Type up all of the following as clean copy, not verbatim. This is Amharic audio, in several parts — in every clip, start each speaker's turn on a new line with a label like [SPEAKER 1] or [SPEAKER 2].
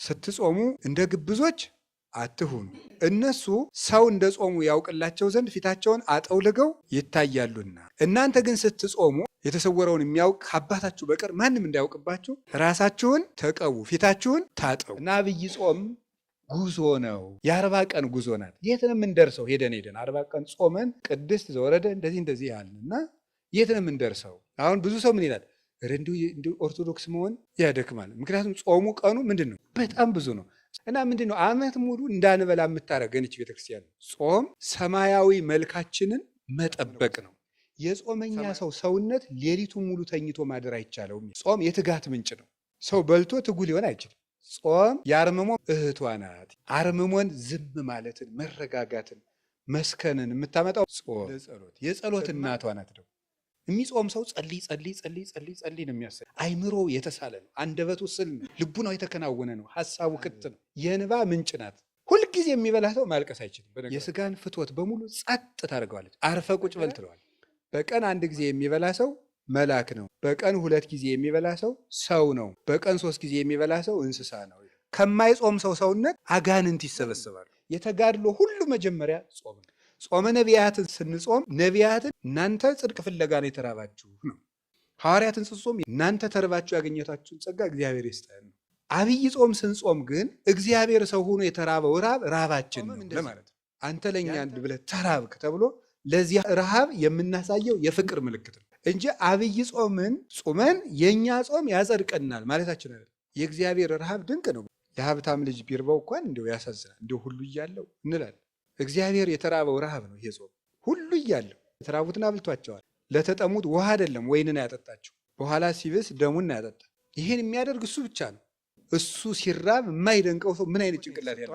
[SPEAKER 1] ስትጾሙ እንደ ግብዞች አትሁኑ፣ እነሱ ሰው እንደ ጾሙ ያውቅላቸው ዘንድ ፊታቸውን አጠውልገው ይታያሉና፣ እናንተ ግን ስትጾሙ የተሰወረውን የሚያውቅ ከአባታችሁ በቀር ማንም እንዳያውቅባችሁ ራሳችሁን ተቀቡ፣ ፊታችሁን ታጠቡ። እና አብይ ጾም ጉዞ ነው። የ40 ቀን ጉዞ ናት። የት ነው የምንደርሰው? ሄደን 40 ቀን ጾመን ቅድስት ዘወረደ እንደዚህ ያልን እና የት ነው የምንደርሰው? አሁን ብዙ ሰው ምን ይላል? እንዲሁ ኦርቶዶክስ መሆን ያደክማል። ምክንያቱም ጾሙ ቀኑ ምንድን ነው? በጣም ብዙ ነው። እና ምንድን ነው ዓመት ሙሉ እንዳንበላ የምታደርገን ይህች ቤተክርስቲያን። ጾም ሰማያዊ መልካችንን መጠበቅ ነው። የጾመኛ ሰው ሰውነት ሌሊቱን ሙሉ ተኝቶ ማደር አይቻለውም። ጾም የትጋት ምንጭ ነው። ሰው በልቶ ትጉ ሊሆን አይችልም። ጾም የአርምሞ እህቷ ናት። አርምሞን ዝም ማለትን፣ መረጋጋትን፣ መስከንን የምታመጣው ጾም የጸሎት እናቷ ናት። ደግሞ የሚጾም ሰው ጸልይ ነው የሚያሰኝ። አይምሮ የተሳለ ነው። አንደበቱ ስል ነው። ልቡናው የተከናወነ ነው። ሐሳቡ ክት ነው። የእንባ ምንጭ ናት። ሁልጊዜ የሚበላ ሰው ማልቀስ አይችልም። የስጋን ፍትወት በሙሉ ጸጥ ታደርገዋለች። አርፈ ቁጭ በል ትለዋል። በቀን 1 ጊዜ የሚበላ ሰው መልአክ ነው። በቀን 2 ጊዜ የሚበላ ሰው ሰው ነው። በቀን 3 ጊዜ የሚበላ ሰው እንስሳ ነው። ከማይጾም ሰው ሰውነት አጋንንት ይሰበሰባሉ። የተጋድሎ ሁሉ መጀመሪያ ጾም ነው። ጾመ ነቢያትን ስንጾም ነቢያትን እናንተ ጽድቅ ፍለጋ ነው የተራባችሁ ነው። ሐዋርያትን ስንጾም እናንተ ተርባችሁ ያገኘታችሁን ጸጋ እግዚአብሔር ይስጠን ነው። አብይ ጾም ስንጾም ግን እግዚአብሔር ሰው ሆኖ የተራበው ራባችን ነው ለማለት ነው። አንተ ለእኛ ብለህ ተራብክ ተብሎ ለዚያ ረሃብ የምናሳየው የፍቅር ምልክት ነው እንጂ አብይ ጾምን ጾመን የእኛ ጾም ያጸድቀናል ማለታችን አይደለም። የእግዚአብሔር ረሃብ ድንቅ ነው። የሀብታም ልጅ ቢርበው እንኳን እንዲሁ ያሳዝናል። እንዲሁ ሁሉ እያለው እንላለን። እግዚአብሔር የተራበው ረሃብ ነው ይሄ ጾም። ሁሉ እያለው የተራቡትን አብልቷቸዋል። ለተጠሙት ውሃ አይደለም ወይንን ያጠጣቸው፣ በኋላ ሲብስ ደሙን ያጠጣ። ይህን የሚያደርግ እሱ ብቻ ነው። እሱ ሲራብ የማይደንቀው ሰው ምን አይነት ጭንቅላት ያለው።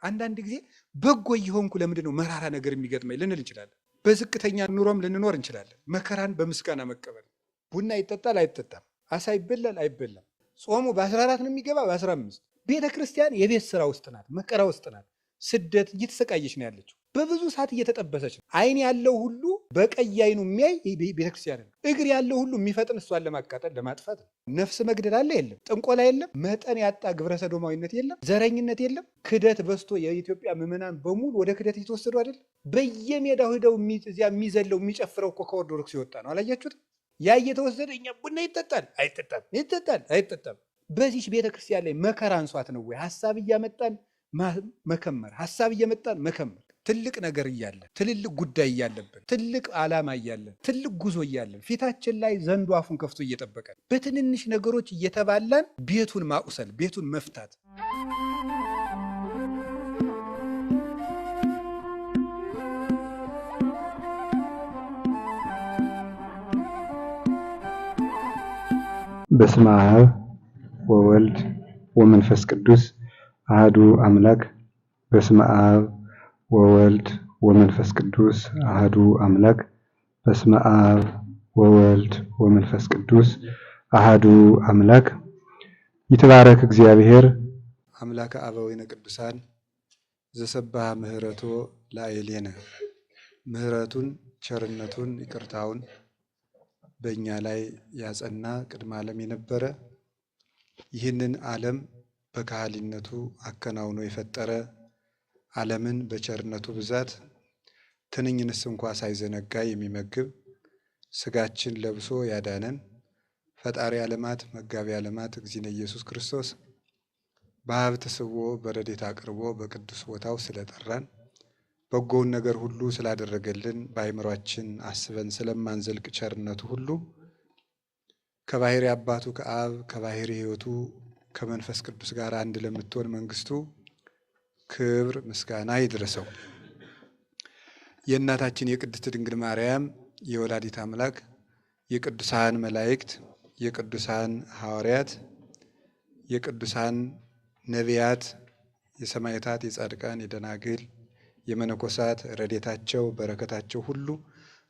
[SPEAKER 1] አንዳንድ ጊዜ በጎ እየሆንኩ ለምንድን ነው መራራ ነገር የሚገጥመኝ ልንል እንችላለን። በዝቅተኛ ኑሮም ልንኖር እንችላለን። መከራን በምስጋና መቀበል። ቡና ይጠጣል አይጠጣም፣ አሳ ይበላል አይበላም። ጾሙ በ14 ነው የሚገባ በ15። ቤተ ክርስቲያን የቤት ስራ ውስጥ ናት፣ መከራ ውስጥ ናት። ስደት እየተሰቃየች ነው ያለችው። በብዙ ሰዓት እየተጠበሰች ነው። አይን ያለው ሁሉ በቀይ አይኑ የሚያይ ቤተክርስቲያን ነው። እግር ያለው ሁሉ የሚፈጥን እሷን ለማቃጠል ለማጥፋት ነው። ነፍስ መግደል አለ የለም፣ ጥንቆላ የለም፣ መጠን ያጣ ግብረ ሰዶማዊነት የለም፣ ዘረኝነት የለም። ክደት በዝቶ የኢትዮጵያ ምዕመናን በሙሉ ወደ ክደት እየተወሰዱ አይደለም። በየሜዳው ሄደው እዚያ የሚዘለው የሚጨፍረው እኮ ከኦርቶዶክስ የወጣ ነው። አላያችሁትም? ያ እየተወሰደ እኛ ቡና ይጠጣል አይጠጣም። በዚች ቤተክርስቲያን ላይ መከራ አንሷት ነው ወይ? ሀሳብ እያመጣን መከመር፣ ሀሳብ እየመጣን መከመር። ትልቅ ነገር እያለን፣ ትልልቅ ጉዳይ እያለብን፣ ትልቅ ዓላማ እያለን፣ ትልቅ ጉዞ እያለን ፊታችን ላይ ዘንዶ አፉን ከፍቶ እየጠበቀን በትንንሽ ነገሮች እየተባላን ቤቱን ማቁሰል፣ ቤቱን መፍታት።
[SPEAKER 2] በስመ አብ ወወልድ ወመንፈስ ቅዱስ አሐዱ አምላክ። በስመ አብ ወወልድ ወመንፈስ ቅዱስ አሐዱ አምላክ። በስመ አብ ወወልድ ወመንፈስ ቅዱስ አሐዱ አምላክ። ይትባረክ እግዚአብሔር
[SPEAKER 1] አምላከ አበዊነ ቅዱሳን ዘሰብሐ ምህረቶ ላዕሌነ። ምህረቱን፣ ቸርነቱን፣ ይቅርታውን በእኛ ላይ ያጸና ቅድመ ዓለም የነበረ ይህንን ዓለም በካህሊነቱ አከናውኖ የፈጠረ ዓለምን በቸርነቱ ብዛት ትንኝንስ እንኳ ሳይዘነጋ የሚመግብ ስጋችን ለብሶ ያዳነን ፈጣሪ ዓለማት መጋቢ ዓለማት እግዚእነ ኢየሱስ ክርስቶስ በሀብት ስቦ በረድኤት አቅርቦ በቅዱስ ቦታው ስለጠራን በጎውን ነገር ሁሉ ስላደረገልን በአእምሯችን አስበን ስለማንዘልቅ ቸርነቱ ሁሉ ከባሕሪ አባቱ ከአብ ከባሕሪ ሕይወቱ ከመንፈስ ቅዱስ ጋር አንድ ለምትሆን መንግስቱ ክብር ምስጋና ይድረሰው። የእናታችን የቅድስት ድንግል ማርያም የወላዲት አምላክ የቅዱሳን መላእክት የቅዱሳን ሐዋርያት የቅዱሳን ነቢያት የሰማዕታት የጻድቃን የደናግል የመነኮሳት ረድኤታቸው በረከታቸው ሁሉ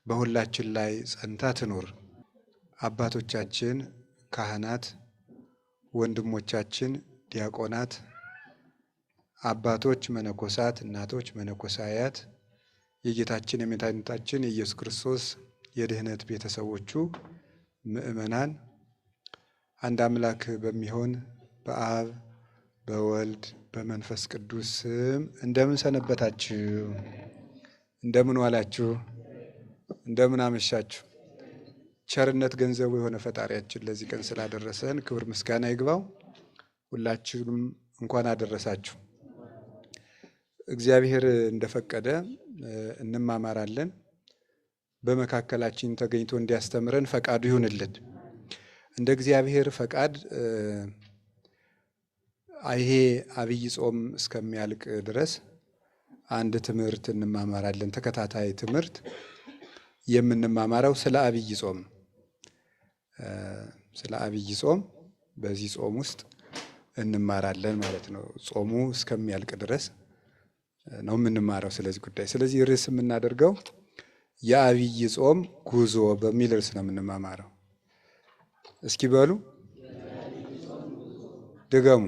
[SPEAKER 1] በሁላችን ላይ ጸንታ ትኑር። አባቶቻችን ካህናት፣ ወንድሞቻችን ዲያቆናት፣ አባቶች መነኮሳት፣ እናቶች መነኮሳያት፣ የጌታችን የመድኃኒታችን የኢየሱስ ክርስቶስ የድኅነት ቤተሰቦቹ ምእመናን አንድ አምላክ በሚሆን በአብ በወልድ በመንፈስ ቅዱስ ስም እንደምን ሰነበታችሁ? እንደምን ዋላችሁ? እንደምን አመሻችሁ? ቸርነት ገንዘቡ የሆነ ፈጣሪያችን ለዚህ ቀን ስላደረሰን ክብር ምስጋና ይግባው። ሁላችሁም እንኳን አደረሳችሁ። እግዚአብሔር እንደፈቀደ እንማማራለን። በመካከላችን ተገኝቶ እንዲያስተምረን ፈቃዱ ይሁንልን። እንደ እግዚአብሔር ፈቃድ ይሄ አብይ ጾም እስከሚያልቅ ድረስ አንድ ትምህርት እንማማራለን። ተከታታይ ትምህርት የምንማማረው ስለ አብይ ጾም ነው። ስለ አብይ ጾም በዚህ ጾም ውስጥ እንማራለን ማለት ነው። ጾሙ እስከሚያልቅ ድረስ ነው የምንማረው ስለዚህ ጉዳይ። ስለዚህ ርዕስ የምናደርገው የአብይ ጾም ጉዞ በሚል ርዕስ ነው የምንማማረው። እስኪ በሉ ድገሙ፣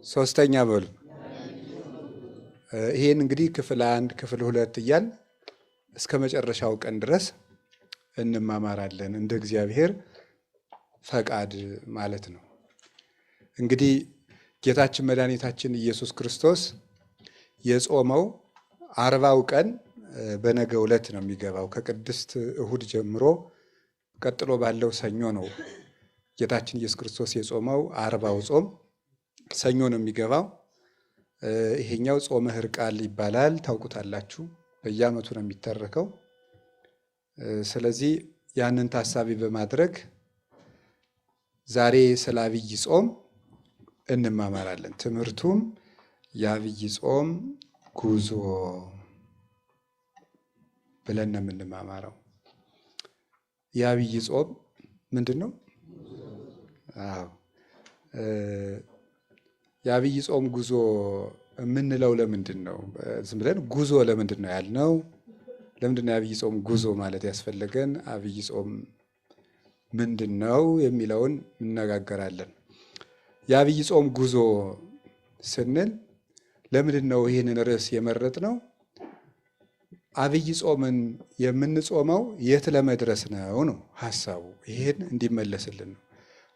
[SPEAKER 1] ሶስተኛ በሉ። ይሄን እንግዲህ ክፍል 1 ክፍል 2 እያል እስከ መጨረሻው ቀን ድረስ እንማማራለን እንደ እግዚአብሔር ፈቃድ ማለት ነው። እንግዲህ ጌታችን መድኃኒታችን ኢየሱስ ክርስቶስ የጾመው 40ው ቀን በነገው ዕለት ነው የሚገባው። ከቅድስት እሁድ ጀምሮ ቀጥሎ ባለው ሰኞ ነው ጌታችን ኢየሱስ ክርስቶስ የጾመው 40ው ጾም ሰኞ ነው የሚገባው። ይሄኛው ጾመ ሕርቃል ይባላል። ታውቁታላችሁ። በየዓመቱ ነው የሚተረከው። ስለዚህ ያንን ታሳቢ በማድረግ ዛሬ ስለ አብይ ጾም እንማማራለን። ትምህርቱም የአብይ ጾም ጉዞ ብለን ነው የምንማማረው። የአብይ ጾም ምንድን ነው? አዎ የአብይ ጾም ጉዞ የምንለው ለምንድን ነው? ዝም ብለን ጉዞ ለምንድን ነው ያልነው? ለምንድን ነው የአብይ ጾም ጉዞ ማለት ያስፈለገን? አብይ ጾም ምንድን ነው የሚለውን እንነጋገራለን። የአብይ ጾም ጉዞ ስንል ለምንድን ነው ይህንን ርዕስ የመረጥነው? አብይ ጾምን የምንጾመው የት ለመድረስ ነው ነው ሀሳቡ። ይሄን እንዲመለስልን ነው።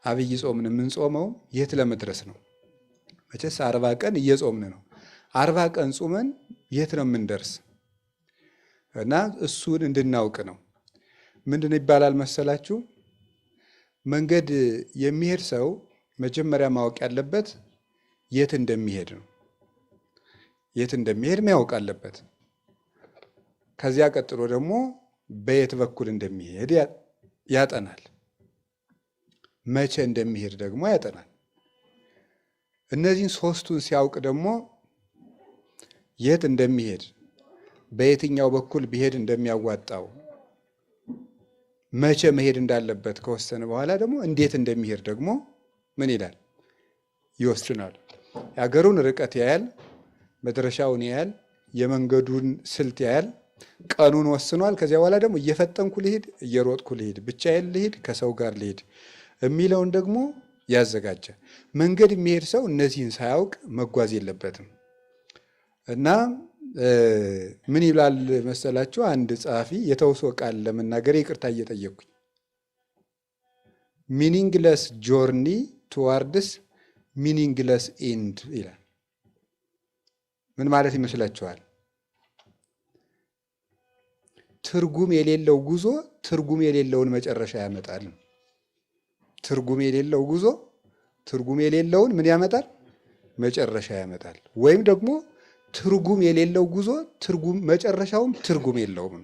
[SPEAKER 1] አብይ ጾምን የምንጾመው የት ለመድረስ ነው? መቼስ 40 ቀን እየጾምን ነው። 40 ቀን ጾመን የት ነው የምንደርስ? እና እሱን እንድናውቅ ነው። ምንድን ይባላል መሰላችሁ? መንገድ የሚሄድ ሰው መጀመሪያ ማወቅ ያለበት የት እንደሚሄድ ነው። የት እንደሚሄድ ማወቅ አለበት። ከዚያ ቀጥሎ ደግሞ በየት በኩል እንደሚሄድ ያጠናል። መቼ እንደሚሄድ ደግሞ ያጠናል። እነዚህን ሶስቱን ሲያውቅ ደግሞ የት እንደሚሄድ በየትኛው በኩል ቢሄድ እንደሚያዋጣው መቼ መሄድ እንዳለበት ከወሰነ በኋላ ደግሞ እንዴት እንደሚሄድ ደግሞ ምን ይላል? ይወስናል። የሀገሩን ርቀት ያያል፣ መድረሻውን ያያል፣ የመንገዱን ስልት ያያል፣ ቀኑን ወስኗል። ከዚያ በኋላ ደግሞ እየፈጠንኩ ልሂድ፣ እየሮጥኩ ልሂድ፣ ብቻዬን ልሂድ፣ ከሰው ጋር ልሂድ የሚለውን ደግሞ ያዘጋጃል። መንገድ የሚሄድ ሰው እነዚህን ሳያውቅ መጓዝ የለበትም እና ምን ይላል መሰላችሁ? አንድ ጸሐፊ የተውሶ ቃል ለመናገር ይቅርታ እየጠየቅኩኝ ሚኒንግለስ ጆርኒ ቱዋርድስ ሚኒንግለስ ኢንድ ይላል። ምን ማለት ይመስላችኋል? ትርጉም የሌለው ጉዞ ትርጉም የሌለውን መጨረሻ ያመጣል። ትርጉም የሌለው ጉዞ ትርጉም የሌለውን ምን ያመጣል? መጨረሻ ያመጣል። ወይም ደግሞ ትርጉም የሌለው ጉዞ መጨረሻውም ትርጉም የለውም።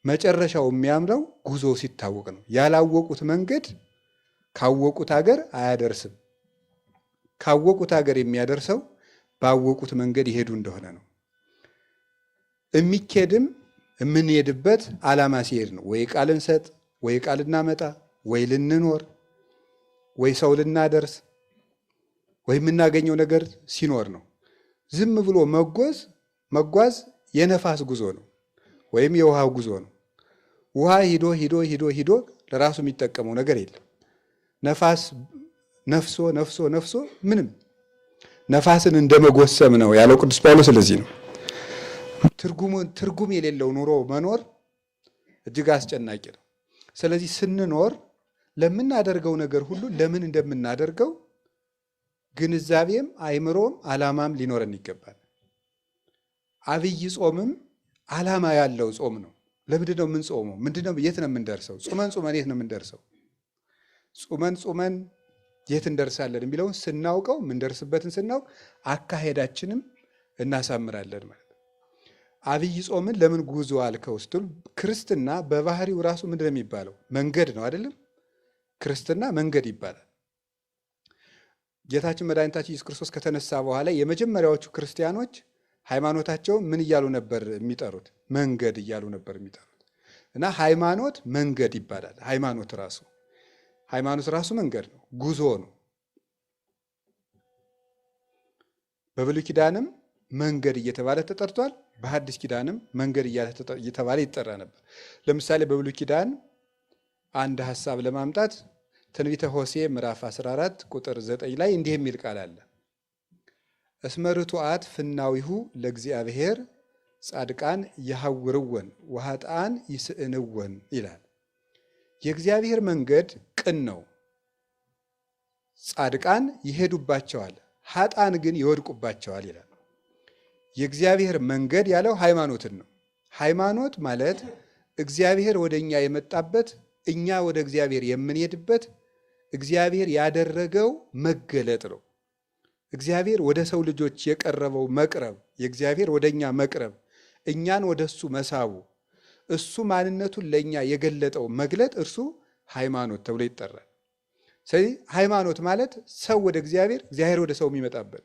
[SPEAKER 1] መጨረሻው የሚያምረው ጉዞ ሲታወቅ ነው። ያላወቁት መንገድ ካወቁት ሀገር አያደርስም። ካወቁት ሀገር የሚያደርሰው ባወቁት መንገድ ይሄዱ እንደሆነ ነው። የሚኬድም የምንሄድበት ዓላማ ሲሄድ ነው። ወይ ቃል እንሰጥ፣ ወይ ቃል እናመጣ፣ ወይ ልንኖር፣ ወይ ሰው ልናደርስ፣ ወይ የምናገኘው ነገር ሲኖር ነው። ዝም ብሎ መጓዝ የነፋስ ጉዞ ነው፣ ወይም የውሃ ጉዞ ነው። ውሃ ሂዶ ሂዶ ሂዶ ሂዶ ለራሱ የሚጠቀመው ነገር የለም። ነፋስ ነፍሶ ነፍሶ ነፍሶ ምንም ነፋስን እንደመጎሰም ነው ያለው ቅዱስ ጳውሎስ። ስለዚህ ነው ትርጉም የሌለው ኑሮ መኖር እጅግ አስጨናቂ ነው። ስለዚህ ስንኖር ለምናደርገው ነገር ሁሉ ለምን እንደምናደርገው ግንዛቤም አይምሮም ዓላማም ሊኖረን ይገባል። አብይ ጾምም ዓላማ ያለው ጾም ነው። ለምንድን ነው የምንጾመው? ምንድነው? የት ነው የምንደርሰው? ጾመን የት ነው የምንደርሰው? ጾመን የት እንደርሳለን የሚለውን ስናውቀው፣ የምንደርስበትን ስናውቅ አካሄዳችንም እናሳምራለን ማለት ነው። አብይ ጾምን ለምን ጉዞ አልከው ስትሉ፣ ክርስትና በባህሪው ራሱ ምንድን ነው የሚባለው? መንገድ ነው አይደለም? ክርስትና መንገድ ይባላል። ጌታችን መድኃኒታችን ኢየሱስ ክርስቶስ ከተነሳ በኋላ የመጀመሪያዎቹ ክርስቲያኖች ሃይማኖታቸውን ምን እያሉ ነበር የሚጠሩት? መንገድ እያሉ ነበር የሚጠሩት። እና ሃይማኖት መንገድ ይባላል። ሃይማኖት ራሱ መንገድ ነው፣ ጉዞ ነው። በብሉይ ኪዳንም መንገድ እየተባለ ተጠርቷል። በሐዲስ ኪዳንም መንገድ እየተባለ ይጠራ ነበር። ለምሳሌ በብሉይ ኪዳን አንድ ሐሳብ ለማምጣት ትንቢተ ሆሴዕ ምዕራፍ 14 ቁጥር 9 ላይ እንዲህ የሚል ቃል አለ። እስመ ርቱዓት ፍናዊሁ ለእግዚአብሔር ጻድቃን ይሐውርወን ወኃጥአን ይስእንወን ይላል። የእግዚአብሔር መንገድ ቅን ነው፣ ጻድቃን ይሄዱባቸዋል፣ ኃጥአን ግን ይወድቁባቸዋል ይላል። የእግዚአብሔር መንገድ ያለው ሃይማኖትን ነው። ሃይማኖት ማለት እግዚአብሔር ወደ እኛ የመጣበት፣ እኛ ወደ እግዚአብሔር የምንሄድበት፣ እግዚአብሔር ያደረገው መገለጥ ነው። እግዚአብሔር ወደ ሰው ልጆች የቀረበው መቅረብ፣ የእግዚአብሔር ወደ እኛ መቅረብ፣ እኛን ወደ እሱ መሳቡ፣ እሱ ማንነቱን ለእኛ የገለጠው መግለጥ፣ እርሱ ሃይማኖት ተብሎ ይጠራል። ስለዚህ ሃይማኖት ማለት ሰው ወደ እግዚአብሔር፣ እግዚአብሔር ወደ ሰው የሚመጣበት።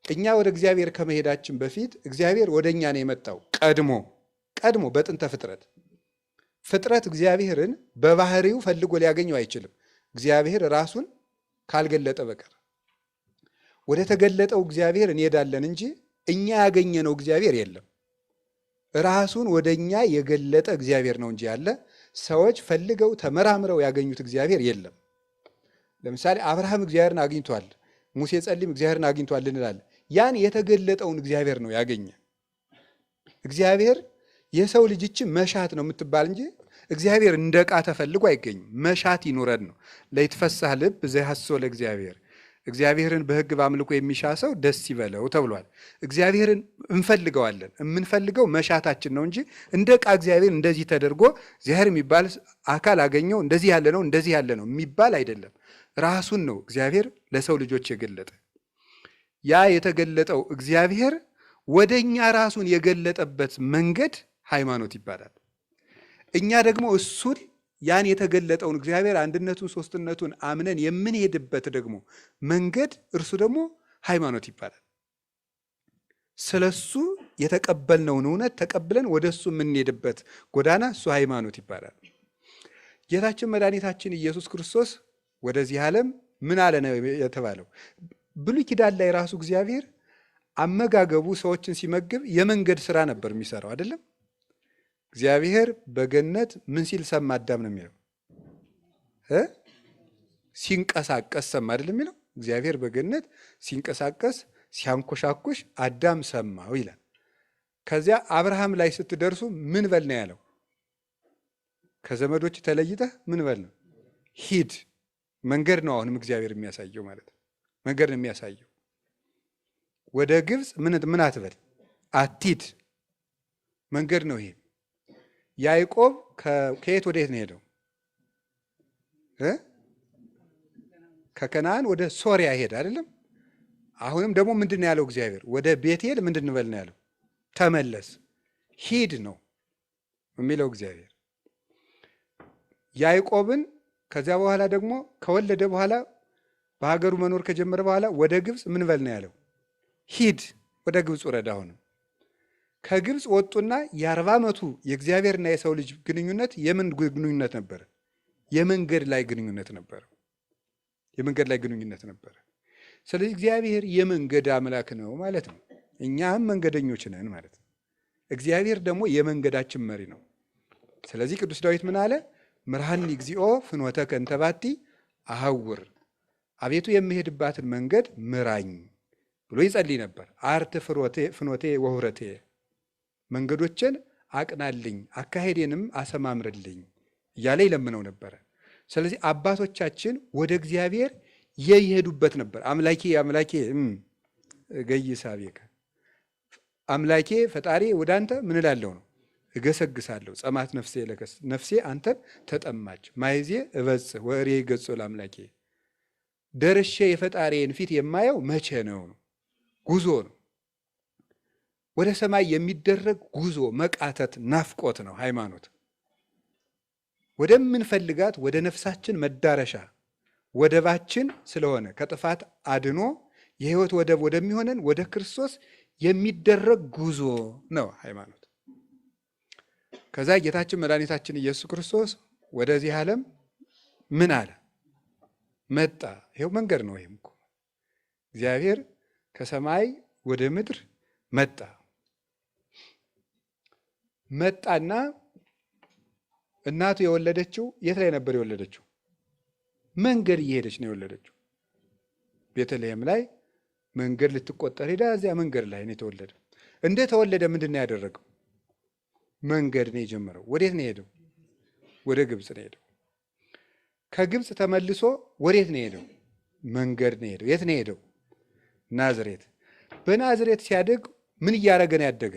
[SPEAKER 1] እኛ ወደ እግዚአብሔር ከመሄዳችን በፊት እግዚአብሔር ወደ እኛ ነው የመጣው። ቀድሞ በጥንተ ፍጥረት እግዚአብሔርን በባህሪው ፈልጎ ሊያገኘው አይችልም፣ እግዚአብሔር ራሱን ካልገለጠ በቀር። ወደ ተገለጠው እግዚአብሔር እንሄዳለን እንጂ እኛ ያገኘነው እግዚአብሔር የለም። ራሱን ወደ እኛ የገለጠ እግዚአብሔር ነው እንጂ ያለ፣ ሰዎች ፈልገው ተመራምረው ያገኙት እግዚአብሔር የለም። ለምሳሌ አብርሃም እግዚአብሔርን አግኝቷል፣ ሙሴ ጸሊም እግዚአብሔርን አግኝቷል እንላለን። ያን የተገለጠውን እግዚአብሔር ነው ያገኘ። እግዚአብሔር የሰው ልጅ መሻት ነው የምትባል እንጂ እግዚአብሔር እንደ ዕቃ ተፈልጎ አይገኝም። መሻት ይኑረን ነው። ለይትፈሳህ ልብ ዘይሐስሶ ለእግዚአብሔር፣ እግዚአብሔርን በሕግ በአምልኮ የሚሻ ሰው ደስ ይበለው ተብሏል። እግዚአብሔርን እንፈልገዋለን። የምንፈልገው መሻታችን ነው እንጂ እንደ ዕቃ እግዚአብሔር እንደዚህ ተደርጎ እግዚአብሔር የሚባል አካል አገኘው እንደዚህ ያለ ነው እንደዚህ ያለ ነው የሚባል አይደለም። ራሱን ነው እግዚአብሔር ለሰው ልጆች የገለጠ። ያ የተገለጠው እግዚአብሔር ወደ እኛ ራሱን የገለጠበት መንገድ ሃይማኖት ይባላል። እኛ ደግሞ እሱን ያን የተገለጠውን እግዚአብሔር አንድነቱን ሶስትነቱን አምነን የምንሄድበት ደግሞ መንገድ እርሱ ደግሞ ሃይማኖት ይባላል። ስለሱ የተቀበልነውን እውነት ተቀብለን ወደ እሱ የምንሄድበት ጎዳና እሱ ሃይማኖት ይባላል። ጌታችን መድኃኒታችን ኢየሱስ ክርስቶስ ወደዚህ ዓለም ምን አለ ነው የተባለው? ብሉይ ኪዳን ላይ ራሱ እግዚአብሔር አመጋገቡ ሰዎችን ሲመግብ የመንገድ ስራ ነበር የሚሰራው አይደለም? እግዚአብሔር በገነት ምን ሲል ሰማ አዳም ነው የሚለው? ሲንቀሳቀስ ሰማ አይደለም የሚለው? እግዚአብሔር በገነት ሲንቀሳቀስ ሲያንኮሻኩሽ አዳም ሰማው ይላል። ከዚያ አብርሃም ላይ ስትደርሱ ምን በል ነው ያለው? ከዘመዶች ተለይተህ ምን በል ነው? ሂድ። መንገድ ነው አሁንም እግዚአብሔር የሚያሳየው ማለት ነው። መንገድ ነው የሚያሳየው። ወደ ግብፅ ምን አትበል፣ አትሂድ። መንገድ ነው ይሄ። ያዕቆብ ከየት ወደ የት ነው ሄደው? ከከነዓን ወደ ሶሪያ ሄደ አይደለም? አሁንም ደግሞ ምንድን ነው ያለው እግዚአብሔር? ወደ ቤቴል ምንድን እንበል ነው ያለው? ተመለስ፣ ሂድ ነው የሚለው እግዚአብሔር ያዕቆብን። ከዚያ በኋላ ደግሞ ከወለደ በኋላ በሀገሩ መኖር ከጀመረ በኋላ ወደ ግብፅ ምን በል ነው ያለው? ሂድ፣ ወደ ግብፅ ውረድ። አሁንም ከግብፅ ወጡና የ40 ዓመቱ የእግዚአብሔርና የሰው ልጅ ግንኙነት የምን ግንኙነት ነበረ? የመንገድ ላይ ግንኙነት ነበረ። የመንገድ ላይ ግንኙነት ነበረ። ስለዚህ እግዚአብሔር የመንገድ አምላክ ነው ማለት ነው። እኛም መንገደኞች ነን ማለት ነው። እግዚአብሔር ደግሞ የመንገዳችን መሪ ነው። ስለዚህ ቅዱስ ዳዊት ምን አለ? ምርሃኒ እግዚኦ ፍኖተከ እንተ ባቲ አሐውር፣ አቤቱ የምሄድባትን መንገድ ምራኝ ብሎ ይጸልይ ነበር። አርት ፍኖቴ ወሁረቴ፣ መንገዶችን አቅናልኝ አካሄዴንም አሰማምርልኝ እያለ ይለምነው ነበረ። ስለዚህ አባቶቻችን ወደ እግዚአብሔር ይሄዱበት ነበር። አምላኬ አምላኬ ገይሳቤከ አምላኬ ፈጣሪ ወደ አንተ ምን እላለሁ ነው እገሰግሳለሁ። ጸማት ነፍሴ ለከስ ነፍሴ አንተን ተጠማች። ማይዜ እበጽሕ ወእሬ ገጾ ለአምላኬ ደርሼ የፈጣሪን ፊት የማየው መቼ ነው? ጉዞ ነው። ወደ ሰማይ የሚደረግ ጉዞ፣ መቃተት፣ ናፍቆት ነው ሃይማኖት። ወደምንፈልጋት ወደ ነፍሳችን መዳረሻ ወደባችን ስለሆነ ከጥፋት አድኖ የሕይወት ወደብ ወደሚሆነን ወደ ክርስቶስ የሚደረግ ጉዞ ነው ሃይማኖት። ከዛ ጌታችን መድኃኒታችን ኢየሱስ ክርስቶስ ወደዚህ ዓለም ምን አለ? መጣ። ይኸው መንገድ ነው። ይህም እኮ እግዚአብሔር ከሰማይ ወደ ምድር መጣ። መጣና እናቱ የወለደችው የት ላይ ነበር የወለደችው? መንገድ እየሄደች ነው የወለደችው። ቤተልሔም ላይ መንገድ ልትቆጠር ሄዳ እዚያ መንገድ ላይ ነው የተወለደ። እንደተወለደ ምንድን ነው ያደረገው? መንገድ ነው የጀመረው። ወዴት ነው የሄደው? ወደ ግብፅ ነው የሄደው። ከግብፅ ተመልሶ ወዴት ነው የሄደው? መንገድ ነው የሄደው። የት ነው የሄደው? ናዝሬት። በናዝሬት ሲያደግ ምን እያደረገ ነው ያደገ?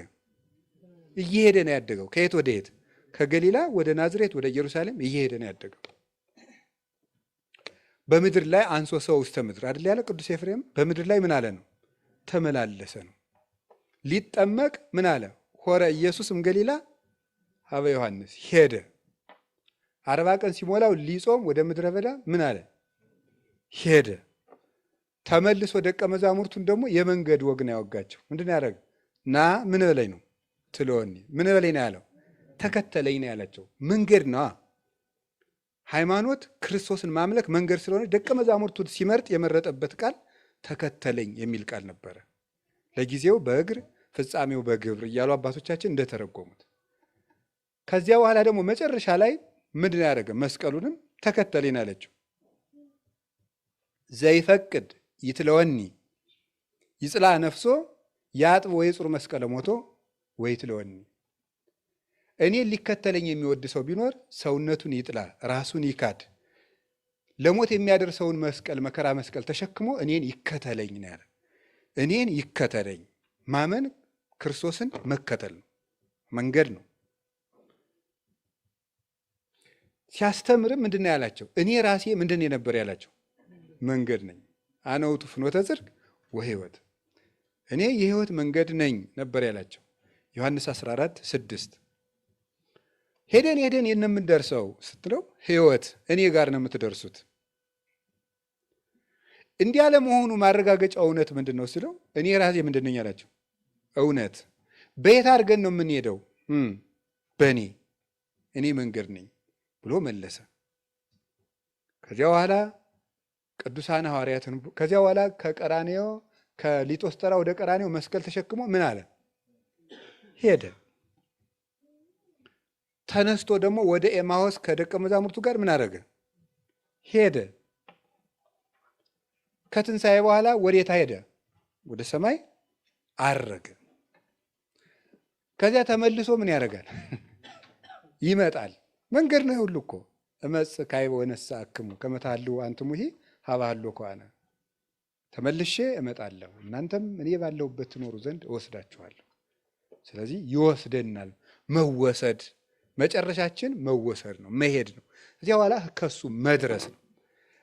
[SPEAKER 1] እየሄደ ነው ያደገው። ከየት ወደ የት? ከገሊላ ወደ ናዝሬት ወደ ኢየሩሳሌም እየሄደ ነው ያደገው። በምድር ላይ አንሶ ሰው ውስተ ምድር አይደል ያለ ቅዱስ ኤፍሬም። በምድር ላይ ምን አለ ነው? ተመላለሰ ነው። ሊጠመቅ ምን አለ? ሆረ ኢየሱስም ገሊላ ሀበ ዮሐንስ ሄደ። 40 ቀን ሲሞላው ሊጾም ወደ ምድረ በዳ ምን አለ? ሄደ። ተመልሶ ደቀ መዛሙርቱን ደግሞ የመንገድ ወግ ነው ያወጋቸው። ምንድን ያደረገ? ና ምን በለኝ ነው ትለወኒ፣ ምን በለኝ ነው ያለው? ተከተለኝ ነው ያላቸው። መንገድ ነው ሃይማኖት። ክርስቶስን ማምለክ መንገድ ስለሆነ ደቀ መዛሙርቱን ሲመርጥ የመረጠበት ቃል ተከተለኝ የሚል ቃል ነበረ። ለጊዜው በእግር ፍጻሜው በግብር እያሉ አባቶቻችን እንደተረጎሙት። ከዚያ በኋላ ደግሞ መጨረሻ ላይ ምንድን ያደረገ? መስቀሉንም ተከተለኝ አለችው። ዘይፈቅድ ይትለወኒ ይጽላ ነፍሶ ያጥብ ወይ ጽሩ መስቀለ ሞቶ ወይ ትለወኒ። እኔን ሊከተለኝ የሚወድ ሰው ቢኖር ሰውነቱን ይጥላ፣ ራሱን ይካድ፣ ለሞት የሚያደርሰውን መስቀል መከራ መስቀል ተሸክሞ እኔን ይከተለኝ ነው ያለ። እኔን ይከተለኝ ማመን ክርስቶስን መከተል ነው፣ መንገድ ነው። ሲያስተምርም ምንድን ነው ያላቸው? እኔ ራሴ ምንድን ነበር ያላቸው? መንገድ ነኝ። አነ ውእቱ ፍኖተ ጽድቅ ወሕይወት፣ እኔ የሕይወት መንገድ ነኝ ነበር ያላቸው። ዮሐንስ 14:6 ሄደን ሄደን የት ነው የምንደርሰው ስትለው ሕይወት እኔ ጋር ነው የምትደርሱት። እንዲህ ያለመሆኑ ማረጋገጫ እውነት ምንድን ነው ስለው እኔ ራሴ ምንድን ነኝ አላቸው? እውነት። በየት አድርገን ነው የምንሄደው? በእኔ እኔ መንገድ ነኝ ብሎ መለሰ። ከዚያ በኋላ ቅዱሳን ሐዋርያትን ከዚያ በኋላ ከቀራንዮ ከሊጦስጠራ ወደ ቀራንዮ መስቀል ተሸክሞ ምን አለ? ሄደ። ተነስቶ ደግሞ ወደ ኤማሆስ ከደቀ መዛሙርቱ ጋር ምን አደረገ? ሄደ። ከትንሣኤ በኋላ ወዴታ ሄደ? ወደ ሰማይ አረገ። ከዚያ ተመልሶ ምን ያደርጋል? ይመጣል። መንገድ ነው ሁሉ እኮ እመጽእ ካዕበ ወነሣእክሙ ከመ ተሐልዉ አንትሙሂ ሀበ ሀሎ ከዋነ። ተመልሼ እመጣለሁ እናንተም እኔ ባለሁበት ትኖሩ ዘንድ እወስዳችኋለሁ። ስለዚህ ይወስደናል። መወሰድ መጨረሻችን መወሰድ ነው፣ መሄድ ነው። እዚያ በኋላ ከሱ መድረስ ነው።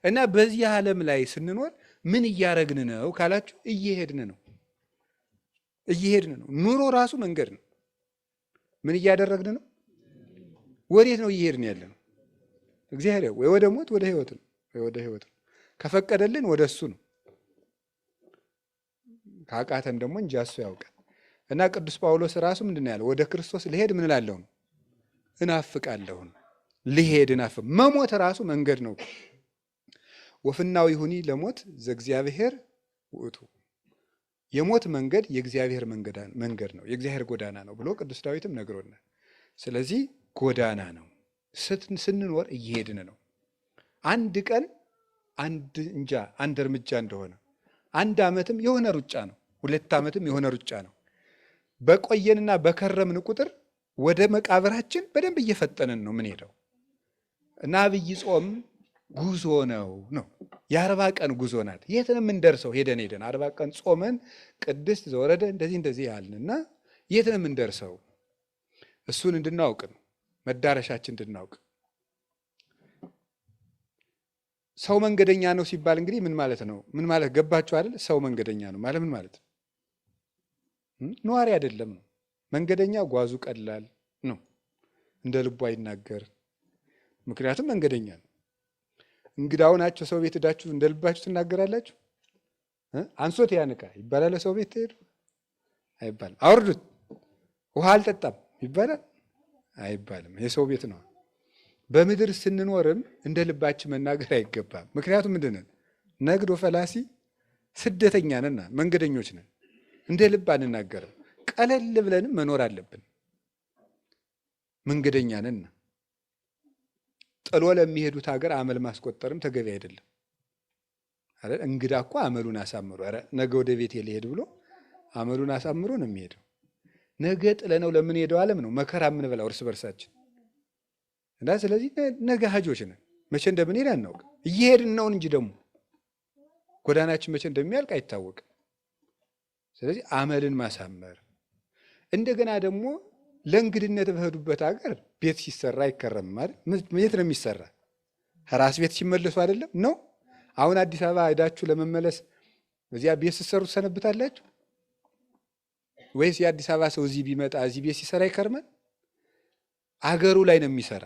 [SPEAKER 1] እና በዚህ ዓለም ላይ ስንኖር ምን እያረግን ነው ካላችሁ፣ እየሄድን ነው። እየሄድን ነው። ኑሮ ራሱ መንገድ ነው። ምን እያደረግን ነው? ወዴት ነው እየሄድን ያለ ነው? እግዚአብሔር ወይ ወደ ሞት ወደ ሕይወት ነው፣ ወይ ወደ ሕይወት ነው። ከፈቀደልን ወደ እሱ ነው። ካቃተን ደግሞ እንጂ እሱ ያውቃል። እና ቅዱስ ጳውሎስ ራሱ ምንድን ነው ያለው? ወደ ክርስቶስ ልሄድ ምን እላለሁ? እናፍቃለሁ። ልሄድ እናፍቅ። መሞት ራሱ መንገድ ነው። ወፍናው ይሁኒ ለሞት ዘእግዚአብሔር ውእቱ። የሞት መንገድ የእግዚአብሔር መንገድ ነው፣ የእግዚአብሔር ጎዳና ነው ብሎ ቅዱስ ዳዊትም ነግሮናል። ስለዚህ ጎዳና ነው። ስንኖር እየሄድን ነው። አንድ ቀን አንድ እርምጃ እንደሆነ 1 ዓመትም የሆነ ሩጫ ነው። 2 ዓመትም የሆነ ሩጫ ነው። በቆየንና በከረምን ቁጥር ወደ መቃብራችን በደንብ እየፈጠንን ነው ምን ሄደው እና አብይ ጾም ጉዞ ነው። የ40 ቀን ጉዞ ናት። የት ነው የምንደርሰው? ሄደን 40 ቀን ጾመን ቅድስት ዘወረደ እንደዚህ ያልንና የት ነው የምንደርሰው? እሱን እንድናውቅ ነው፣ መዳረሻችን እንድናውቅ። ሰው መንገደኛ ነው ሲባል እንግዲህ ምን ማለት ነው? ምን ማለት ገባችሁ አይደል? ሰው መንገደኛ ነው ማለት ምን ማለት ነው? ነዋሪ አይደለም ነው። መንገደኛ ጓዙ ቀላል ነው፣ እንደ ልቡ አይናገር። ምክንያቱም መንገደኛ ነው። እንግዳው ናቸው። ሰው ቤት ሄዳችሁ እንደ ልባችሁ ትናገራላችሁ? አንሶት ያንቃ ይባላል። ሰው ቤት ትሄዱ አይባልም። አውርዱት ውሃ አልጠጣም ይባላል አይባልም። የሰው ቤት ነው። በምድር ስንኖርም እንደ ልባችን መናገር አይገባም። ምክንያቱም ምንድን ነን? ነግዶ ፈላሲ ስደተኛ ነን፣ መንገደኞች ነን። እንደ ልብ አንናገርም። ቀለል ብለንም መኖር አለብን። መንገደኛ ነን። ጥሎ ለሚሄዱት ሀገር አመል ማስቆጠርም ተገቢ አይደለም። አረ እንግዳ እኮ አመሉን አሳምሮ አረ ነገ ወደ ቤት ሊሄድ ብሎ አመሉን አሳምሮ ነው የሚሄደው። ነገ ጥለነው ለምን ሄደው ዓለም ነው መከራ የምንበላው እርስ በርሳችን እና ስለዚህ ነገ ሀጆች ነን። መቼ እንደምንሄድ አናውቅ። እየሄድን ነው እንጂ ደግሞ ጎዳናችን መቼ እንደሚያልቅ አይታወቅም። ስለዚህ አመልን ማሳመር እንደገና ደግሞ ለእንግድነት በሄዱበት ሀገር ቤት ሲሰራ አይከረምም አይደል? የት ነው የሚሰራ? ራስ ቤት ሲመለሱ አይደለም ነው። አሁን አዲስ አበባ ሄዳችሁ ለመመለስ እዚያ ቤት ስትሰሩ ትሰነብታላችሁ ወይስ የአዲስ አበባ ሰው እዚህ ቢመጣ እዚህ ቤት ሲሰራ ይከርማል? አገሩ ላይ ነው የሚሰራ።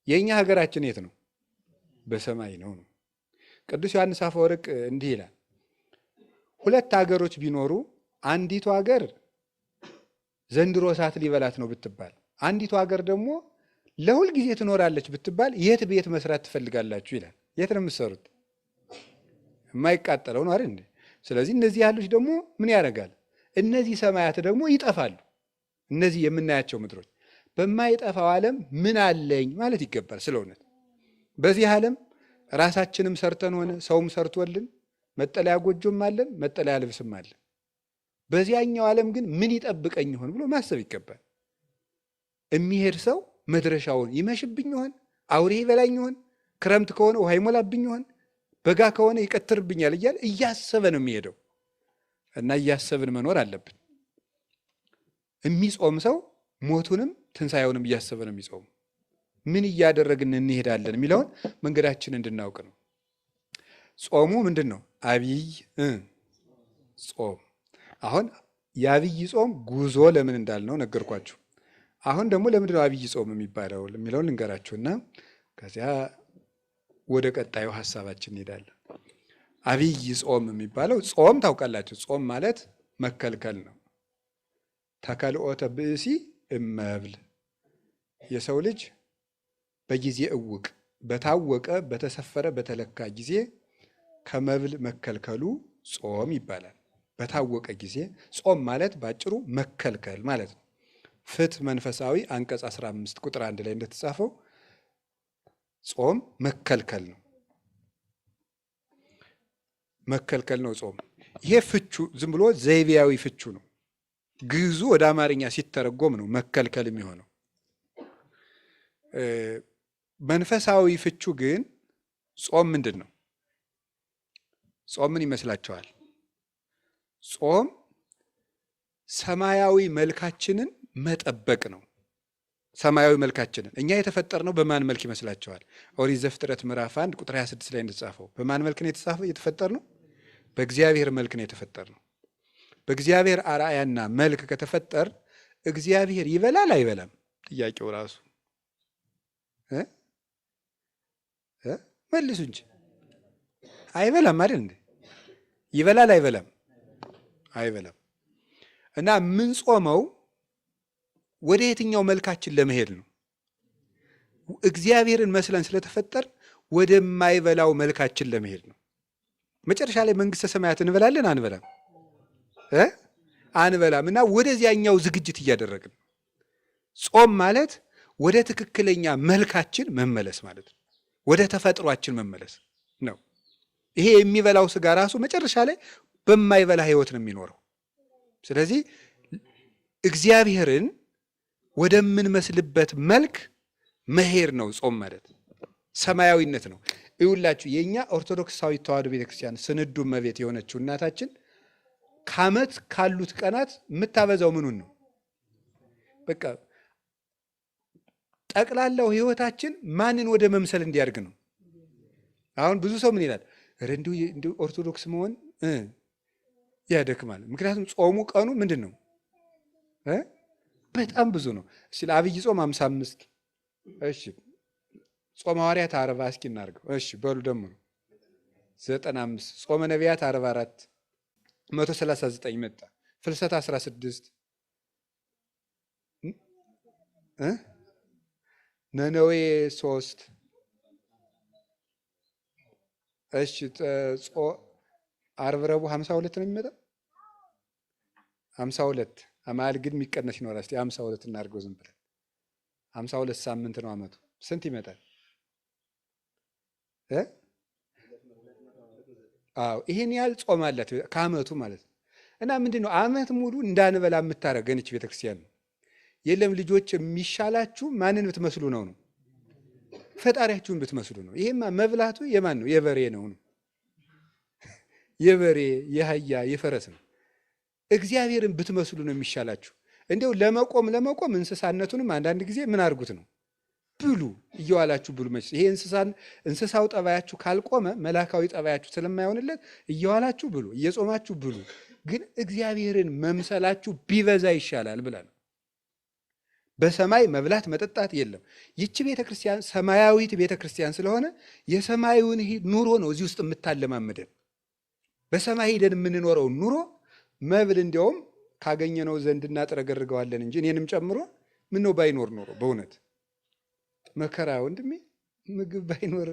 [SPEAKER 1] የኛ ሀገራችን የት ነው? በሰማይ ነው። ቅዱስ ዮሐንስ አፈወርቅ እንዲህ ይላል፣ 2 ሀገሮች ቢኖሩ አንዲቱ ሀገር ዘንድሮ እሳት ሊበላት ነው ብትባል፣ አንዲቱ ሀገር ደግሞ ለሁል ጊዜ ትኖራለች ብትባል የት ቤት መስራት ትፈልጋላችሁ ይላል። የት ነው የምትሰሩት? የማይቃጠለው ነው አይደል? ስለዚህ እነዚህ ያሉት ደግሞ ምን ያደርጋል? እነዚህ ሰማያት ደግሞ ይጠፋሉ። እነዚህ የምናያቸው ምድሮች በማይጠፋው ዓለም ምን አለኝ ማለት ይገባል። ስለ እውነት በዚህ ዓለም ራሳችንም ሰርተን ሆነ ሰውም ሰርቶልን መጠለያ ጎጆም አለን፣ መጠለያ ልብስም አለን። በዚያኛው ዓለም ግን ምን ይጠብቀኝ ይሆን ብሎ ማሰብ ይገባል። የሚሄድ ሰው መድረሻውን ይመሽብኝ ይሆን? አውሬ ይበላኝ ይሆን? ክረምት ከሆነ ውሃ ይሞላብኝ ይሆን? በጋ ከሆነ ይቀትርብኛል እያለ እያሰበ ነው የሚሄደው እና እያሰብን መኖር አለብን። የሚጾም ሰው ሞቱንም ትንሣኤውንም እያሰበ ነው የሚጾሙ። ምን እያደረግን እንሄዳለን የሚለውን መንገዳችን እንድናውቅ ነው። ጾሙ ምንድን ነው? አብይ ጾም። አሁን የአብይ ጾም ጉዞ ለምን እንዳልነው ነገርኳችሁ። አሁን ደግሞ ለምንድን ነው አብይ ጾም የሚባለው የሚለውን ልንገራችሁና ከዚያ ወደ ቀጣዩ ሀሳባችን እንሄዳለን። አብይ ጾም የሚባለው ጾም ታውቃላችሁ። ጾም ማለት መከልከል ነው። ተከልኦተ ብእሲ እመብል፣ የሰው ልጅ በጊዜ እውቅ በታወቀ በተሰፈረ በተለካ ጊዜ ከመብል መከልከሉ ጾም ይባላል። በታወቀ ጊዜ ጾም ማለት ባጭሩ መከልከል ማለት ነው። ፍትሕ መንፈሳዊ አንቀጽ 15 ቁጥር 1 ላይ እንደተጻፈው ጾም መከልከል ነው። መከልከል ነው ጾም። ይሄ ፍቹ ዝም ብሎ ዘይቤያዊ ፍቹ ነው። ግዕዙ ወደ አማርኛ ሲተረጎም ነው መከልከል የሚሆነው። መንፈሳዊ ፍቹ ግን ጾም ምንድን ነው? ጾም ምን ይመስላችኋል? ጾም ሰማያዊ መልካችንን መጠበቅ ነው። ሰማያዊ መልካችንን እኛ የተፈጠርነው በማን መልክ ይመስላችኋል? ኦሪት ዘፍጥረት ምዕራፍ 1 ቁጥር 26 ላይ እንደተጻፈው በማን መልክ ነው የተፈጠርነው? በእግዚአብሔር መልክ ነው የተፈጠርነው። በእግዚአብሔር አርአያና መልክ ከተፈጠር እግዚአብሔር ይበላል አይበላም? ጥያቄው ራሱ መልሱ እንጂ አይበላም አይደል እንዴ? ይበላል አይበላም? አይበላም። እና ምን ጾመው ወደ የትኛው መልካችን ለመሄድ ነው? እግዚአብሔርን መስለን ስለተፈጠር ወደማይበላው መልካችን ለመሄድ ነው። መጨረሻ ላይ መንግስተ ሰማያት እንበላለን አንበላም? አንበላም። እና ወደዚያኛው ዝግጅት እያደረግን ጾም ማለት ወደ ትክክለኛ መልካችን መመለስ ማለት ነው። ወደ ተፈጥሯችን መመለስ ነው። ይሄ የሚበላው ስጋ ራሱ መጨረሻ ላይ በማይበላ ህይወት ነው የሚኖረው። ስለዚህ እግዚአብሔርን ወደምንመስልበት መልክ መሄድ ነው ጾም ማለት። ሰማያዊነት ነው። ይውላችሁ የኛ ኦርቶዶክሳዊ ተዋሕዶ ቤተክርስቲያን ስንዱ እመቤት የሆነችው እናታችን ከዓመት ካሉት ቀናት የምታበዛው ምኑን ነው? በቃ ጠቅላላው ህይወታችን ማንን ወደ መምሰል እንዲያድግ ነው። አሁን ብዙ ሰው ምን ይላል? እንዲሁ ኦርቶዶክስ መሆን ያደክማል። ምክንያቱም ጾሙ ቀኑ ምንድን ነው? በጣም ብዙ ነው። እሺ ለአብይ ጾም 55 እሺ ጾመ ሐዋርያት 40 እስኪ እናድርገው። እሺ በሉ ደግሞ 95 ጾመ ነቢያት 44 139 መጣ። ፍልሰት 16 ነነዌ 3 እሺ ዓርብ ረቡዕ 52 ነው የሚመጣ 52 አማል ግን የሚቀነስ ይኖራል። እስቲ 52 እናድርገው ዝም ብለን 52 ሳምንት ነው አመቱ። ስንት ይመጣል? አዎ ይሄን ያህል ጾም አላት ከአመቱ ማለት ነው። እና ምንድነው አመት ሙሉ እንዳንበላ የምታረገን እቺ ቤተክርስቲያን ነው። የለም ልጆች የሚሻላችሁ ማንን ብትመስሉ ነው? ፈጣሪያችሁን ብትመስሉ ነው። ይሄማ መብላቱ የማን ነው? የበሬ ነው። የበሬ የአህያ የፈረስ ነው። እግዚአብሔርን ብትመስሉ ነው የሚሻላችሁ። እንዲያው ለመቆም እንስሳነቱንም አንዳንድ ጊዜ ምን አድርጉት ነው ብሉ፣ እየዋላችሁ ብሉ። መች ይሄ እንስሳው ጠባያችሁ ካልቆመ መላካዊ ጠባያችሁ ስለማይሆንለት እየዋላችሁ ብሉ፣ እየጾማችሁ ብሉ። ግን እግዚአብሔርን መምሰላችሁ ቢበዛ ይሻላል ብላ ነው። በሰማይ መብላት መጠጣት የለም። ይቺ ቤተክርስቲያን ሰማያዊት ቤተክርስቲያን ስለሆነ የሰማዩን ኑሮ ነው እዚህ ውስጥ የምታለማመደን። በሰማይ ሄደን የምንኖረው ኑሮ መብል እንዲያውም ካገኘነው ዘንድ እናጥረገርገዋለን እንጂ እኔንም ጨምሮ ምን ነው ባይኖር ኖሮ በእውነት መከራ ወንድሜ፣ ምግብ ባይኖር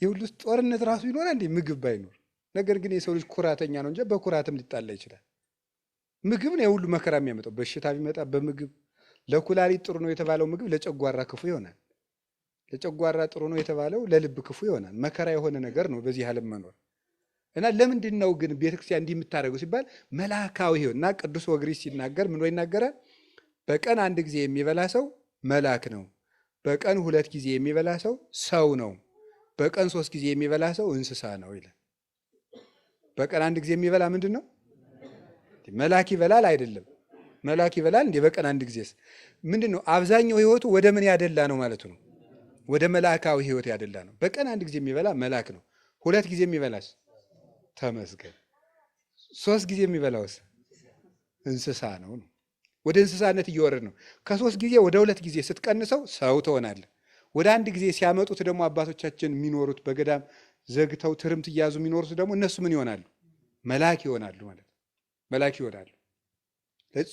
[SPEAKER 1] የሁሉ ጦርነት ራሱ ይኖራል እንዴ? ምግብ ባይኖር። ነገር ግን የሰው ልጅ ኩራተኛ ነው እንጂ በኩራትም ሊጣላ ይችላል። ምግብ ነው የሁሉ መከራ የሚያመጣው። በሽታ ቢመጣ በምግብ ለኩላሊት ጥሩ ነው የተባለው ምግብ ለጨጓራ ክፉ ይሆናል። ለጨጓራ ጥሩ ነው የተባለው ለልብ ክፉ ይሆናል። መከራ የሆነ ነገር ነው በዚህ ዓለም መኖር። እና ለምንድን ነው ግን ቤተክርስቲያን እንዲህ የምታደርገው ሲባል መልአካዊ ሕይወት እና ቅዱስ ወግሪስ ሲናገር ምን ይናገራል? በቀን አንድ ጊዜ የሚበላ ሰው መልአክ ነው። በቀን 2 ጊዜ የሚበላ ሰው ሰው ነው። በቀን 3 ጊዜ የሚበላ ሰው እንስሳ ነው ይላል። በቀን አንድ ጊዜ የሚበላ ምንድን ነው? መልአክ ይበላል አይደለም? መልአክ ይበላል እንዴ? በቀን አንድ ጊዜስ ምንድን ነው? አብዛኛው ሕይወቱ ወደ ምን ያደላ ነው ማለቱ ነው? ወደ መልአካዊ ሕይወት ያደላ ነው። በቀን አንድ ጊዜ የሚበላ መልአክ ነው። 2 ጊዜ የሚበላስ ተመስገን። 3 ጊዜ የሚበላውስ እንስሳ ነው። ወደ እንስሳነት እየወረድ ነው። ከ3 ጊዜ ወደ 2 ጊዜ ስትቀንሰው ሰው ትሆናለህ። ወደ አንድ ጊዜ ሲያመጡት ደግሞ አባቶቻችን የሚኖሩት በገዳም ዘግተው ትርምት እያዙ የሚኖሩት ደግሞ እነሱ ምን ይሆናሉ? መልአክ ይሆናሉ ማለት መልአክ ይሆናሉ።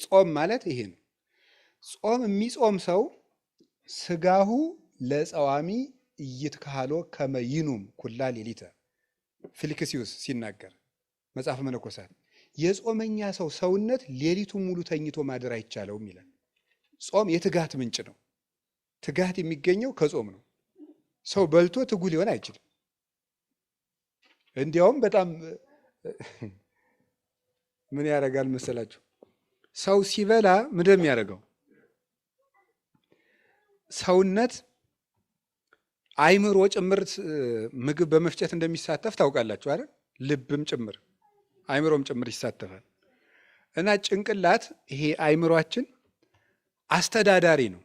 [SPEAKER 1] ጾም ማለት ይሄ ነው። ጾም የሚጾም ሰው ስጋሁ ለጸዋሚ እይትካህሎ ከመይኑም ኩላ ሌሊተ ፊልክስዩስ ሲናገር መጽሐፈ መነኮሳት የጾመኛ ሰው ሰውነት ሌሊቱ ሙሉ ተኝቶ ማደር አይቻለውም ይላል። ጾም የትጋት ምንጭ ነው። ትጋት የሚገኘው ከጾም ነው። ሰው በልቶ ትጉ ሊሆን አይችልም። እንዲያውም በጣም ምን ያደርጋል መሰላችሁ? ሰው ሲበላ ምንድን ነው የሚያደርገው? ሰውነት አይምሮ ጭምር ምግብ በመፍጨት እንደሚሳተፍ ታውቃላችሁ አይደል? ልብም ጭምር አይምሮም ጭምር ይሳተፋል። እና ጭንቅላት ይሄ አይምሯችን አስተዳዳሪ ነው።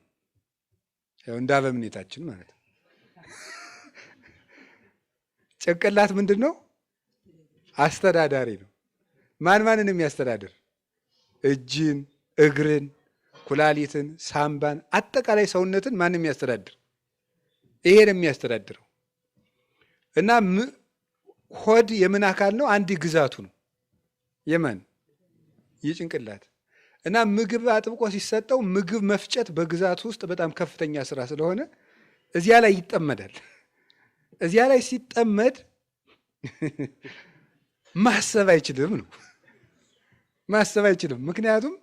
[SPEAKER 1] ያው እንዳበምኔታችን ማለት ነው። ጭንቅላት ምንድን ነው? አስተዳዳሪ ነው። ማንን የሚያስተዳድር? እጅን፣ እግርን፣ ኩላሊትን፣ ሳምባን፣ አጠቃላይ ሰውነትን ማንም የሚያስተዳድር ይሄን የሚያስተዳድረው። እና ሆድ የምን አካል ነው? አንድ ግዛቱ ነው። የማን? የጭንቅላት። እና ምግብ አጥብቆ ሲሰጠው ምግብ መፍጨት በግዛቱ ውስጥ በጣም ከፍተኛ ስራ ስለሆነ እዚያ ላይ ይጠመዳል። እዚያ ላይ ሲጠመድ ማሰብ አይችልም ነው። ማሰብ አይችልም። ምክንያቱም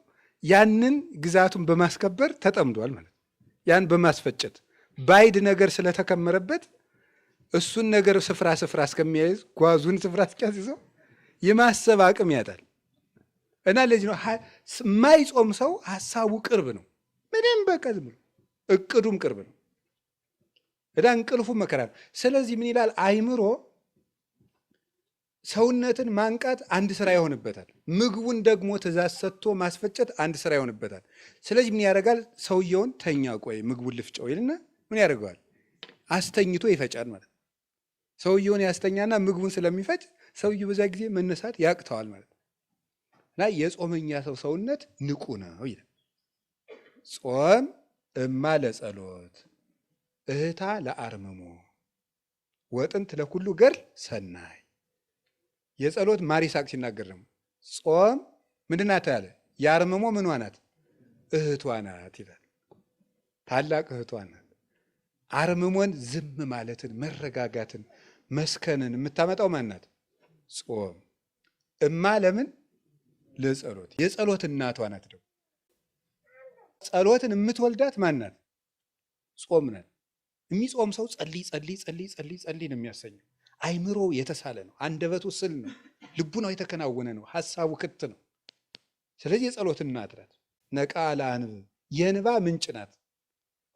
[SPEAKER 1] ያንን ግዛቱን በማስከበር ተጠምዷል ማለት ያን በማስፈጨት ባይድ ነገር ስለተከመረበት እሱን ነገር ስፍራ እስከሚያይዝ ጓዙን ስፍራ እስኪያስይዘው የማሰብ አቅም ያጣል። እና ለዚህ ነው የማይጾም ሰው ሀሳቡ ቅርብ ነው። ምንም በቃ ዝም ብሎ እቅዱም ቅርብ ነው። እዳ እንቅልፉ መከራ ነው። ስለዚህ ምን ይላል? አይምሮ ሰውነትን ማንቃት አንድ ስራ ይሆንበታል። ምግቡን ደግሞ ትእዛዝ ሰጥቶ ማስፈጨት አንድ ስራ ይሆንበታል። ስለዚህ ምን ያደርጋል? ሰውየውን ተኛ፣ ቆይ ምግቡን ልፍጨው ይልና ምን ያደርገዋል? አስተኝቶ ይፈጫል ማለት ነው። ሰውየውን ያስተኛና ምግቡን ስለሚፈጭ ሰውየው በዛ ጊዜ መነሳት ያቅተዋል ማለት ነው። እና የጾመኛ ሰው ሰውነት ንቁ ነው ይላል። ጾም እማ ለጸሎት እህታ ለአርምሞ ወጥንት ለኩሉ ገድል ሰናይ። የጸሎት ማር ይስሐቅ ሲናገር ደግሞ ጾም ምንድን ናት ያለ? የአርምሞ ምኗ ናት? እህቷ ናት ይላል። ታላቅ እህቷ ናት። አርምሞን ዝም ማለትን፣ መረጋጋትን፣ መስከንን የምታመጣው ማናት? ጾም። እማ ለምን? ለጸሎት። የጸሎት እናቷ ናት። ደግሞ ጸሎትን የምትወልዳት ማናት? ጾም ናት። የሚጾም ሰው ጸልይ ጸልይ ጸልይ ጸልይ ጸልይ ነው የሚያሰኘው። አይምሮ የተሳለ ነው። አንደበቱ ስል ነው። ልቡናው የተከናወነ ነው። ሐሳቡ ክት ነው። ስለዚህ የጸሎት እናት ናት። ነቃ ለአንብ የእንባ ምንጭ ናት።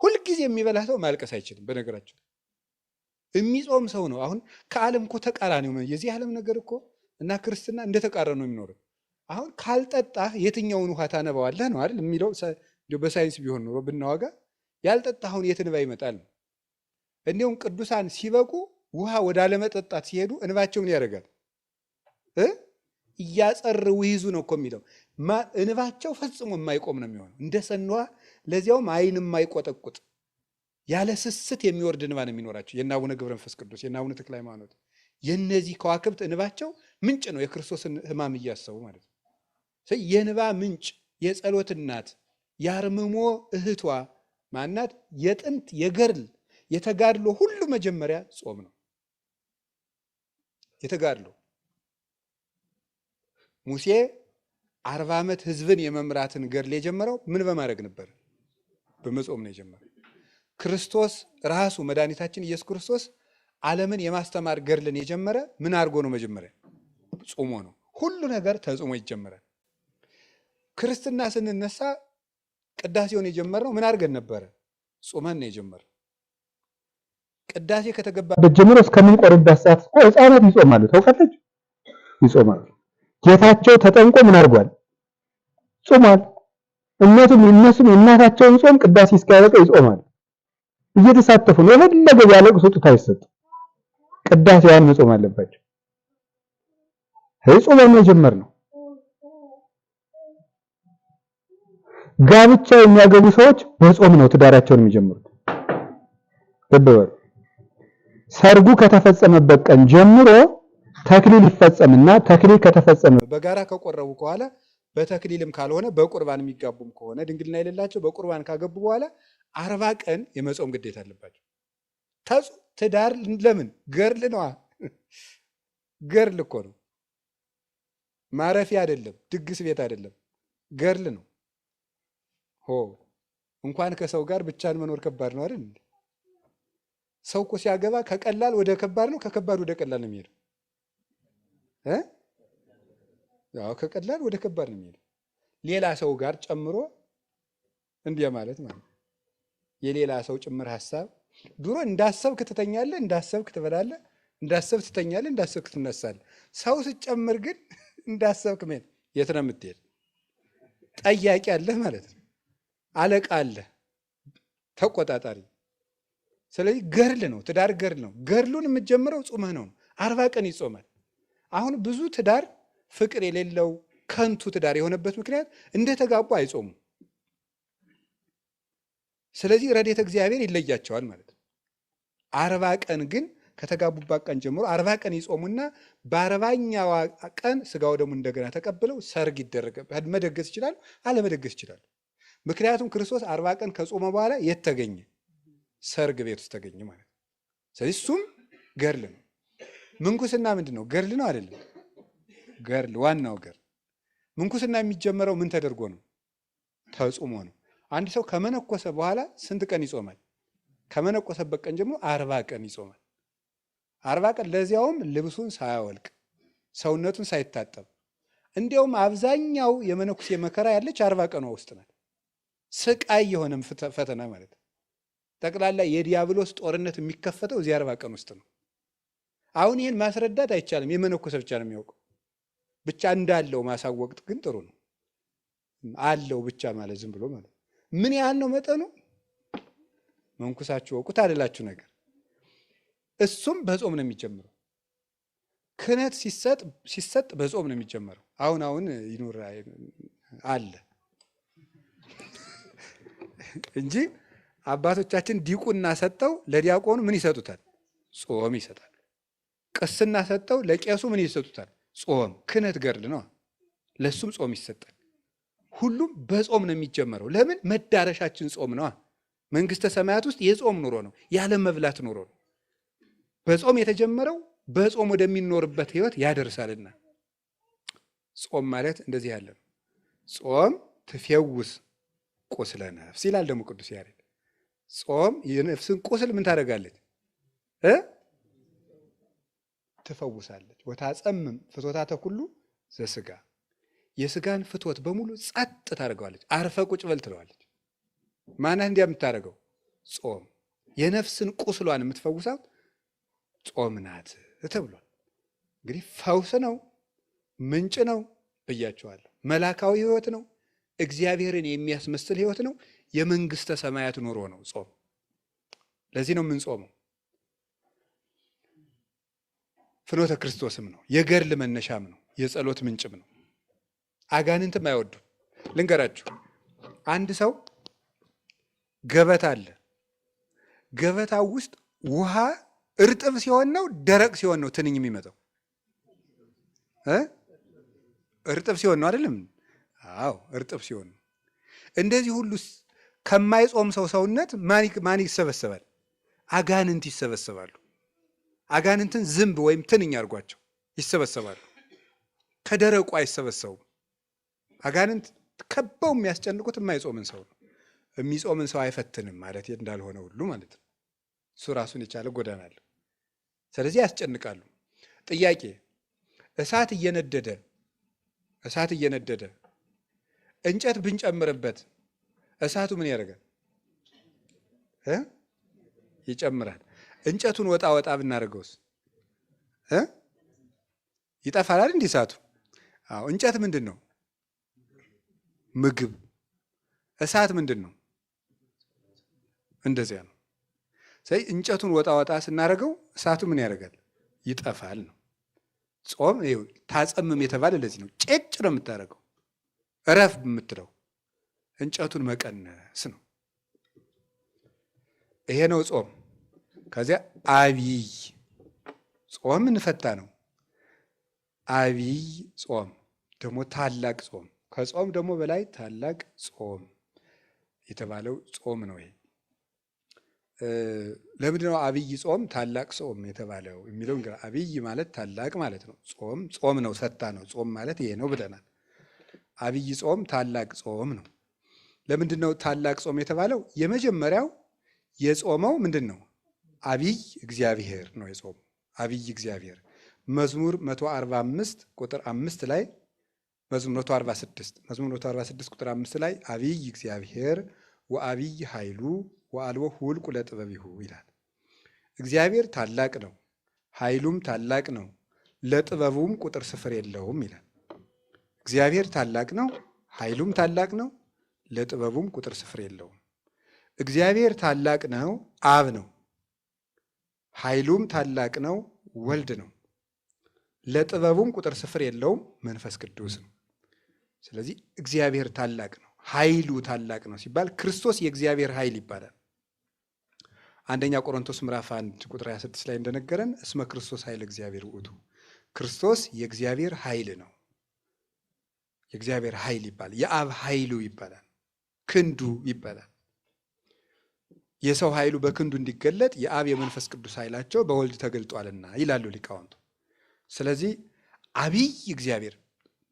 [SPEAKER 1] ሁልጊዜ የሚበላ ሰው ማልቀስ አይችልም። በነገራችን የሚጾም ሰው ነው። አሁን ከዓለም እኮ ተቃራኒ ነው። የዚህ ዓለም ነገር እኮ እና ክርስትና እንደተቃረኑ ነው የሚኖሩት። አሁን ካልጠጣህ የትኛውን ውሃ ታነባዋለህ ነው አይደል የሚለው። በሳይንስ ቢሆን ኖሮ ብናዋጋ ያልጠጣኸውን የት እንባ ይመጣል ነው። እንዲሁም ቅዱሳን ሲበቁ ውሃ ወደ አለመጠጣት ሲሄዱ እንባቸው ምን ያደርጋል? እያጸርው ይይዙ ነው እኮ የሚለው። እንባቸው ፈጽሞ የማይቆም ነው የሚሆነው፣ እንደ ሰኗ። ለዚያውም አይን የማይቆጠቁጥ ያለ ስስት የሚወርድ እንባ ነው የሚኖራቸው። የእነ አቡነ ገብረ መንፈስ ቅዱስ፣ የእነ አቡነ ተክለ ሃይማኖት፣ የእነዚህ ከዋክብት እንባቸው ምንጭ ነው፣ የክርስቶስን ሕማም እያሰቡ ማለት ነው። የእንባ ምንጭ፣ የጸሎት እናት፣ የአርምሞ እህቷ ማናት? የጥንት የገድል የተጋድሎ ሁሉ መጀመሪያ ጾም ነው። የተጋድሎ ሙሴ 40 ዓመት ህዝብን የመምራትን ገድል የጀመረው ምን በማድረግ ነበር? በመጾም ነው የጀመረው። ክርስቶስ ራሱ መድኃኒታችን ኢየሱስ ክርስቶስ ዓለምን የማስተማር ገድልን የጀመረ ምን አድርጎ ነው? መጀመሪያ ጾሞ ነው። ሁሉ ነገር ተጾሞ ይጀመራል። ክርስትና ስንነሳ ቅዳሴውን የጀመርነው ምን አድርገን ነበረ? ጾመን ነው የጀመረው። ቅዳሴ ከተገባበት ጀምሮ እስከምንቆርበት ሰዓት እኮ ሕፃናት ይጾማሉ። ታውቃለች? ይጾማሉ። ጌታቸው ተጠምቆ ምን አድርጓል? ጾሟል። እነሱም የእናታቸውን ጾም ቅዳሴ እስኪያበቃ ይጾማሉ። እየተሳተፉ ነው። የፈለገ ቢያለቅሱ ስጦታ አይሰጥ። ቅዳሴዋን መጾም አለባቸው። ጾመን ነው የጀመርነው። ጋብቻ የሚያገቡ ሰዎች በጾም ነው ትዳራቸውን የሚጀምሩት። ገበበ ሰርጉ ከተፈጸመበት ቀን ጀምሮ ተክሊል ይፈጸምና ተክሊል ከተፈጸመ በጋራ ከቆረቡ በኋላ በተክሊልም ካልሆነ በቁርባን የሚጋቡም ከሆነ ድንግልና የሌላቸው በቁርባን ካገቡ በኋላ 40 ቀን የመጾም ግዴታ አለባቸው። ትዳር ለምን? ገርል ነዋ። ገርል እኮ ነው። ማረፊያ አይደለም፣ ድግስ ቤት አይደለም፣ ገርል ነው። እንኳን ከሰው ጋር ብቻን መኖር ከባድ ነው አይደል? ሰው እኮ ሲያገባ ከቀላል ወደ ከባድ ነው፣ ከከባድ ወደ ቀላል ነው የሚሄደው። ያው ከቀላል ወደ ከባድ ነው የሚሄደው። ሌላ ሰው ጋር ጨምሮ እንዲያ ማለት ማለት የሌላ ሰው ጭምር ሐሳብ። ድሮ እንዳሰብክ ትተኛለህ፣ እንዳሰብክ ትበላለህ፣ እንዳሰብክ ትተኛለህ፣ እንዳሰብክ ትነሳለህ። ሰው ስትጨምር ግን እንዳሰብክ ምን የት ነው የምትሄድ? ጠያቂ አለህ ማለት ነው። አለቃ አለህ፣ ተቆጣጣሪ። ስለዚህ ገርል ነው ትዳር፣ ገርል ነው። ገርሉን የምትጀምረው ጾመህ ነው። 40 ቀን ይጾማል። አሁን ብዙ ትዳር ፍቅር የሌለው ከንቱ ትዳር የሆነበት ምክንያት እንደተጋቡ አይጾሙም። ስለዚህ ረድኤተ እግዚአብሔር ይለያቸዋል ማለት ነው። 40 ቀን ግን ከተጋቡባት ቀን ጀምሮ 40 ቀን ይጾሙና በ40ኛዋ ቀን ስጋው ደግሞ እንደገና ተቀብለው ሰርግ ይደረጋል። መደገስ ይችላል፣ አለመደገስ ይችላል። ምክንያቱም ክርስቶስ 40 ቀን ከጾመ በኋላ የት ተገኘ? ሰርግ ቤት ውስጥ ተገኘ ማለት ነው። ስለዚህ እሱም ገርል ነው። ምንኩስና ምንድን ነው? ገርል ነው አይደለም? ገርል ዋናው ገርል። ምንኩስና የሚጀመረው ምን ተደርጎ ነው? ተጾሞ ነው። አንድ ሰው ከመነኮሰ በኋላ ስንት ቀን ይጾማል? ከመነኮሰበት ቀን ጀምሮ 40 ቀን ይጾማል። 40 ቀን ለዚያውም ልብሱን ሳያወልቅ ሰውነቱን ሳይታጠብ። እንዲያውም አብዛኛው የመነኩሴ መከራ ያለች 40 ቀኗ ውስጥ ናት። ስቃይ የሆነም ፈተና ማለት ነው። ጠቅላላ የዲያብሎስ ጦርነት የሚከፈተው እዚህ 40 ቀን ውስጥ ነው። አሁን ይህን ማስረዳት አይቻልም። የመነኮሰ ብቻ ነው የሚያውቀው። ብቻ እንዳለው ማሳወቅ ግን ጥሩ ነው። አለው ብቻ ማለት ዝም ብሎ ማለት ምን ያህል ነው መጠኑ? መንኩሳችሁ ወቁት አልላችሁ ነገር። እሱም በጾም ነው የሚጀምረው። ክህነት ሲሰጥ በጾም ነው የሚጀምረው። አሁን ይኖር አለ እንጂ አባቶቻችን ዲቁና ሰጠው ለዲያቆኑ ምን ይሰጡታል? ጾም ይሰጣል። ቅስና ሰጠው ለቄሱ ምን ይሰጡታል? ጾም። ክህነት ገድል ነው። ለሱም ጾም ይሰጣል። ሁሉም በጾም ነው የሚጀመረው። ለምን? መዳረሻችን ጾም ነው። መንግስተ ሰማያት ውስጥ የጾም ኑሮ ነው፣ ያለ መብላት ኑሮ ነው። በጾም የተጀመረው በጾም ወደሚኖርበት ህይወት ያደርሳልና ጾም ማለት እንደዚህ ያለ ነው። ጾም ትፌውስ ቁስለ ነፍስ ይላል ደግሞ ቅዱስ ያሬድ። ጾም የነፍስን ቁስል ምን ታደርጋለች? ትፈውሳለች። ወታጸምም ፍትወታተ ኩሉ ዘስጋ፣ የስጋን ፍትወት በሙሉ ጸጥ ታደርገዋለች። አርፈ ቁጭ በል ትለዋለች። ማናት እንዲያ የምታደርገው? ጾም። የነፍስን ቁስሏን የምትፈውሳት ጾም ናት ተብሏል። እንግዲህ ፈውስ ነው፣ ምንጭ ነው ብያቸዋለሁ። መላካዊ ህይወት ነው፣ እግዚአብሔርን የሚያስመስል ህይወት ነው፣ የመንግስተ ሰማያት ኑሮ ነው ጾም። ለዚህ ነው የምንጾመው። ፍኖተ ክርስቶስም ነው፣ የገድል መነሻም ነው፣ የጸሎት ምንጭም ነው። አጋንንትም አይወዱም። ልንገራችሁ፣ አንድ ሰው ገበታ አለ። ገበታው ውስጥ ውሃ እርጥብ ሲሆን ነው ደረቅ ሲሆን ነው ትንኝ የሚመጣው? እርጥብ ሲሆን ነው አይደለም? አዎ እርጥብ ሲሆን ነው። እንደዚህ ሁሉ ከማይጾም ሰው ሰውነት ማን ይሰበሰባል? አጋንንት ይሰበሰባሉ። አጋንንትን ዝንብ ወይም ትንኝ አድርጓቸው ይሰበሰባሉ። ከደረቁ አይሰበሰቡም። አጋንንት ከበው የሚያስጨንቁት የማይጾምን ሰው ነው። የሚጾምን ሰው አይፈትንም ማለት እንዳልሆነ ሁሉ ማለት ነው። እሱ ራሱን የቻለ ጎዳና አለው። ስለዚህ ያስጨንቃሉ። ጥያቄ፣ እሳት እየነደደ እንጨት ብንጨምርበት እሳቱ ምን ያደርጋል? ይጨምራል። እንጨቱን ወጣ ብናደርገውስ ይጠፋል አይደል? እንዲህ እሳቱ። አዎ፣ እንጨት ምንድን ነው? ምግብ። እሳት ምንድን ነው? እንደዚያ ነው። ስለዚህ እንጨቱን ወጣ ስናደርገው እሳቱ ምን ያደርጋል? ይጠፋል ነው። ጾም ይኸው ታጸምም የተባለ ለዚህ ነው። ጭጭ ነው የምታደርገው፣ እረፍ የምትለው እንጨቱን መቀነስ ነው። ይሄ ነው ጾም። ከዚያ አብይ ጾም እንፈታ ነው። አብይ ጾም ደግሞ ታላቅ ጾም፣ ከጾም ደግሞ በላይ ታላቅ ጾም የተባለው ጾም ነው። ይሄ ለምንድን ነው አብይ ጾም ታላቅ ጾም የተባለው የሚለው? እንግዲህ አብይ ማለት ታላቅ ማለት ነው። ጾም ነው፣ ሰታ ነው። ጾም ማለት ይሄ ነው ብለናል። አብይ ጾም ታላቅ ጾም ነው። ለምንድን ነው ታላቅ ጾም የተባለው? የመጀመሪያው የጾመው ምንድን ነው? አብይ እግዚአብሔር ነው የጾመው። አብይ እግዚአብሔር መዝሙር 145 ቁጥር 5 ላይ መዝሙር 146 ቁጥር 5 ላይ አብይ እግዚአብሔር ወአብይ ኃይሉ ወአልቦ ሁልቁ ለጥበቢሁ ይላል። እግዚአብሔር ታላቅ ነው፣ ኃይሉም ታላቅ ነው፣ ለጥበቡም ቁጥር ስፍር የለውም ይላል። እግዚአብሔር ታላቅ ነው፣ ኃይሉም ታላቅ ነው፣ ለጥበቡም ቁጥር ስፍር የለውም። እግዚአብሔር ታላቅ ነው፣ አብ ነው። ኃይሉም ታላቅ ነው፣ ወልድ ነው። ለጥበቡም ቁጥር ስፍር የለውም፣ መንፈስ ቅዱስ ነው። ስለዚህ እግዚአብሔር ታላቅ ነው፣ ኃይሉ ታላቅ ነው ሲባል ክርስቶስ የእግዚአብሔር ኃይል ይባላል። አንደኛ ቆሮንቶስ ምዕራፍ 1 ቁጥር 26 ላይ እንደነገረን እስመ ክርስቶስ ኃይል እግዚአብሔር ውእቱ፣ ክርስቶስ የእግዚአብሔር ኃይል ነው። የእግዚአብሔር ኃይል ይባላል። የአብ ኃይሉ ይባላል፣ ክንዱ ይባላል። የሰው ኃይሉ በክንዱ እንዲገለጥ የአብ የመንፈስ ቅዱስ ኃይላቸው በወልድ ተገልጧልና ይላሉ ሊቃውንቱ። ስለዚህ አብይ እግዚአብሔር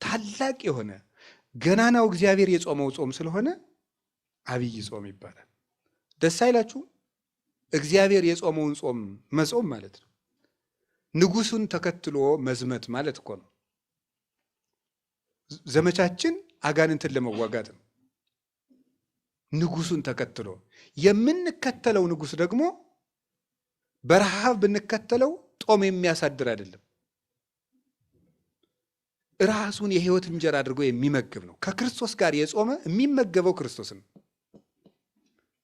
[SPEAKER 1] ታላቅ የሆነ ገናናው እግዚአብሔር የጾመው ጾም ስለሆነ አብይ ጾም ይባላል። ደስ አይላችሁ? እግዚአብሔር የጾመውን ጾም መጾም ማለት ነው። ንጉሱን ተከትሎ መዝመት ማለት እኮ ነው። ዘመቻችን አጋንንትን ለመዋጋት ነው። ንጉሱን ተከትሎ የምንከተለው ንጉስ ደግሞ በረሃብ ብንከተለው ጦም የሚያሳድር አይደለም። ራሱን የህይወት እንጀራ አድርጎ የሚመግብ ነው። ከክርስቶስ ጋር የጾመ የሚመገበው ክርስቶስን ነው።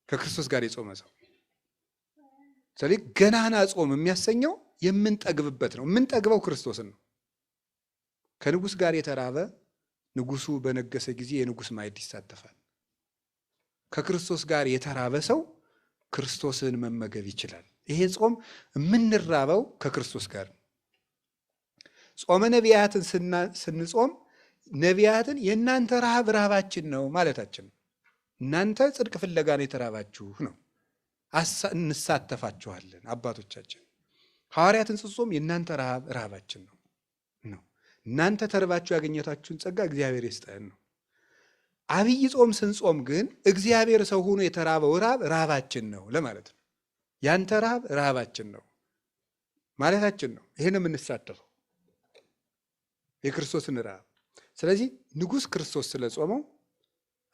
[SPEAKER 1] ከክርስቶስ ጋር የጾመ ሰው ስለዚህ ገናና ጾም የሚያሰኘው የምንጠግብበት ነው። የምንጠግበው ክርስቶስን ነው። ከንጉስ ጋር የተራበ ንጉሱ በነገሰ ጊዜ የንጉስ ማዕድ ይሳተፋል። ከክርስቶስ ጋር የተራበ ሰው ክርስቶስን መመገብ ይችላል። ይሄ ጾም የምንራበው ከክርስቶስ ጋር ነው። ጾመ ነቢያትን ስንጾም ነቢያትን የእናንተ ረሃብ ረሃባችን ነው ማለታችን ነው። እናንተ ጽድቅ ፍለጋ ነው የተራባችሁ ነው። እንሳተፋችኋለን። አባቶቻችን ሐዋርያትን ስንጾም የእናንተ ረሃብ ረሃባችን ነው። እናንተ ተርባችሁ ያገኘታችሁን ጸጋ እግዚአብሔር ይስጠን ነው። አብይ ጾም ስንጾም ግን እግዚአብሔር ሰው ሆኖ የተራበው ረሃብ ረሃባችን ነው ለማለት ነው። ያንተ ረሃብ ረሃባችን ነው ማለታችን ነው። ይሄን የምንሳተፈው የክርስቶስን ረሃብ። ስለዚህ ንጉሥ ክርስቶስ ስለጾመው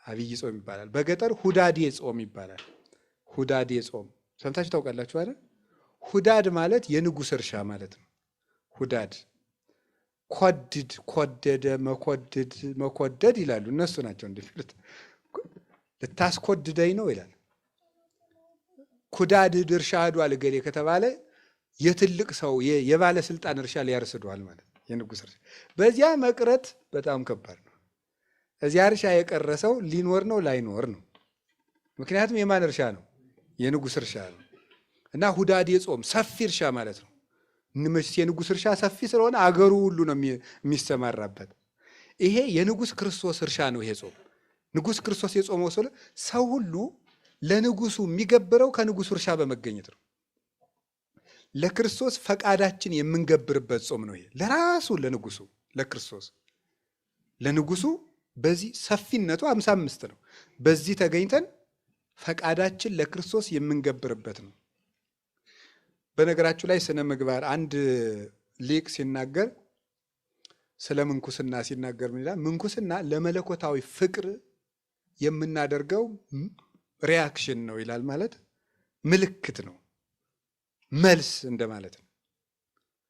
[SPEAKER 1] አብይ ጾም ይባላል። በገጠር ሁዳዴ ጾም ይባላል። ሁዳዴ ጾም ሰምታችሁ ታውቃላችሁ አይደል? ሁዳድ ማለት የንጉሥ እርሻ ማለት ነው። ሁዳድ ኮድድ፣ ኮደደ፣ መኮድድ፣ መኮደድ ይላሉ እነሱ ናቸው። እንዲፍልት ልታስኮድደኝ ነው ይላል። ኩዳድ እርሻ ሄዷል እገሌ ከተባለ የትልቅ ሰው የባለስልጣን እርሻ ሊያርስዷል ማለት ነው። የንጉሥ እርሻ በዚያ መቅረት በጣም ከባድ ነው። እዚያ እርሻ የቀረ ሰው ሊኖር ነው ላይኖር ነው። ምክንያቱም የማን እርሻ ነው? የንጉሥ እርሻ ነው። እና ሁዳዴ ጾም ሰፊ እርሻ ማለት ነው። የንጉሥ እርሻ ሰፊ ስለሆነ አገሩ ሁሉ ነው የሚሰማራበት። ይሄ የንጉሥ ክርስቶስ እርሻ ነው። ይሄ ጾም ንጉሥ ክርስቶስ የጾመው ሰው ሁሉ ለንጉሱ የሚገብረው ከንጉሱ እርሻ በመገኘት ነው። ለክርስቶስ ፈቃዳችን የምንገብርበት ጾም ነው። ይሄ ለራሱ ለንጉሱ ለክርስቶስ ለንጉሱ በዚህ ሰፊነቱ 55 ነው። በዚህ ተገኝተን ፈቃዳችን ለክርስቶስ የምንገብርበት ነው። በነገራችሁ ላይ ስነ ምግባር አንድ ሊቅ ሲናገር ስለ ምንኩስና ሲናገር ምን ይላል? ምንኩስና ለመለኮታዊ ፍቅር የምናደርገው ሪያክሽን ነው ይላል። ማለት ምልክት ነው፣ መልስ እንደማለት ነው።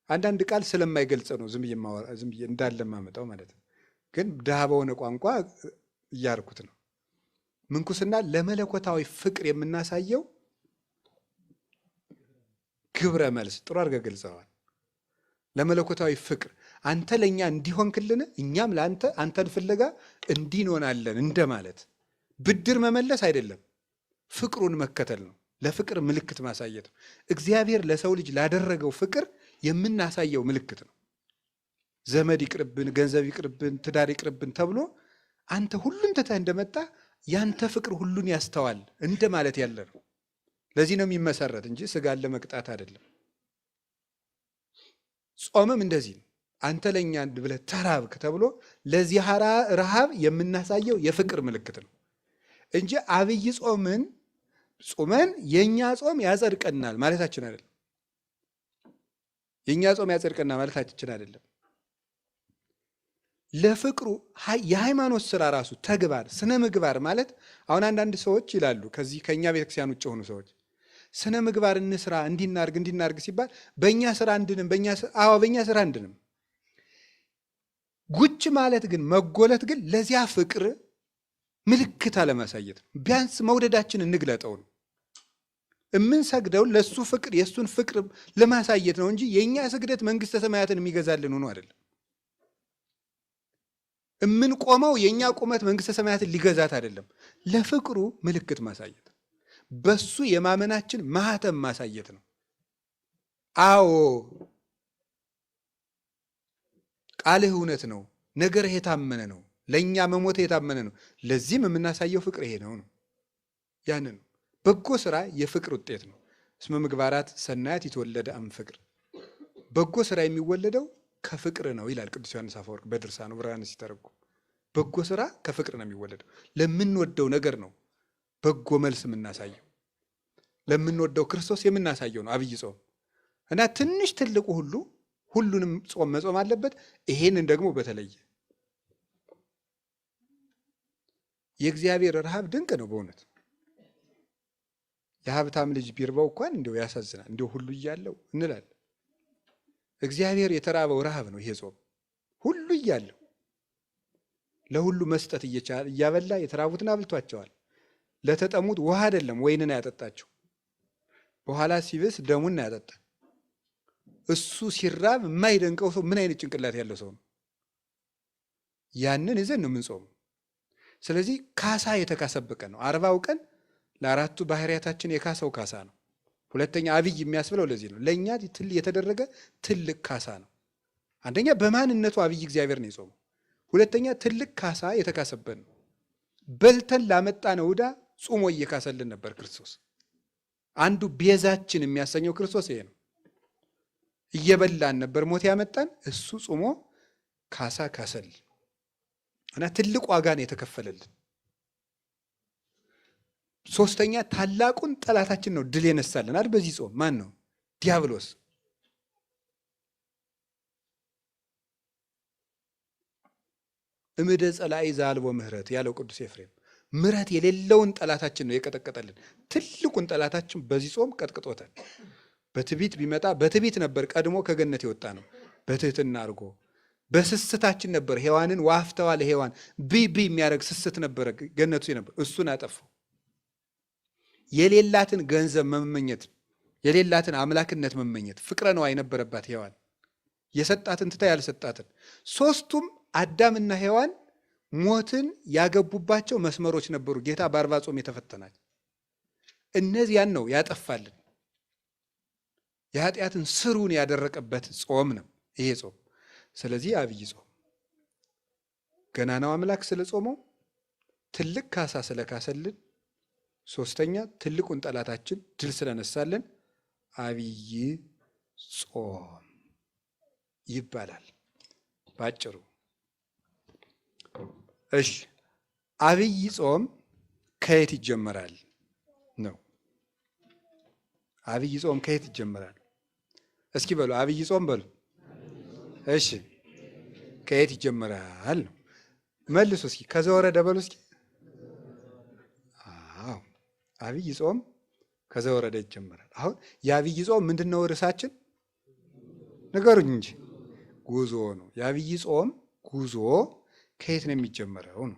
[SPEAKER 1] አንዳንድ ቃል ስለማይገልጽ ነው ዝም ብዬ እንዳለማመጣው ማለት ነው። ግን ድሃ በሆነ ቋንቋ እያርኩት ነው። ምንኩስና ለመለኮታዊ ፍቅር የምናሳየው ግብረ መልስ። ጥሩ አድርገህ ገልጸዋል። ለመለኮታዊ ፍቅር አንተ ለእኛ እንዲሆንክልን እኛም ለአንተ አንተን ፍለጋ እንዲንሆናለን እንደማለት። ብድር መመለስ አይደለም፣ ፍቅሩን መከተል ነው። ለፍቅር ምልክት ማሳየት ነው። እግዚአብሔር ለሰው ልጅ ላደረገው ፍቅር የምናሳየው ምልክት ነው። ዘመድ ይቅርብን፣ ገንዘብ ይቅርብን፣ ትዳር ይቅርብን ተብሎ አንተ ሁሉን ትተህ እንደመጣ ያንተ ፍቅር ሁሉን ያስተዋል እንደማለት ያለ ነው። ለዚህ ነው የሚመሰረት እንጂ ስጋን ለመቅጣት አይደለም። ጾምም እንደዚህ ነው። አንተ ለእኛ ብለህ ተራብክ ተብሎ ለዚህ ረሃብ የምናሳየው የፍቅር ምልክት ነው እንጂ አብይ ጾምን ጾመን የእኛ ጾም ያጸድቀናል ማለታችን አይደለም። የእኛ ጾም ያጸድቀናል ማለታችን አይደለም። ለፍቅሩ የሃይማኖት ስራ ራሱ ተግባር ስነ ምግባር ማለት አሁን አንዳንድ ሰዎች ይላሉ ከዚህ ከኛ ቤተክርስቲያን ውጭ ሆኑ ሰዎች ስነ ምግባር እንስራ እንዲናርግ ሲባል በእኛ ስራ እንድንም በእኛ ስራ እንድንም ጉች ማለት ግን መጎለት ግን ለዚያ ፍቅር ምልክት አለማሳየት ነው። ቢያንስ መውደዳችን እንግለጠው ነው። የምንሰግደው ለሱ ፍቅር የሱን ፍቅር ለማሳየት ነው እንጂ የኛ ስግደት መንግስተ ሰማያትን የሚገዛልን ሆኖ አይደለም። የምንቆመው የኛ ቁመት መንግስተ ሰማያትን ሊገዛት አይደለም። ለፍቅሩ ምልክት ማሳየት፣ በሱ የማመናችን ማህተም ማሳየት ነው። አዎ ቃልህ እውነት ነው፣ ነገርህ የታመነ ነው፣ ለእኛ መሞት የታመነ ነው። ለዚህም የምናሳየው ፍቅር ይሄ ነው። ያንን ነው። በጎ ስራ የፍቅር ውጤት ነው። እስመ ምግባራት ሰናያት ይትወለደ እም ፍቅር። በጎ ስራ የሚወለደው ከፍቅር ነው ይላል ቅዱስ ዮሐንስ አፈወርቅ በድርሳኑ ብርሃን ሲተረጉም። በጎ ስራ ከፍቅር ነው የሚወለደው። ለምንወደው ነገር ነው በጎ መልስ የምናሳየው። ለምንወደው ክርስቶስ የምናሳየው ነው አብይ ጾም እና ትንሽ ትልቁ ሁሉንም ጾም መጾም አለበት። ይሄንን ደግሞ በተለየ የእግዚአብሔር ረሃብ ድንቅ ነው በእውነት የሀብታም ልጅ ቢርበው እንኳን እንደው ያሳዝናል። እንደው ሁሉ እያለው እንላለን። እግዚአብሔር የተራበው ረሃብ ነው ይሄ ጾም። ሁሉ እያለው ለሁሉ መስጠት እየቻለ እያበላ የተራቡትን አብልቷቸዋል። ለተጠሙት ውሃ አይደለም ወይንን ያጠጣቸው፣ በኋላ ሲብስ ደሙን ያጠጣ። እሱ ሲራብ የማይደንቀው ሰው ምን አይነት ጭንቅላት ያለው ሰው ነው? ያንን ይዘን ነው የምንጾመው። ስለዚህ ካሳ የተካሰበት ቀን ነው። 40ው ቀን ለአራቱ ባህሪያታችን የካሰው ካሳ ነው። ሁለተኛ አብይ የሚያስብለው ለዚህ ነው። ለእኛ የተደረገ ትልቅ ካሳ ነው። አንደኛ በማንነቱ አብይ እግዚአብሔር ነው የጾመው። ሁለተኛ ትልቅ ካሳ የተካሰበት ነው። በልተን ላመጣ ነው ዕዳ ጾሞ እየካሰልን ነበር ክርስቶስ። አንዱ ቤዛችን የሚያሰኘው ክርስቶስ ይሄ ነው። እየበላን ነበር ሞት ያመጣን፣ እሱ ጾሞ ካሳ ካሰልን እና ትልቅ ዋጋ ነው የተከፈለልን። ሶስተኛ ታላቁን ጠላታችን ነው ድል የነሳልን አይደል? በዚህ ጾም ማን ነው? ዲያብሎስ። እምደ ጸላኢ ዘአልቦ ምህረት ያለው ቅዱስ ኤፍሬም ምህረት የሌለውን ጠላታችን ነው የቀጠቀጠልን። ትልቁን ጠላታችን በዚህ ጾም ቀጥቅጦታል። በትዕቢት ቢመጣ በትዕቢት ነበር ቀድሞ ከገነት የወጣ ነው። በትህትና አድርጎ በስስታችን ነበር ሔዋንን ዋፍተዋል። ሔዋን ቢ የሚያደርግ ስስት ነበረ ገነቱ ነበር። እሱን አጠፋው። የሌላትን ገንዘብ መመኘት፣ የሌላትን አምላክነት መመኘት ፍቅረ ነዋይ ነበረባት ሔዋን። የሰጣትን ትታ ያልሰጣትን። ሶስቱም አዳምና ሔዋን ሞትን ያገቡባቸው መስመሮች ነበሩ። ጌታ በ40 ጾም የተፈተናቸው እነዚያን ነው ያጠፋልን። የኃጢአትን ስሩን ያደረቀበት ጾም ነው ይሄ ጾም። ስለዚህ አብይ ጾም ገናናው አምላክ ስለ ጾመው፣ ትልቅ ካሳ ስለካሰልን፣ ሶስተኛ ትልቁን ጠላታችን ድል ስለነሳልን አብይ ጾም ይባላል ባጭሩ። እሺ አብይ ጾም ከየት ይጀመራል ነው? አብይ ጾም ከየት ይጀመራል? እስኪ በሉ አብይ ጾም በሉ። እሺ ከየት ይጀመራል ነው? መልሱ እስኪ። ከዘወረደ በሉ እስኪ። አዎ አብይ ጾም ከዘወረደ ይጀመራል። አሁን የአብይ ጾም ምንድነው ርዕሳችን? ንገሩኝ እንጂ። ጉዞ ነው። የአብይ ጾም ጉዞ ከየት ነው የሚጀመረው ነው?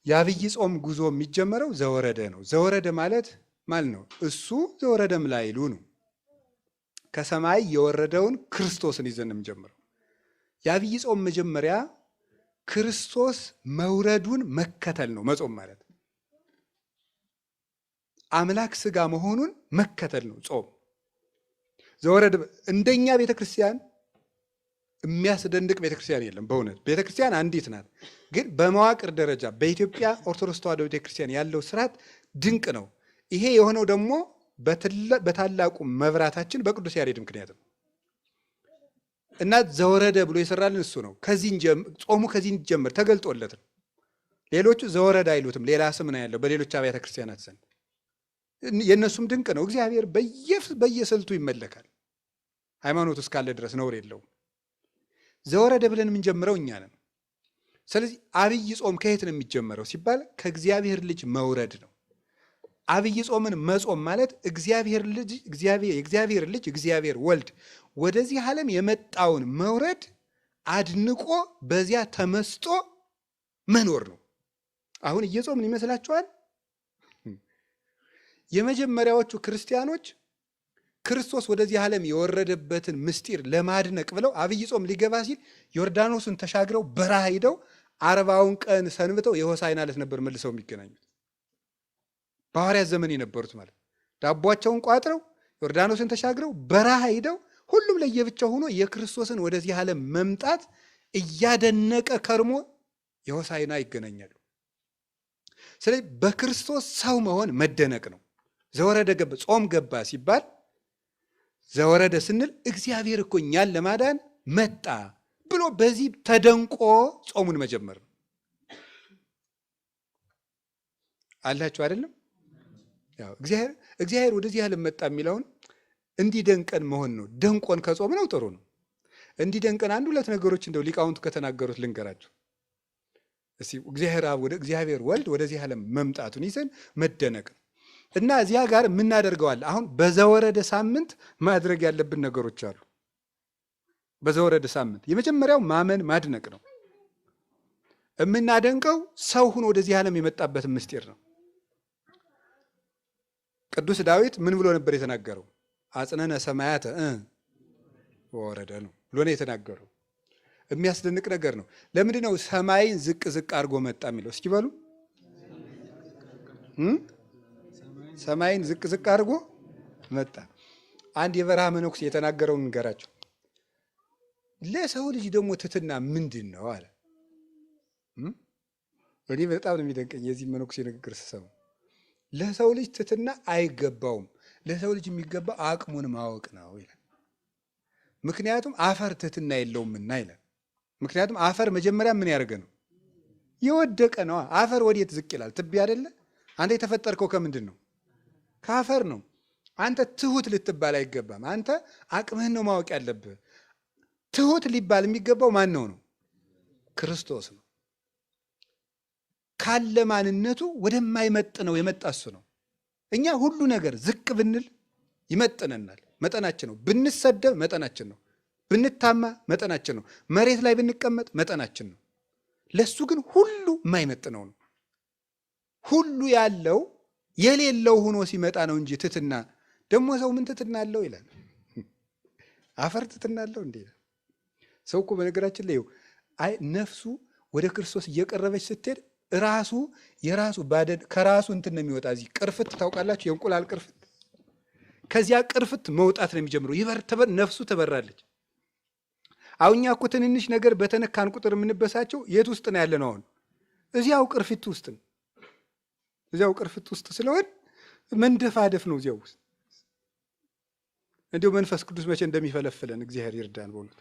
[SPEAKER 1] የአብይ ጾም ጉዞ የሚጀመረው ዘወረደ ነው። ዘወረደ ማለት ነው እሱ ዘወረደም ላይሉ ነው። ከሰማይ የወረደውን ክርስቶስን ይዘን ነው የምንጀምረው። የአብይ ጾም መጀመሪያ ክርስቶስ መውረዱን መከተል ነው መጾም ማለት። አምላክ ስጋ መሆኑን መከተል ነው ጾም። ዘወረደ እንደኛ ቤተክርስቲያን የሚያስደንቅ ቤተክርስቲያን የለም። በእውነት ቤተክርስቲያን አንዲት ናት። ግን በመዋቅር ደረጃ በኢትዮጵያ ኦርቶዶክስ ተዋሕዶ ቤተክርስቲያን ያለው ስርዓት ድንቅ ነው። ይሄ የሆነው ደግሞ በታላቁ መብራታችን በቅዱስ ያሬድ ምክንያት ነው እና ዘወረደ ብሎ የሰራልን እሱ ነው። ጾሙ ከዚህ እንዲጀምር ተገልጦለት ነው። ሌሎቹ ዘወረደ አይሉትም፣ ሌላ ስም ነው ያለው በሌሎች አብያተ ክርስቲያናት ዘንድ። የእነሱም ድንቅ ነው። እግዚአብሔር በየስልቱ ይመለካል። ሃይማኖቱ እስካለ ድረስ ነውር የለውም። ዘወረደ ብለን የምንጀምረው እኛ ነን። ስለዚህ አብይ ጾም ከየት ነው የሚጀመረው ሲባል ከእግዚአብሔር ልጅ መውረድ ነው። አብይ ጾምን መጾም ማለት የእግዚአብሔር ልጅ እግዚአብሔር ወልድ ወደዚህ ዓለም የመጣውን መውረድ አድንቆ በዚያ ተመስጦ መኖር ነው። አሁን እየጾምን ይመስላችኋል? የመጀመሪያዎቹ ክርስቲያኖች ክርስቶስ ወደዚህ ዓለም የወረደበትን ምስጢር ለማድነቅ ብለው አብይ ጾም ሊገባ ሲል ዮርዳኖስን ተሻግረው በረሃ ሄደው 40ውን ቀን ሰንብተው የሆሳዕና ዕለት ነበር መልሰው የሚገናኙት። በሐዋርያት ዘመን የነበሩት ማለት ዳቧቸውን ቋጥረው ዮርዳኖስን ተሻግረው በረሃ ሄደው ሁሉም ለየብቻው ሆኖ የክርስቶስን ወደዚህ ዓለም መምጣት እያደነቀ ከርሞ የሆሳዕና ይገናኛሉ። ስለዚህ በክርስቶስ ሰው መሆን መደነቅ ነው። ዘወረደ ገባ ጾም ገባ ሲባል ዘወረደ ስንል እግዚአብሔር እኮ እኛን ለማዳን መጣ ብሎ በዚህ ተደንቆ ጾሙን መጀመር ነው። አላችሁ አይደለም? ያው እግዚአብሔር ወደዚህ ዓለም መጣ የሚለውን እንዲደንቀን መሆን ነው። ደንቆን ከጾም ነው ጥሩ ነው። እንዲደንቀን አንድ ሁለት ነገሮች እንደው ሊቃውንቱ ከተናገሩት ልንገራችሁ። እስቲ እግዚአብሔር አብ ወደ እግዚአብሔር ወልድ ወደዚህ ዓለም መምጣቱን ይዘን መደነቅ ነው። እና እዚያ ጋር የምናደርገዋል። አሁን በዘወረደ ሳምንት ማድረግ ያለብን ነገሮች አሉ። በዘወረደ ሳምንት የመጀመሪያው ማመን ማድነቅ ነው። የምናደንቀው ሰው ሆኖ ወደዚህ ዓለም የመጣበት ምስጢር ነው። ቅዱስ ዳዊት ምን ብሎ ነበር የተናገረው? አጽነነ ሰማያተ ወረደ ነው ብሎ ነው የተናገረው። የሚያስደንቅ ነገር ነው። ለምንድን ነው ሰማይን ዝቅ ዝቅ አድርጎ መጣ የሚለው? እስኪ በሉ። ሰማይን ዝቅ ዝቅ አድርጎ መጣ። አንድ የበረሃ መነኩሴ የተናገረውን እንገራቸው። ለሰው ልጅ ደግሞ ትሕትና ምንድን ነው አለ። እኔ በጣም ነው የሚደንቀኝ የዚህ መነኩሴ ንግግር ስሰማ። ለሰው ልጅ ትሕትና አይገባውም፣ ለሰው ልጅ የሚገባው አቅሙን ማወቅ ነው ይላል። ምክንያቱም አፈር ትሕትና የለውምና ይላል። ምክንያቱም አፈር መጀመሪያ ምን ያደርገ ነው? የወደቀ ነው። አፈር ወዴት ዝቅ ይላል? ትቢያ አይደለ? አንተ የተፈጠርከው ከምንድን ነው? ከአፈር ነው። አንተ ትሁት ልትባል አይገባም። አንተ አቅምህን ነው ማወቅ ያለብህ። ትሁት ሊባል የሚገባው ማን ነው? ክርስቶስ ነው። ካለ ማንነቱ ወደማይመጥነው የመጣ እሱ ነው። እኛ ሁሉ ነገር ዝቅ ብንል ይመጥነናል፣ መጠናችን ነው። ብንሰደብ መጠናችን ነው። ብንታማ መጠናችን ነው። መሬት ላይ ብንቀመጥ መጠናችን ነው። ለሱ ግን ሁሉ የማይመጥነው ነው። ሁሉ ያለው የሌለው ሆኖ ሲመጣ ነው እንጂ ትሕትና ደግሞ ሰው ምን ትሕትና አለው ይላል። አፈር ትሕትና አለው እንዴ? ሰው እኮ በነገራችን ላይ አይ ነፍሱ ወደ ክርስቶስ እየቀረበች ስትሄድ ራሱ የራሱ ባደድ ከራሱ እንትን ነው የሚወጣ። እዚህ ቅርፍት ታውቃላችሁ? የእንቁላል ቅርፍት። ከዚያ ቅርፍት መውጣት ነው የሚጀምረው። ይበር ነፍሱ ትበራለች። አሁን እኛ እኮ ትንንሽ ነገር በተነካን ቁጥር የምንበሳቸው የት ውስጥ ነው ያለነው? አሁን እዚያው ቅርፊት ውስጥ ነው። እዚያው ቅርፊት ውስጥ ስለሆን መንደፋደፍ ነው እዚያው ውስጥ። እንዲሁ መንፈስ ቅዱስ መቼ እንደሚፈለፍለን እግዚአብሔር ይርዳን። በእውነት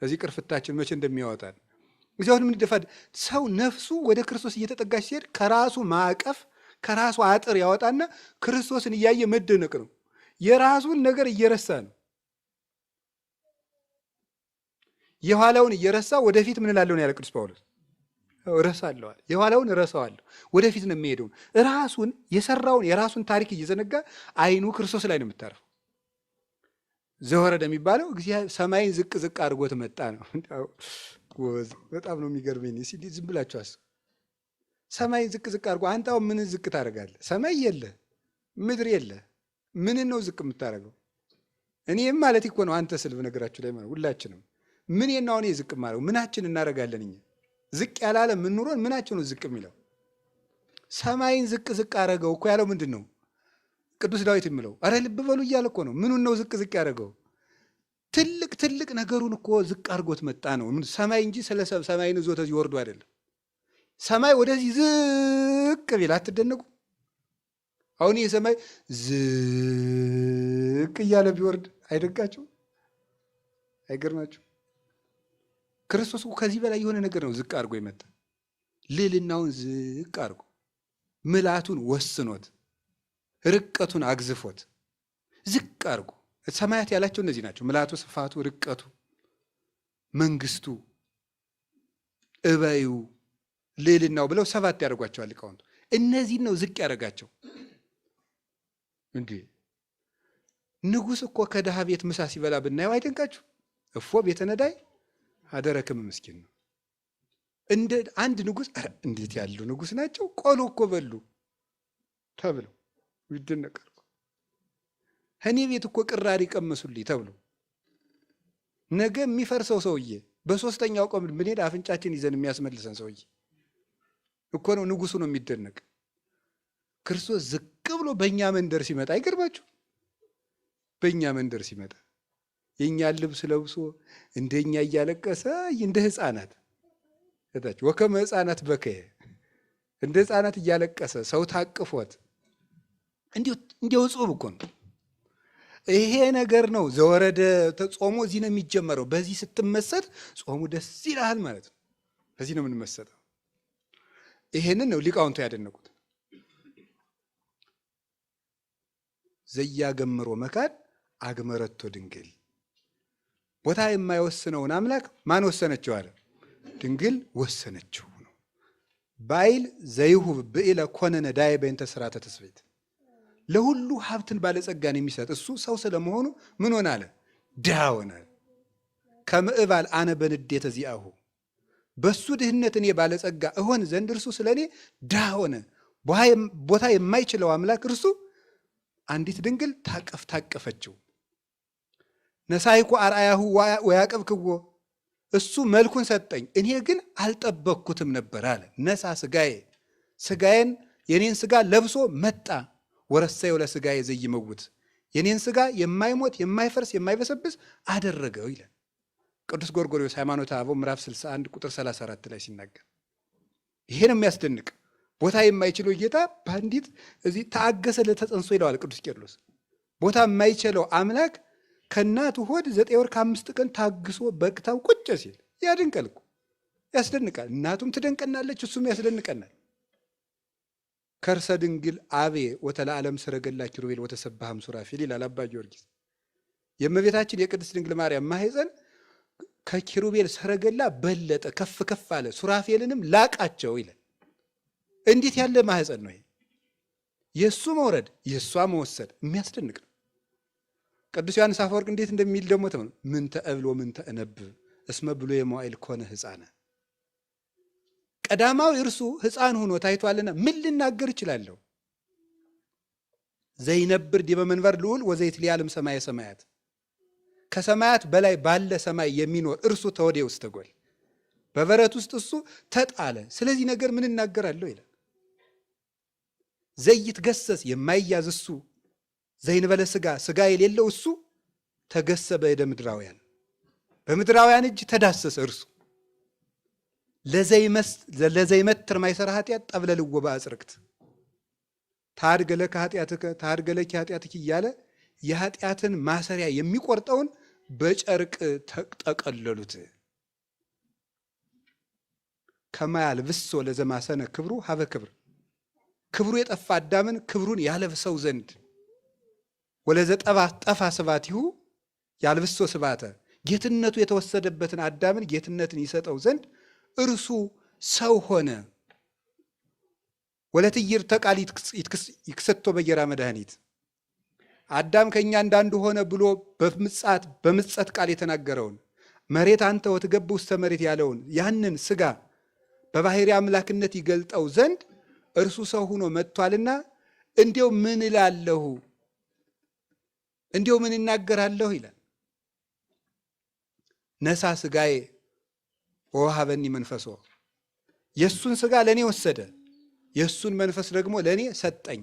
[SPEAKER 1] እዚህ ቅርፍታችን መቼ እንደሚያወጣን እግዚአብሔር ምን ይደፋድ። ሰው ነፍሱ ወደ ክርስቶስ እየተጠጋች ሲሄድ ከራሱ ማዕቀፍ ከራሱ አጥር ያወጣና ክርስቶስን እያየ መደነቅ ነው። የራሱን ነገር እየረሳ ነው። የኋላውን እየረሳ ወደፊት ምን እላለሁ ያለ ቅዱስ ጳውሎስ እረሳለሁ። የኋላውን እረሳዋለሁ፣ ወደፊት ነው የሚሄደው። ራሱን የሰራውን የራሱን ታሪክ እየዘነጋ አይኑ ክርስቶስ ላይ ነው የምታርፈው። ዘወረደ የሚባለው ሰማይን ዝቅ ዝቅ አድርጎት መጣ ነው። በጣም ነው የሚገርመኝ። ዝም ብላችሁ አስቡ። ሰማይን ዝቅ ዝቅ አድርጎ አንተ አሁን ምን ዝቅ ታደርጋለህ? ሰማይ የለ ምድር የለ፣ ምንን ነው ዝቅ የምታደርገው? እኔም ማለት እኮ ነው አንተ ስል በነገራችሁ ላይ ማለት ሁላችንም ምን የናው እኔ ዝቅ ማድረግ ምናችን እናደርጋለን? እኛ ዝቅ ያላለ ምን ኑሮን ምናችን ነው ዝቅ የሚለው? ሰማይን ዝቅ ዝቅ አደረገው እኮ ያለው ምንድን ነው? ቅዱስ ዳዊት የሚለው አረ ልብ በሉ እያለ እኮ ነው። ምኑን ነው ዝቅ ዝቅ ያደረገው? ትልቅ ትልቅ ነገሩን እኮ ዝቅ አድርጎት መጣ ነው። ሰማይ እንጂ ስለ ሰማይን ይዞት እዚህ ወርዶ አይደለም። ሰማይ ወደዚህ ዝቅ ቢል አትደነቁ? አሁን ይህ ሰማይ ዝቅ እያለ ቢወርድ አይደንቃችሁ? አይገርማችሁ? ክርስቶስ ከዚህ በላይ የሆነ ነገር ነው ዝቅ አድርጎ የመጣ። ልዕልናውን ዝቅ አድርጎ ምልአቱን ወስኖት ርቀቱን አግዝፎት ዝቅ አድርጎ ሰማያት ያላቸው እነዚህ ናቸው። ምልአቱ፣ ስፋቱ፣ ርቀቱ፣ መንግስቱ፣ እበዩ፣ ልዕልናው ብለው 7 ያደርጓቸዋል ሊቃውንቱ። እነዚህን ነው ዝቅ ያደርጋቸው። እንዴ ንጉሥ እኮ ከድሃ ቤት ምሳ ሲበላ ብናየው አይደንቃችሁ? እፎ ቤተ ነዳይ አደረክም ምስኪን ነው። እንደ አንድ ንጉሥ እንዴት ያሉ ንጉሥ ናቸው! ቆሎ እኮ በሉ ተብለው ይደነቃሉ። እኔ ቤት እኮ ቅራሪ ቀመሱልኝ ተብሎ ነገ የሚፈርሰው ሰውዬ በ3ኛው ቀን ብንሄድ አፍንጫችን ይዘን የሚያስመልሰን ሰውዬ እኮ ነው ንጉሱ ነው የሚደነቅ። ክርስቶስ ዝቅ ብሎ በእኛ መንደር ሲመጣ አይገርማችሁ? በእኛ መንደር ሲመጣ የእኛን ልብስ ለብሶ እንደኛ እያለቀሰ እንደ ሕፃናት እታች ወከመ ሕፃናት በከየ እንደ ሕፃናት እያለቀሰ ሰው ታቅፎት እንዲሁ ጾም እኮ ነው። ይሄ ነገር ነው ዘወረደ ጾሙ እዚህ ነው የሚጀመረው። በዚህ ስትመሰጥ ጾሙ ደስ ይላል ማለት ነው። በዚህ ነው የምንመሰጠው። ይሄንን ነው ሊቃውንቱ ያደነቁት። ዘያገምሮ መካድ አግመረቶ ድንግል። ቦታ የማይወስነውን አምላክ ማን ወሰነችው አለ? ድንግል ወሰነችው ነው። ባይል ዘይሁብ ብኢለ ኮነ ነዳየ በእንተ ስርዓተ ትስብእት። ለሁሉ ሀብትን ባለጸጋን የሚሰጥ እሱ ሰው ስለመሆኑ ምን ሆነ አለ? ድሃ ሆነ። ከምዕባል አነ በንዴተ ዚአሁ፣ በሱ ድህነት እኔ ባለጸጋ እሆን ዘንድ እርሱ ስለኔ ድሃ ሆነ። ቦታ የማይችለው አምላክ እርሱ አንዲት ድንግል ታቀፈችው። ነሳይኩ አርአያሁ ወያቀብክዎ፣ እሱ መልኩን ሰጠኝ እኔ ግን አልጠበቅኩትም ነበር አለ። ነሳ ስጋዬ፣ ስጋዬን የኔን ስጋ ለብሶ መጣ። ወረሰየው ለስጋዬ ዘይመውት፣ የኔን ስጋ የማይሞት የማይፈርስ የማይበሰብስ አደረገው ይላል ቅዱስ ጎርጎርዮስ ሃይማኖተ አበው ምዕራፍ 61 ቁጥር 34 ላይ ሲናገር። ይሄን የሚያስደንቅ ቦታ የማይችለው ጌታ በአንዲት እዚህ ታገሰ ለተጸንሶ ይለዋል ቅዱስ ቄርሎስ። ቦታ የማይችለው አምላክ ከእናቱ ሆድ 9 ወር ከ5 ቀን ታግሶ በቅታው ቁጭ ሲል ያድንቃል እኮ ያስደንቃል። እናቱም ትደንቀናለች፣ እሱም ያስደንቀናል። ከርሰ ድንግል አቤ ወተለዓለም ሰረገላ ኪሩቤል ወተሰብሐም ሱራፌል ይላል አባ ጊዮርጊስ። የእመቤታችን የቅድስት ድንግል ማርያም ማኅፀን ከኪሩቤል ሰረገላ በለጠ፣ ከፍ ከፍ አለ፣ ሱራፌልንም ላቃቸው ይላል። እንዴት ያለ ማኅፀን ነው ይሄ! የእሱ መውረድ የእሷ መወሰድ የሚያስደንቅ ነው። ቅዱስ ዮሐንስ አፈወርቅ እንዴት እንደሚል ደግሞ ተመ ምንተ እብል ወምንተ እነብብ እስመ ብሎ የመዋዕል ኮነ ሕፃነ። ቀዳማዊ እርሱ ሕፃን ሆኖ ታይቷልና ምን ልናገር እችላለሁ? ዘይነብር ዲበ መንበር ልዑል ወዘይትሊዓለም ሰማየ ሰማያት፣ ከሰማያት በላይ ባለ ሰማይ የሚኖር እርሱ ተወዴ ውስጥ ተጎል፣ በበረት ውስጥ እሱ ተጣለ። ስለዚህ ነገር ምን እናገራለሁ ይላል። ዘይትገሰስ የማይያዝ እሱ፣ ዘይንበለ ስጋ ስጋ የሌለው እሱ ተገሰ በእደ ምድራውያን፣ በምድራውያን እጅ ተዳሰሰ እርሱ። ለዘይመትር ማይሰራ ኃጢአት ጠብለልዎ በአጽርቅት፣ ታድገለከ ኃጢአትከ ታድገለኪ ኃጢአትኪ እያለ የኃጢአትን ማሰሪያ የሚቆርጠውን በጨርቅ ተጠቀለሉት። ከማያልብሶ ለዘማሰነ ክብሩ ሀበ ክብር፣ ክብሩ የጠፋ አዳምን ክብሩን ያለብሰው ዘንድ ወለዘ ጠፋ ስባቲሁ ያልብሶ ስባተ፣ ጌትነቱ የተወሰደበትን አዳምን ጌትነትን ይሰጠው ዘንድ እርሱ ሰው ሆነ። ወለትይርተ ቃል ይክሰቶ በየራ መድኃኒት፣ አዳም ከእኛ እንዳንዱ ሆነ ብሎ በምጸት ቃል የተናገረውን መሬት አንተ ወትገብ ውስተ መሬት ያለውን ያንን ስጋ በባሕርይ አምላክነት ይገልጠው ዘንድ እርሱ ሰው ሆኖ መጥቷልና እንዲያው ምን እላለሁ እንዲያው ምን እናገራለሁ ይላል። ነሳ ስጋዬ ወወሀበኒ መንፈሶ፣ የእሱን ስጋ ለእኔ ወሰደ፣ የእሱን መንፈስ ደግሞ ለእኔ ሰጠኝ።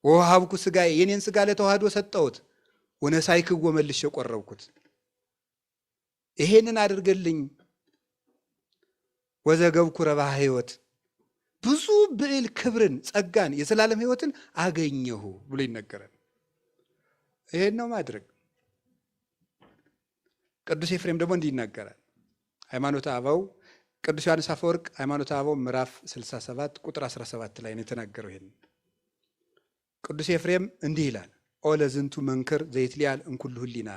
[SPEAKER 1] ወወሀብኩ ስጋዬ፣ የኔን ስጋ ለተዋህዶ ሰጠሁት። ወነሳይክዎ መልሼ ቆረብኩት። ይሄንን አድርገልኝ። ወዘገብኩ ረብሐ ሕይወት፣ ብዙ ብዕል ክብርን ጸጋን የዘላለም ሕይወትን አገኘሁ ብሎ ይነገራል። ይሄን ነው ማድረግ። ቅዱስ ኤፍሬም ደግሞ እንዲህ ይናገራል። ሃይማኖተ አበው ቅዱስ ዮሐንስ አፈወርቅ ሃይማኖተ አበው ምዕራፍ 67 ቁጥር 17 ላይ ነው የተናገረው። ይሄን ቅዱስ ኤፍሬም እንዲህ ይላል። ኦ ለዝንቱ መንክር ዘይትሊዓል እምኩሉ ህሊና፣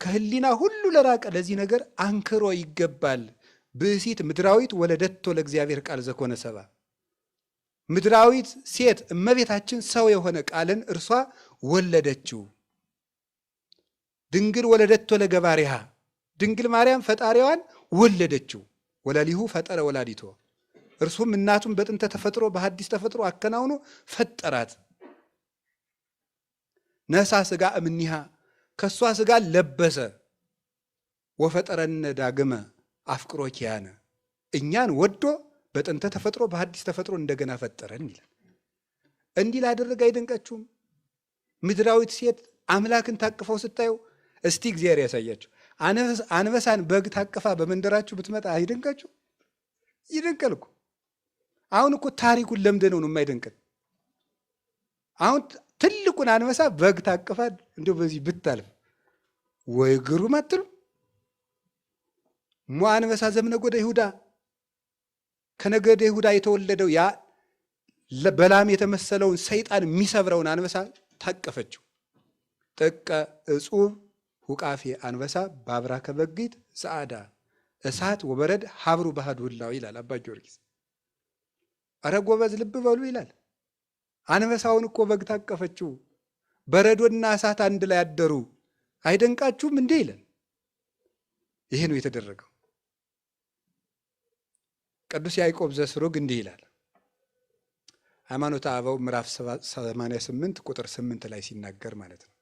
[SPEAKER 1] ከህሊና ሁሉ ለራቀ ለዚህ ነገር አንክሮ ይገባል። ብእሲት ምድራዊት ወለደቶ ለእግዚአብሔር ቃል ዘኮነ ሰባ፣ ምድራዊት ሴት እመቤታችን ሰው የሆነ ቃልን እርሷ ወለደችው። ድንግል ወለደቶ ለገባሪሃ፣ ድንግል ማርያም ፈጣሪዋን ወለደችው። ወለሊሁ ፈጠረ ወላዲቶ፣ እርሱም እናቱን በጥንተ ተፈጥሮ በሐዲስ ተፈጥሮ አከናውኖ ፈጠራት። ነሳ ስጋ እምኒሃ፣ ከሷ ስጋ ለበሰ። ወፈጠረነ ዳግመ አፍቅሮ ኪያነ፣ እኛን ወዶ በጥንተ ተፈጥሮ በሐዲስ ተፈጥሮ እንደገና ፈጠረን ይላል። እንዲህ ላደረገ አይደንቃችሁም? ምድራዊት ሴት አምላክን ታቅፈው ስታዩ እስቲ እግዚአብሔር ያሳያችሁ። አንበሳን በግ ታቅፋ በመንደራችሁ ብትመጣ አይደንቃችሁ? ይደንቃል እኮ። አሁን እኮ ታሪኩን ለምደነው ነው የማይደንቀን። አሁን ትልቁን አንበሳ በግ ታቅፋ እንዲሁ በዚህ ብታልፍ ወይ ግሩም አትሉ? ሞ አንበሳ ዘምነጎደ ይሁዳ፣ ከነገደ ይሁዳ የተወለደው ያ በላም የተመሰለውን ሰይጣን የሚሰብረውን አንበሳ ታቀፈችው። ጥቀ እጹብ ሁቃፌ አንበሳ ባብራ ከበጊት ሰዓዳ እሳት ወበረድ ሀብሩ ባህዱ ሁላው ይላል አባ ጊዮርጊስ። ኧረ ጎበዝ ልብ በሉ ይላል። አንበሳውን እኮ በግ ታቀፈችው፣ በረዶና እሳት አንድ ላይ አደሩ፣ አይደንቃችሁም እንዴ ይላል። ይሄ ነው የተደረገው። ቅዱስ ያዕቆብ ዘስሩግ እንዲህ ይላል ሃይማኖተ አበው ምዕራፍ 88 ቁጥር 8 ላይ ሲናገር ማለት ነው።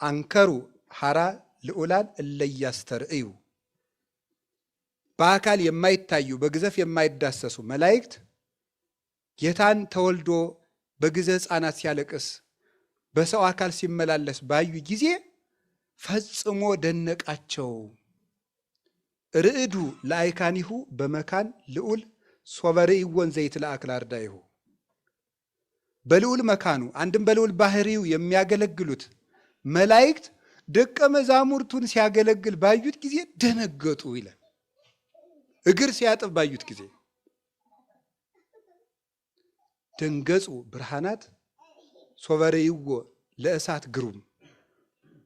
[SPEAKER 1] አንከሩ ሐራ ልዑላን እለያስተርእዩ፣ በአካል የማይታዩ በግዘፍ የማይዳሰሱ መላእክት ጌታን ተወልዶ በግዘ ሕፃናት ሲያለቅስ በሰው አካል ሲመላለስ ባዩ ጊዜ ፈጽሞ ደነቃቸው። ርዕዱ ለአይካኒሁ በመካን ልዑል ሶበርኢወን ዘይትለአክ ለአርዳኢሁ። በልዑል መካኑ አንድም በልዑል ባህሪው የሚያገለግሉት መላእክት ደቀ መዛሙርቱን ሲያገለግል ባዩት ጊዜ ደነገጡ ይላል። እግር ሲያጥብ ባዩት ጊዜ ደንገጹ ብርሃናት ሶበርኢዎ ለእሳት ግሩም፣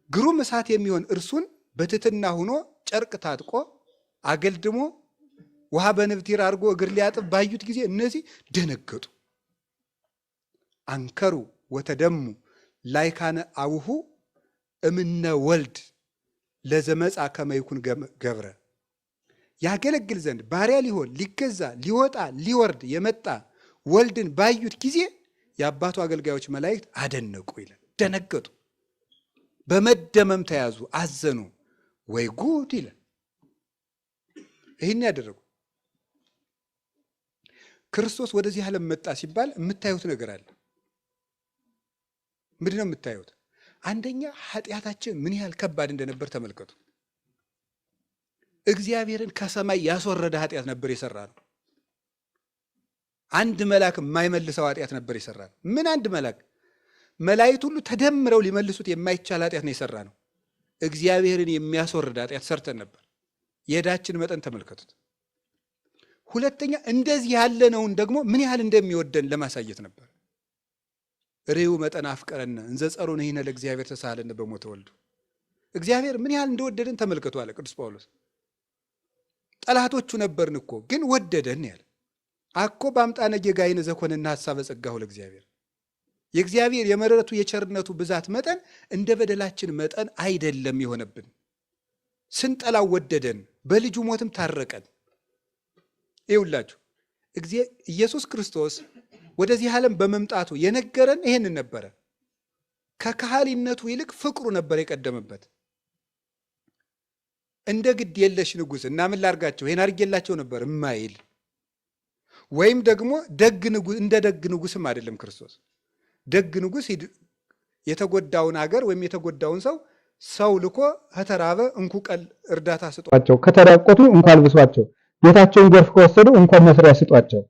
[SPEAKER 1] ግሩም እሳት የሚሆን እርሱን በትሕትና ሆኖ ጨርቅ ታጥቆ አገልድሞ ውሃ በንብቲር አድርጎ እግር ሊያጥብ ባዩት ጊዜ እነዚህ ደነገጡ። አንከሩ ወተደሙ ላይካነ አቡሁ እምነ ወልድ ለዘመጻ ከመ ይኩን ገብረ። ያገለግል ዘንድ ባሪያ ሊሆን ሊገዛ ሊወጣ ሊወርድ የመጣ ወልድን ባዩት ጊዜ የአባቱ አገልጋዮች መላእክት አደነቁ ይላል። ደነገጡ፣ በመደመም ተያዙ፣ አዘኑ። ወይ ጉድ ይላል። ይህን ያደረጉ ክርስቶስ ወደዚህ ዓለም መጣ ሲባል የምታዩት ነገር አለ። ምንድን ነው የምታዩት? አንደኛ ኃጢአታችን ምን ያህል ከባድ እንደነበር ተመልከቱ። እግዚአብሔርን ከሰማይ ያስወረደ ኃጢአት ነበር የሰራ ነው። አንድ መልአክ የማይመልሰው ኃጢአት ነበር የሰራ ነው። ምን አንድ መልአክ፣ መላእክት ሁሉ ተደምረው ሊመልሱት የማይቻል ኃጢአት ነው የሰራ ነው። እግዚአብሔርን የሚያስወርድ ኃጢአት ሰርተን ነበር። የዕዳችን መጠን ተመልከቱት። ሁለተኛ እንደዚህ ያለነውን ደግሞ ምን ያህል እንደሚወደን ለማሳየት ነበር። ርዩ መጠን አፍቀረነ እንዘ ጸሩነ ይህነ ለእግዚአብሔር ተሳሃለነ በሞተ ወልዱ። እግዚአብሔር ምን ያህል እንደወደደን ተመልከቱ አለ ቅዱስ ጳውሎስ። ጠላቶቹ ነበርን እኮ ግን ወደደን ያለ አኮ በአምጣነ ጌጋይነ ዘኮነና ሐሳበ ጸጋሁ ለእግዚአብሔር። የእግዚአብሔር የምሕረቱ የቸርነቱ ብዛት መጠን እንደ በደላችን መጠን አይደለም የሆነብን። ስንጠላው ወደደን፣ በልጁ ሞትም ታረቀን። ይውላችሁ ኢየሱስ ክርስቶስ ወደዚህ ዓለም በመምጣቱ የነገረን ይሄንን ነበረ። ከካህሊነቱ ይልቅ ፍቅሩ ነበር የቀደመበት። እንደ ግድ የለሽ ንጉሥ እና ምን ላርጋቸው ይሄን አድርጌላቸው ነበር እማይል ወይም ደግሞ ደግ ንጉሥ እንደ ደግ ንጉሥም አይደለም ክርስቶስ። ደግ ንጉሥ የተጎዳውን አገር ወይም የተጎዳውን ሰው ልኮ ከተራበ እንኩ ቀል እርዳታ ስጧቸው፣ ከተራቆቱ እንኳን አልብሷቸው፣ ቤታቸውን ገርፍ ከወሰዱ እንኳን መስሪያ ስጧቸው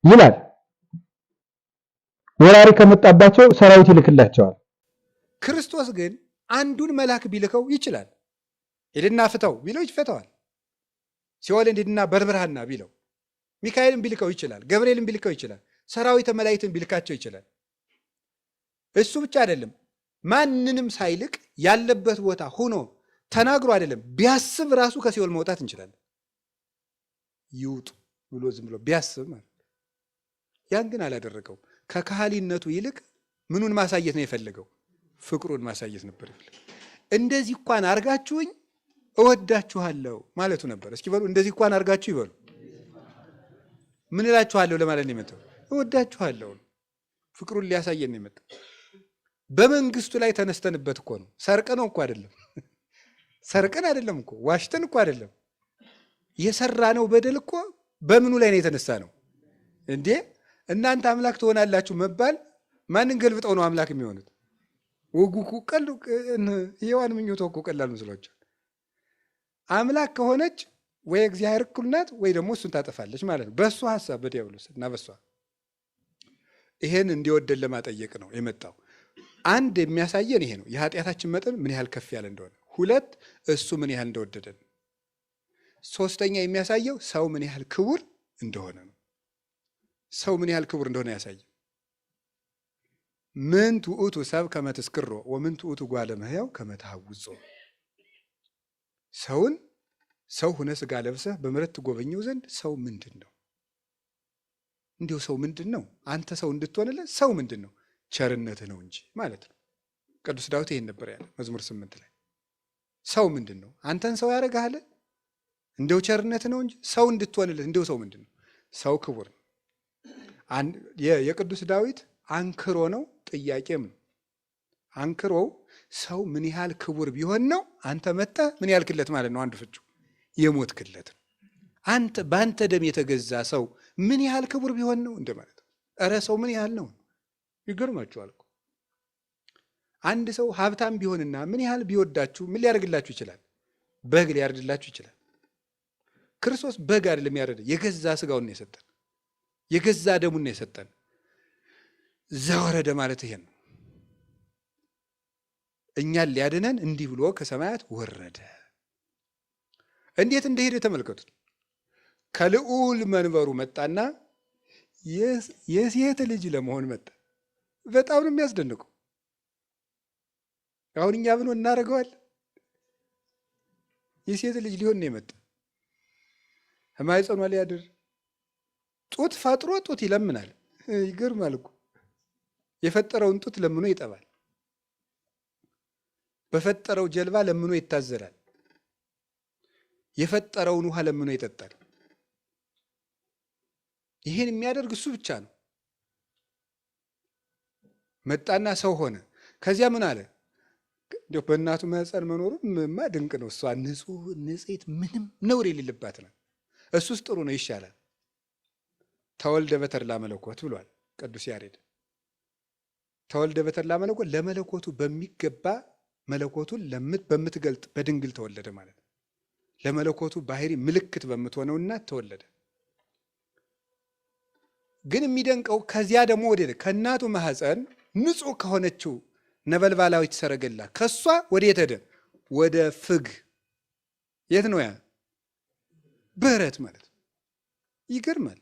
[SPEAKER 1] ይላል። ወራሪ ከመጣባቸው ሰራዊት ይልክላቸዋል። ክርስቶስ ግን አንዱን መልአክ ቢልከው ይችላል። ሄድና ፍተው ቢለው ይፈተዋል። ሲኦልን ሄድና በርብርሃና ቢለው ሚካኤልን ቢልከው ይችላል። ገብርኤልን ቢልከው ይችላል። ሰራዊተ መላእክትን ቢልካቸው ይችላል። እሱ ብቻ አይደለም፣ ማንንም ሳይልቅ ያለበት ቦታ ሆኖ ተናግሮ አይደለም ቢያስብ ራሱ ከሲኦል መውጣት እንችላለን። ይውጡ ብሎ ዝም ብሎ ቢያስብ ማለት ያን ግን አላደረገው። ከካህሊነቱ ይልቅ ምኑን ማሳየት ነው የፈለገው? ፍቅሩን ማሳየት ነበር የፈለገው። እንደዚህ እንኳን አርጋችሁኝ እወዳችኋለሁ ማለቱ ነበር። እስኪ በሉ እንደዚህ እንኳን አርጋችሁ ይበሉ። ምን እላችኋለሁ ለማለት ነው የመጣው? እወዳችኋለሁ። ፍቅሩን ሊያሳየን ነው የመጣው። በመንግስቱ ላይ ተነስተንበት እኮ ነው። ሰርቀነው እኮ አይደለም። ሰርቀን አይደለም እኮ ዋሽተን እኮ አይደለም። የሰራነው በደል እኮ በምኑ ላይ ነው የተነሳ ነው እንዴ? እናንተ አምላክ ትሆናላችሁ መባል ማንን ገልብጠው ነው አምላክ የሚሆኑት? ወጉ ቀሉ የዋን ምኞቶ እኮ ቀላል መስሏቸው። አምላክ ከሆነች ወይ እግዚአብሔር እኩል ናት ወይ ደግሞ እሱን ታጠፋለች ማለት ነው። በእሱ ሐሳብ በዲያብሎስ እና በእሷ ይሄን እንዲወደን ለማጠየቅ ነው የመጣው። አንድ የሚያሳየን ይሄ ነው፣ የኃጢአታችን መጠን ምን ያህል ከፍ ያለ እንደሆነ። ሁለት እሱ ምን ያህል እንደወደደን። ሶስተኛ የሚያሳየው ሰው ምን ያህል ክቡር እንደሆነ ነው። ሰው ምን ያህል ክቡር እንደሆነ ያሳየ። ምን ትዑቱ ሰብ ከመ ትስክሮ ወምን ትዑቱ ጓለ እመሕያው ከመ ተሐውጾ። ሰውን ሰው ሁነ ስጋ ለብሰህ በምሕረት ትጎበኘው ዘንድ ሰው ምንድን ነው? እንዲሁ ሰው ምንድን ነው? አንተ ሰው እንድትሆንለት ሰው ምንድን ነው? ቸርነትህ ነው እንጂ ማለት ነው። ቅዱስ ዳዊት ይሄን ነበር ያለ መዝሙር 8 ላይ። ሰው ምንድን ነው? አንተን ሰው ያደርግሃል? እንደው ቸርነትህ ነው እንጂ ሰው እንድትሆንለት እንደው ሰው ምንድን ነው? ሰው ክቡር ነው። የቅዱስ ዳዊት አንክሮ ነው፣ ጥያቄም ነው። አንክሮው ሰው ምን ያህል ክቡር ቢሆን ነው አንተ መጥተህ ምን ያልክለት ማለት ነው። አንዱ ፍቹ የሞትክለት ነው። አንተ በአንተ ደም የተገዛ ሰው ምን ያህል ክቡር ቢሆን ነው እንደማለት ነው። እረ ሰው ምን ያህል ነው? ይገርማችኋል እኮ አንድ ሰው ሀብታም ቢሆንና ምን ያህል ቢወዳችሁ ምን ሊያደርግላችሁ ይችላል? በግ ሊያርድላችሁ ይችላል። ክርስቶስ በግ አይደለም ያረደ፣ የገዛ ስጋውን ነው የሰጠን፣ የገዛ ደሙን ነው የሰጠን። ዘወረደ ማለት ይሄን ነው። እኛን ሊያድነን እንዲህ ብሎ ከሰማያት ወረደ። እንዴት እንደሄደ ተመልከቱት። ከልዑል መንበሩ መጣና የሴት ልጅ ለመሆን መጣ። በጣም ነው የሚያስደንቀው። አሁን እኛ ብሎ እናደርገዋል። የሴት ልጅ ሊሆን ነው የመጣ። ማኅፀኗ ሊያድር ጡት ፈጥሮ ጡት ይለምናል። ይገርማል እኮ የፈጠረውን ጡት ለምኖ ይጠባል። በፈጠረው ጀልባ ለምኖ ይታዘላል። የፈጠረውን ውሃ ለምኖ ይጠጣል። ይሄን የሚያደርግ እሱ ብቻ ነው። መጣና ሰው ሆነ። ከዚያ ምን አለ? እንዲያው በእናቱ ማኅፀን መኖሩ ማ ድንቅ ነው። እሷ ንጹሕ ንጽሕት ምንም ነውር የሌለባት ነው። እሱስ ጥሩ ነው፣ ይሻላል። ተወልደ በተድላ መለኮት ብሏል ቅዱስ ያሬድ። ተወልደ በተድላ መለኮት ለመለኮቱ በሚገባ መለኮቱን በምትገልጥ በድንግል ተወለደ ማለት ነው። ለመለኮቱ ባህሪ ምልክት በምትሆነው እናት ተወለደ። ግን የሚደንቀው ከዚያ ደግሞ ወደ ከእናቱ ማኅፀን ንጹሕ ከሆነችው ነበልባላዊት ሰረገላ ከሷ ወዴት ሄደ? ወደ ፍግ። የት ነው ያ? በረት ማለት ይገርማል።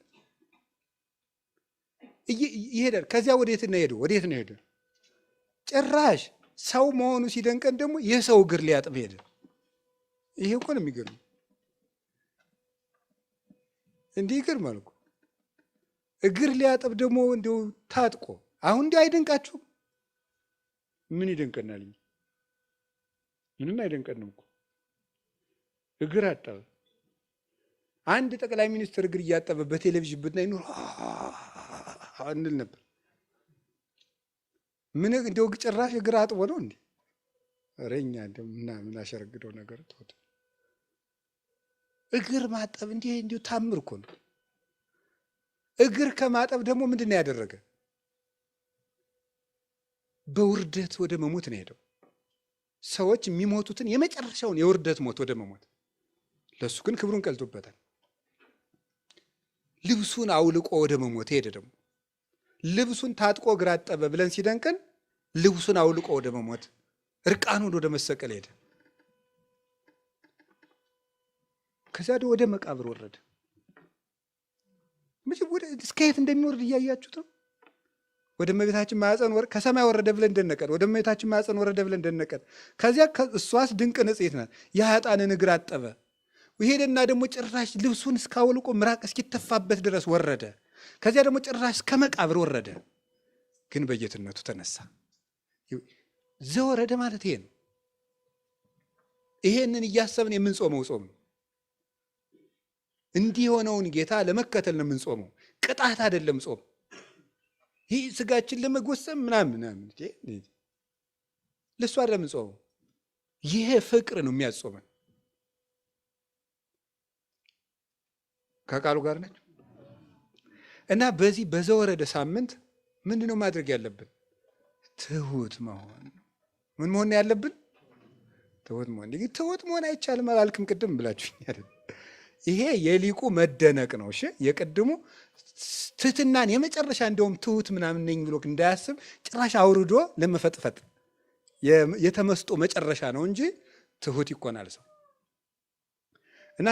[SPEAKER 1] ይሄዳል። ከዚያ ወዴት ነው ሄደ? ወዴት ነው ሄደ? ጭራሽ ሰው መሆኑ ሲደንቀን ደግሞ የሰው እግር ሊያጥብ ሄደ። ይሄ እኮ ነው የሚገርም። እንዲህ ይገርማል እኮ እግር ሊያጥብ ደግሞ እንዲሁ ታጥቆ። አሁን እንዲህ አይደንቃችሁም? ምን ይደንቀናል? ምንም አይደንቀንም እኮ እግር አጠበ። አንድ ጠቅላይ ሚኒስትር እግር እያጠበ በቴሌቪዥን ብናይ ኑሮ እንል ነበር። ምን እንደው ጭራሽ እግር አጥቦ ነው እንዴ? ኧረ እኛ ምን አሸረግደው ነገር ተውት። እግር ማጠብ እንዲሁ ታምር እኮ ነው። እግር ከማጠብ ደግሞ ምንድን ነው ያደረገ? በውርደት ወደ መሞት ነው ሄደው። ሰዎች የሚሞቱትን የመጨረሻውን የውርደት ሞት ወደ መሞት፣ ለሱ ግን ክብሩን ቀልጦበታል። ልብሱን አውልቆ ወደ መሞት ሄደ። ደግሞ ልብሱን ታጥቆ እግር አጠበ ብለን ሲደንቀን ልብሱን አውልቆ ወደ መሞት፣ እርቃኑን ወደ መሰቀል ሄደ። ከዚያ ወደ መቃብር ወረደ። እስከ የት እንደሚወርድ እያያችሁት ነው። ወደ እመቤታችን ማኅፀን ከሰማይ ወረደ ብለን እንደነቀን፣ ወደ እመቤታችን ማኅፀን ወረደ ብለን እንደነቀን። ከዚያ እሷስ ድንቅ ንጽሕት ናት። የኃጥአንን እግር አጠበ። ሄደና ደግሞ ጭራሽ ልብሱን እስካወልቆ ምራቅ እስኪተፋበት ድረስ ወረደ። ከዚያ ደግሞ ጭራሽ እስከ መቃብር ወረደ። ግን በጌትነቱ ተነሳ። ዘወረደ ማለት ይሄ ነው። ይሄንን እያሰብን የምንጾመው ጾም ነው። እንዲህ የሆነውን ጌታ ለመከተል ነው የምንጾመው። ቅጣት አይደለም ጾም። ይህ ስጋችን ለመጎሰም ምናምን ለእሱ አይደለም የምንጾመው። ይሄ ፍቅር ነው የሚያጾመን። ከቃሉ ጋር ነች እና በዚህ በዘወረደ ሳምንት ምንድነው ማድረግ ያለብን? ትሁት መሆን። ምን መሆን ያለብን? ትሁት መሆን። እንግዲህ ትሁት መሆን አይቻልም አላልክም ቅድም ብላችሁኛል። ይሄ የሊቁ መደነቅ ነው። እሺ የቅድሙ ትህትናን የመጨረሻ እንደውም ትሁት ምናምን ነኝ ብሎ እንዳያስብ ጭራሽ አውርዶ ለመፈጥፈጥ የተመስጦ መጨረሻ ነው እንጂ ትሁት ይኮናል ሰው። እና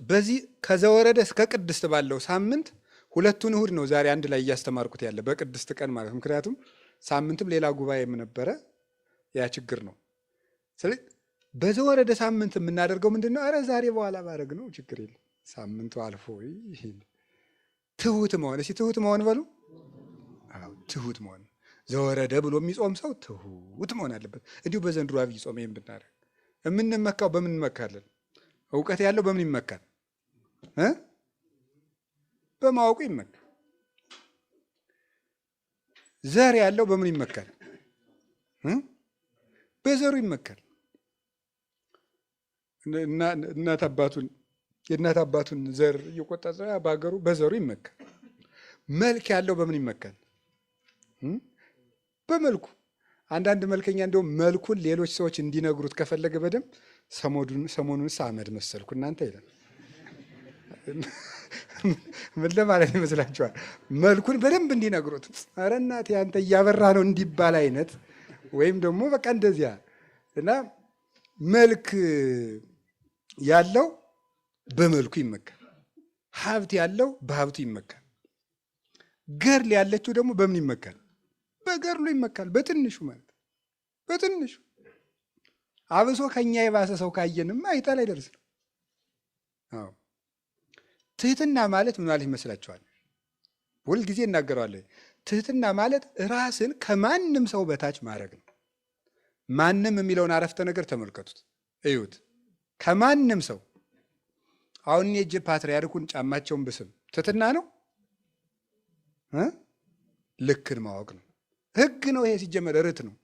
[SPEAKER 1] በዚህ ከዘወረደ እስከ ቅድስት ባለው ሳምንት ሁለቱን እሁድ ነው ዛሬ አንድ ላይ እያስተማርኩት ያለ በቅድስት ቀን ማለት ነው። ምክንያቱም ሳምንትም ሌላ ጉባኤም ነበረ፣ ያ ችግር ነው። ስለዚህ በዘወረደ ሳምንት የምናደርገው ምንድን ነው? ኧረ ዛሬ በኋላ ባደረግ ነው ችግር የለም፣ ሳምንቱ አልፎ ትሁት መሆን። እስኪ ትሁት መሆን በሉ። አዎ ትሁት መሆን። ዘወረደ ብሎ የሚጾም ሰው ትሁት መሆን አለበት። እንዲሁ በዘንድሮ አብይ ጾም ይሄን ብናደርግ የምንመካው በምን እንመካለን? እውቀት ያለው በምን ይመካል? በማወቁ ይመካል። ዘር ያለው በምን ይመካል? በዘሩ ይመካል። የእናት አባቱን ዘር እየቆጠረ በሀገሩ በዘሩ ይመካል። መልክ ያለው በምን ይመካል? በመልኩ። አንዳንድ መልከኛ እንደውም መልኩን ሌሎች ሰዎች እንዲነግሩት ከፈለገ በደንብ ሰሞኑንስ አመድ መሰልኩ እናንተ ይላል። ምን ለማለት ይመስላችኋል? መልኩን በደንብ እንዲነግሩት፣ ኧረ እናቴ አንተ እያበራ ነው እንዲባል አይነት፣ ወይም ደግሞ በቃ እንደዚያ እና መልክ ያለው በመልኩ ይመካል። ሀብት ያለው በሀብቱ ይመካል። ገድል ያለችው ደግሞ በምን ይመካል? በገድሉ ይመካል። በትንሹ ማለት በትንሹ አብሶ ከኛ የባሰ ሰው ካየንም አይጣል አይደርስም። አዎ ትህትና ማለት ምን ማለት ይመስላችኋል? ሁል ጊዜ እናገረዋለን። ትህትና ማለት ራስን ከማንም ሰው በታች ማድረግ ነው። ማንም የሚለውን አረፍተ ነገር ተመልከቱት፣ እዩት። ከማንም ሰው አሁን የእጅ ፓትርያርኩን ጫማቸውን ብስም ትህትና ነው? ልክን ማወቅ ነው። ህግ ነው። ይሄ ሲጀመር ርት ነው፣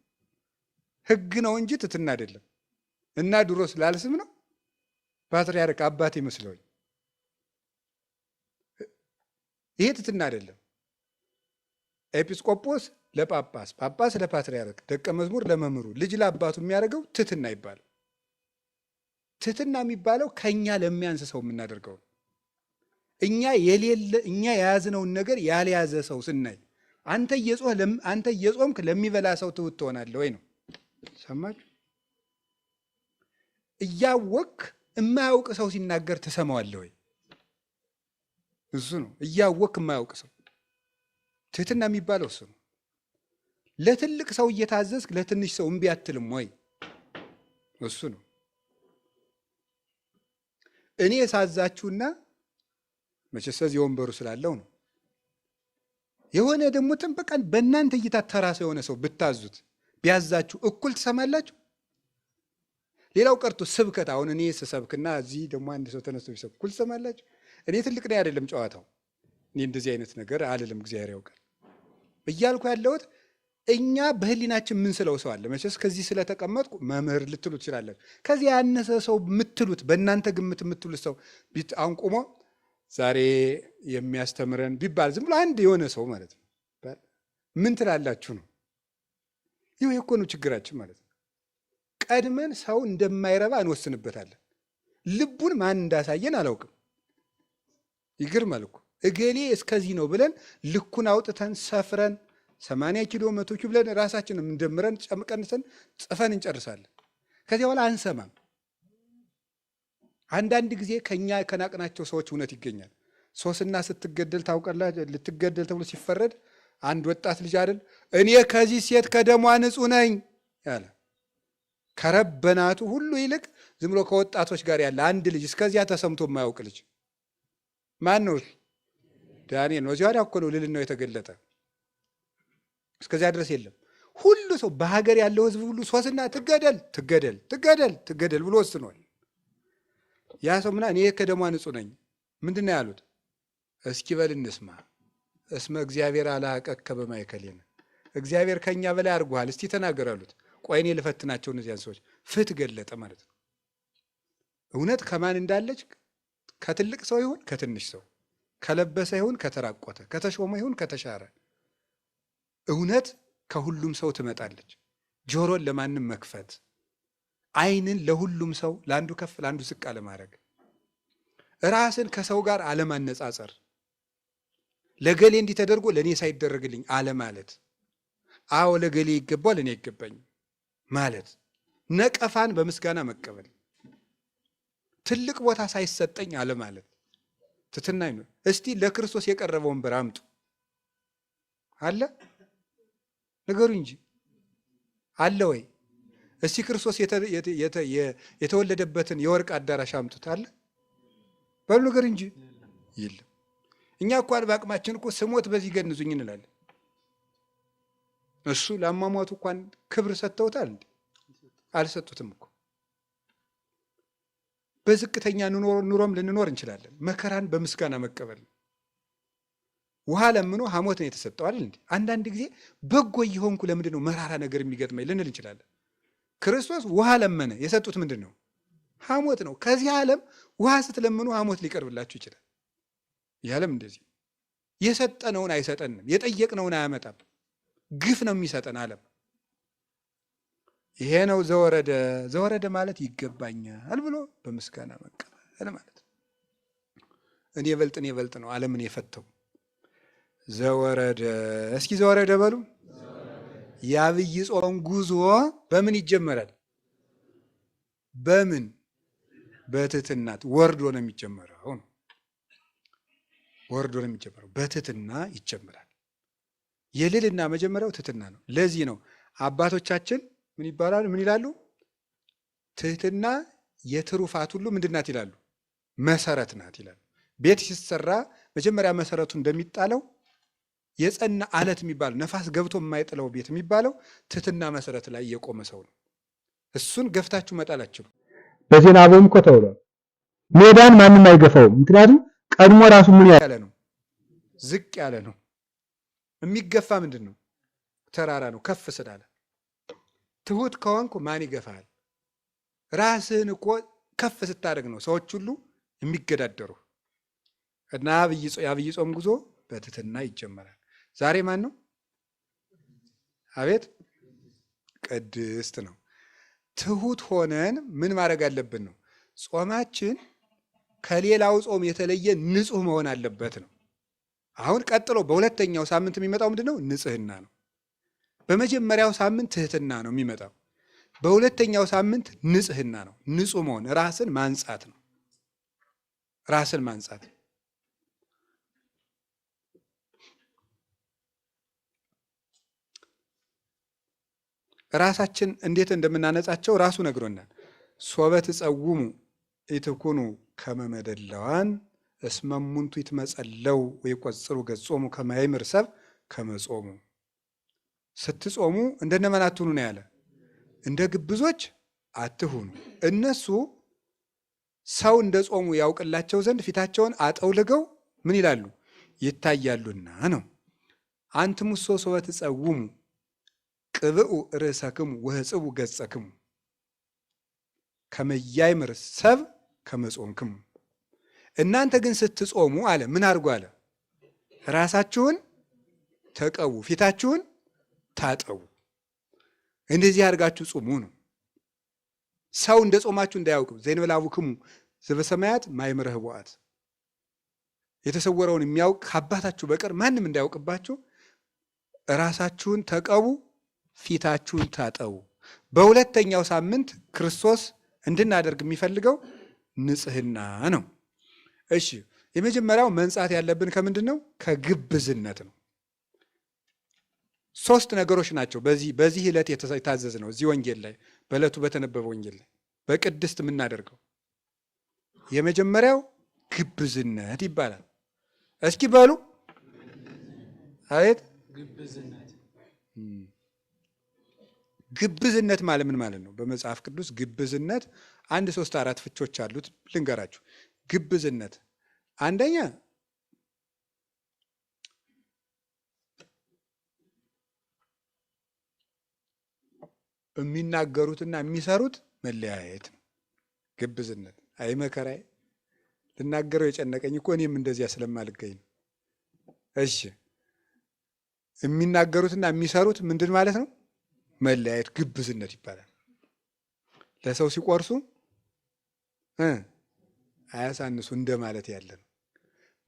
[SPEAKER 1] ህግ ነው እንጂ ትህትና አይደለም። እና ድሮ ስላልስም ነው ፓትርያርክ አባት ይመስለኝ። ይሄ ትህትና አይደለም። ኤጲስቆጶስ ለጳጳስ፣ ጳጳስ ለፓትርያርክ፣ ደቀ መዝሙር ለመምህሩ፣ ልጅ ለአባቱ የሚያደርገው ትህትና ይባላል። ትህትና የሚባለው ከኛ ለሚያንስ ሰው የምናደርገው ነው። እኛ የያዝነውን ነገር ያልያዘ ሰው ስናይ አንተ እየጾምክ ለሚበላ ሰው ትሁት ትሆናለህ ወይ ነው። ሰማችሁ? እያወቅክ የማያውቅ ሰው ሲናገር ትሰማዋለህ ወይ? እሱ ነው እያወቅክ የማያውቅ ሰው። ትህትና የሚባለው እሱ ነው። ለትልቅ ሰው እየታዘዝክ ለትንሽ ሰው እምቢ አትልም ወይ? እሱ ነው። እኔ ሳዛችሁና መቼስ እዚህ ወንበሩ ስላለው ነው። የሆነ ደግሞ በቃ በእናንተ እይታ ተራ ሰው የሆነ ሰው ብታዙት ቢያዛችሁ እኩል ትሰማላችሁ? ሌላው ቀርቶ ስብከት፣ አሁን እኔ ስሰብክና እዚህ ደግሞ አንድ ሰው ተነስቶ ቢሰብክ እኩል ትሰማላችሁ? እኔ ትልቅ ነኝ አይደለም ጨዋታው። እኔ እንደዚህ አይነት ነገር አልልም፣ እግዚአብሔር ያውቃል እያልኩ ያለሁት እኛ በህሊናችን ምን ስለው ሰው አለ። መቼስ ከዚህ ስለተቀመጥኩ መምህር ልትሉ ትችላላችሁ። ከዚህ ያነሰ ሰው የምትሉት በእናንተ ግምት የምትሉት ሰው አሁን ቁሞ ዛሬ የሚያስተምረን ቢባል ዝም ብሎ አንድ የሆነ ሰው ማለት ነው ምን ትላላችሁ ነው? ይህ እኮ ነው ችግራችን ማለት ነው። ቀድመን ሰው እንደማይረባ እንወስንበታለን። ልቡን ማን እንዳሳየን አላውቅም። ይገርማል እኮ እገሌ እስከዚህ ነው ብለን ልኩን አውጥተን ሰፍረን 80 ኪሎ 100 ኪሎ ብለን ራሳችንን እንደምረን ጨምቀንሰን ጽፈን እንጨርሳለን። ከዚያ በኋላ አንሰማም። አንዳንድ ጊዜ ከኛ ከናቅናቸው ሰዎች እውነት ይገኛል። ሶስና ስትገደል ታውቃላችሁ። ልትገደል ተብሎ ሲፈረድ አንድ ወጣት ልጅ አይደል እኔ ከዚህ ሴት ከደሟ ንጹሕ ነኝ ያለ ከረበናቱ ሁሉ ይልቅ ዝም ብሎ ከወጣቶች ጋር ያለ አንድ ልጅ እስከዚያ ተሰምቶ የማያውቅ ልጅ ማን ነው? ዳንኤል ነው። እዚያ እኮ ነው ልዕልናው የተገለጠ። እስከዚያ ድረስ የለም። ሁሉ ሰው በሀገር ያለው ሕዝብ ሁሉ ሶስና ትገደል ትገደል ትገደል ትገደል ብሎ ወስኗል። ያ ሰው ምና እኔ ከደሟ ንጹሕ ነኝ ምንድን ነው ያሉት? እስኪ በል እንስማ። እስመ እግዚአብሔር አልሐቀከ በማእከሌነ፣ እግዚአብሔር ከኛ በላይ አድርጎሃል፣ እስቲ ተናገር አሉት። ቆይ እኔ ልፈትናቸው እነዚያን ሰዎች። ፍትሕ ገለጠ ማለት ነው። እውነት ከማን እንዳለች ከትልቅ ሰው ይሁን ከትንሽ ሰው፣ ከለበሰ ይሁን ከተራቆተ፣ ከተሾመ ይሁን ከተሻረ፣ እውነት ከሁሉም ሰው ትመጣለች። ጆሮን ለማንም መክፈት፣ ዓይንን ለሁሉም ሰው ለአንዱ ከፍ ለአንዱ ዝቅ አለማድረግ፣ ራስን ከሰው ጋር አለማነጻጸር፣ ለገሌ እንዲህ ተደርጎ ለእኔ ሳይደረግልኝ አለማለት፣ አዎ ለገሌ ይገባል ለእኔ አይገባኝም ማለት፣ ነቀፋን በምስጋና መቀበል፣ ትልቅ ቦታ ሳይሰጠኝ አለማለት ትሕትና ነው። እስቲ ለክርስቶስ የቀረበ ወንበር አምጡ አለ ነገሩ እንጂ አለ ወይ? እስቲ ክርስቶስ የተወለደበትን የወርቅ አዳራሽ አምጡት አለ በሉ ነገር እንጂ የለም። እኛ እንኳን በአቅማችን እኮ ስሞት በዚህ ገንዙኝ እንላለን። እሱ ለአሟሟቱ እንኳን ክብር ሰጥተውታል እንዴ? አልሰጡትም እኮ። በዝቅተኛ ኑሮም ልንኖር እንችላለን። መከራን በምስጋና መቀበል ነው። ውሃ ለምኖ ሐሞት ነው የተሰጠው አይደል እንዴ? አንዳንድ ጊዜ በጎ እየሆንኩ ለምንድን ነው መራራ ነገር የሚገጥመኝ ልንል እንችላለን። ክርስቶስ ውሃ ለመነ፣ የሰጡት ምንድን ነው? ሐሞት ነው። ከዚህ ዓለም ውሃ ስትለምኑ ሐሞት ሊቀርብላችሁ ይችላል። ይህ ዓለም እንደዚህ የሰጠነውን አይሰጠንም፣ የጠየቅነውን አያመጣም። ግፍ ነው የሚሰጠን ዓለም። ይሄ ነው ዘወረደ። ዘወረደ ማለት ይገባኛል ብሎ በምስጋና መቀበል ማለት ነው። እኔ በልጥ ነው ዓለምን የፈተው ዘወረደ። እስኪ ዘወረደ በሉ። የዐቢይ ጾም ጉዞ በምን ይጀመራል? በምን? በትሕትናት ወርዶ ነው የሚጀመረው ነው። ወርዶ ነው የሚጀመረው። በትሕትና ይጀምራል። የልዕልና መጀመሪያው ትሕትና ነው። ለዚህ ነው አባቶቻችን ምን ይባላሉ? ምን ይላሉ? ትሕትና የትሩፋት ሁሉ ምንድን ናት ይላሉ? መሰረት ናት ይላሉ። ቤት ሲሰራ መጀመሪያ መሰረቱ እንደሚጣለው የጸና አለት የሚባለው ነፋስ ገብቶ የማይጥለው ቤት የሚባለው ትሕትና መሰረት ላይ የቆመ ሰው ነው። እሱን ገፍታችሁ መጣላችሁ።
[SPEAKER 2] በዜና አበውም እኮ ተብሏል። ሜዳን ማንም አይገፋውም። ምክንያቱም ቀድሞ ራሱ ምን ያለ ነው?
[SPEAKER 1] ዝቅ ያለ ነው። የሚገፋ ምንድን ነው? ተራራ ነው። ከፍ ስላለ ትሁት ከሆንኩ ማን ይገፋል? ራስህን እኮ ከፍ ስታደርግ ነው ሰዎች ሁሉ የሚገዳደሩ። እና የዐቢይ ጾም ጉዞ በትሕትና ይጀመራል። ዛሬ ማን ነው? አቤት ቅድስት ነው። ትሁት ሆነን ምን ማድረግ አለብን ነው? ጾማችን ከሌላው ጾም የተለየ ንጹህ መሆን አለበት ነው። አሁን ቀጥሎ በሁለተኛው ሳምንት የሚመጣው ምንድን ነው? ንጽህና ነው። በመጀመሪያው ሳምንት ትሕትና ነው የሚመጣው። በሁለተኛው ሳምንት ንጽህና ነው። ንጹህ መሆን ራስን ማንጻት ነው። ራስን ማንጻት ራሳችን እንዴት እንደምናነጻቸው ራሱ ነግሮናል። ሶበ ትጸውሙ ኢትኩኑ ከመ መደለዋን እስመ እሙንቱ ይትመጸለው ወይቈጽሩ ገጾሙ ከመ ያእምር ሰብእ ከመ ጾሙ። ስትጾሙ እንደነማን አትሁኑ ነው ያለ? እንደ ግብዞች አትሁኑ። እነሱ ሰው እንደ ጾሙ ያውቅላቸው ዘንድ ፊታቸውን አጠውልገው ምን ይላሉ? ይታያሉና ነው። አንትሙሶ ሶበ ትጸውሙ ቅብኡ ርእሰክሙ ወሕጽቡ ገጸክሙ ከመ ያእምር ሰብእ ከመ ጾምክሙ። እናንተ ግን ስትጾሙ አለ ምን አድርጉ አለ? ራሳችሁን ተቀቡ፣ ፊታችሁን ታጠቡ። እንደዚህ አድርጋችሁ ጹሙ ነው። ሰው እንደ ጾማችሁ እንዳያውቅ ዘእንበለ አቡክሙ ዘበሰማያት ማእምረ ኅቡዓት፣ የተሰወረውን የሚያውቅ ከአባታችሁ በቀር ማንም እንዳያውቅባችሁ ራሳችሁን ተቀቡ፣ ፊታችሁን ታጠቡ። በሁለተኛው ሳምንት ክርስቶስ እንድናደርግ የሚፈልገው ንጽህና ነው። እሺ የመጀመሪያው መንጻት ያለብን ከምንድን ነው? ከግብዝነት ነው። ሶስት ነገሮች ናቸው በዚህ ዕለት የታዘዝ ነው። እዚህ ወንጌል ላይ በዕለቱ በተነበበ ወንጌል ላይ በቅድስት የምናደርገው የመጀመሪያው ግብዝነት ይባላል። እስኪ በሉ አቤት። ግብዝነት ማለት ምን ማለት ነው? በመጽሐፍ ቅዱስ ግብዝነት 1 3 4 ፍቾች አሉት። ልንገራችሁ። ግብዝነት አንደኛ የሚናገሩትና የሚሰሩት መለያየት ነው። ግብዝነት አይ መከራዬ፣ ልናገረው የጨነቀኝ እኮ እኔም እንደዚያ ስለማልገኝ ነው። እሺ የሚናገሩትና የሚሰሩት ምንድን ማለት ነው? መለያየት ግብዝነት ይባላል። ለሰው ሲቆርሱ አያሳንሱ እንደማለት ያለ ነው።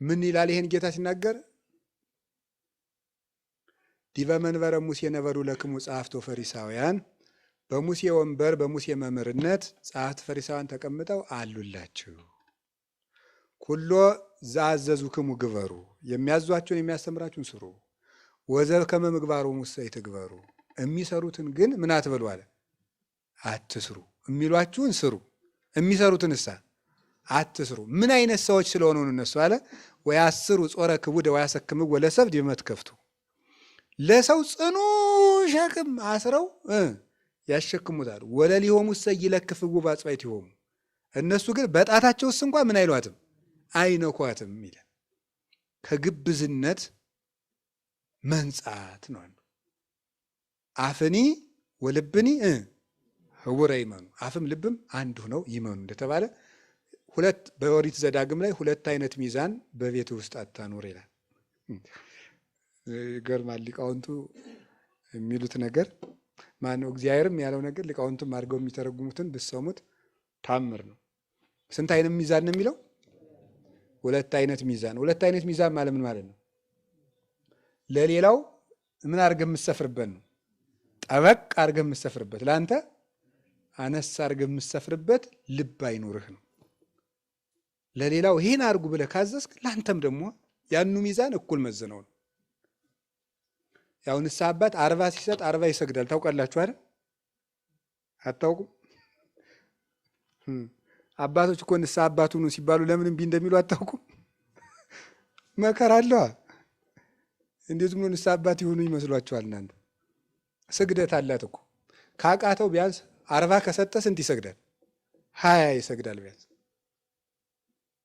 [SPEAKER 1] ምን ይላል ይሄን ጌታ ሲናገር? ዲበ መንበረ ሙሴ ነበሩ ለክሙ ጸሐፍቶ ፈሪሳውያን፣ በሙሴ ወንበር በሙሴ መምህርነት ጸሐፍት ፈሪሳውያን ተቀምጠው አሉላችሁ። ኩሎ ዘአዘዙክሙ ግበሩ፣ የሚያዟችሁን የሚያስተምራችሁን ስሩ። ወዘከመ ምግባሮሙ ኢትግበሩ፣ የሚሰሩትን ግን ምን አትበሉ አለ? አትስሩ። የሚሏችሁን ስሩ፣ የሚሰሩትን እሳ አትስሩ። ምን አይነት ሰዎች ስለሆኑ ነው እነሱ አለ ወያስሩ ጾረ ክቡደ ወያሰክምዎ ለሰብእ ዲበ መትከፍቱ ለሰው ጽኑ ሸክም አስረው ያሸክሙታል። ወለሊሆሙሰ ይለክፍዎ በአጽባዕቲሆሙ እነሱ ግን በጣታቸውስ እንኳ ምን አይሏትም አይነኳትም ይላል። ከግብዝነት መንጻት ነው። አፍኒ ወልብኒ ህውረ ይመኑ አፍም ልብም አንድ ሆነው ይመኑ እንደተባለ ሁለት በኦሪት ዘዳግም ላይ ሁለት አይነት ሚዛን በቤት ውስጥ አታኑር ይላል። ይገርማል። ሊቃውንቱ የሚሉት ነገር ማነው እግዚአብሔርም ያለው ነገር ሊቃውንቱም አድርገው የሚተረጉሙትን ብትሰሙት ታምር ነው። ስንት አይነት ሚዛን ነው የሚለው? ሁለት አይነት ሚዛን። ሁለት አይነት ሚዛን ማለት ምን ማለት ነው? ለሌላው ምን አድርገህ የምትሰፍርበት ነው። ጠበቅ አድርገህ የምትሰፍርበት፣ ለአንተ አነስ አድርገህ የምትሰፍርበት ልብ አይኑርህ ነው። ለሌላው ይህን አድርጉ ብለህ ካዘዝክ ለአንተም ደግሞ ያኑ ሚዛን እኩል መዝነው ነው። ያው ንስሐ አባት 40 ሲሰጥ 40 ይሰግዳል። ታውቃላችሁ አይደል? አታውቁም? አባቶች እኮ ንስሐ አባት ሁኑ ሲባሉ ለምን እምቢ እንደሚሉ አታውቁም? መከራ አለዋ። እንዴት ብሎ ንስሐ አባት ይሆኑ ይመስሏችኋል እናንተ? ስግደት አላት እኮ። ካቃተው ቢያንስ 40 ከሰጠ ስንት ይሰግዳል? 20 ይሰግዳል ቢያንስ።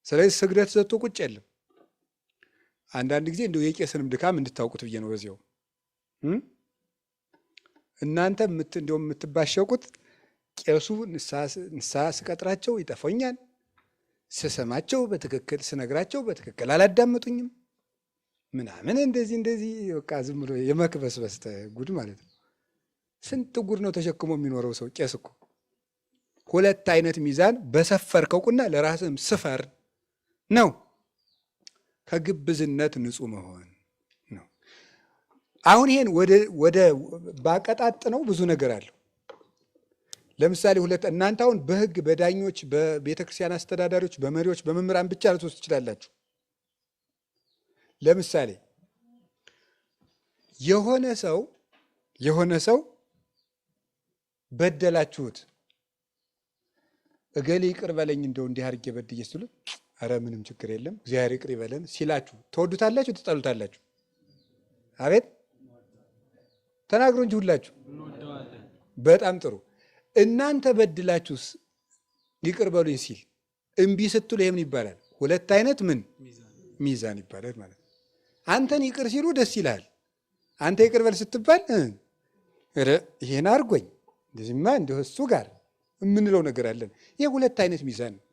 [SPEAKER 1] ስለዚህ ስግደት ሰጥቶ ቁጭ የለም። አንዳንድ ጊዜ እንደው የቄስንም ድካም እንድታውቁት ብዬ ነው በዚያው እናንተ እንደውም የምትባሸቁት ቄሱ ንስሐ ስቀጥራቸው ይጠፋኛል፣ ስሰማቸው በትክክል ስነግራቸው በትክክል አላዳመጡኝም ምናምን እንደዚህ በቃ ዝም ብሎ የመክበስበስ ጉድ ማለት ነው። ስንት ጉድ ነው ተሸክሞ የሚኖረው ሰው ቄስ እኮ። ሁለት አይነት ሚዛን በሰፈርከው ቁና ለራስህም ስፈር ነው። ከግብዝነት ንጹህ መሆን ነው። አሁን ይሄን ወደ ባቀጣጥ ነው ብዙ ነገር አለው። ለምሳሌ እናንተ አሁን በሕግ በዳኞች በቤተ ክርስቲያን አስተዳዳሪዎች በመሪዎች በመምህራን ብቻ ልትወስዱ ትችላላችሁ። ለምሳሌ የሆነ ሰው በደላችሁት፣ እገሌ ይቅር በለኝ እንደው እንዲህ አድርጌ በድዬ ስትሉ ኧረ ምንም ችግር የለም እግዚአብሔር ይቅር ይበለን ሲላችሁ ትወዱታላችሁ ትጠሉታላችሁ? አቤት ተናግሮ እንጂ ሁላችሁ። በጣም ጥሩ። እናንተ በድላችሁስ ይቅር በሉኝ ሲል እምቢ ስትሉ ይሄ ምን ይባላል? ሁለት አይነት ሚዛን ይባላል ማለት ነው። አንተን ይቅር ሲሉ ደስ ይላል። አንተ ይቅር በል ስትባል ይሄን አድርጎኝ እንደዚህማ እንደው እሱ ጋር የምንለው ነገር አለን። ይሄ ሁለት አይነት ሚዛን ነው።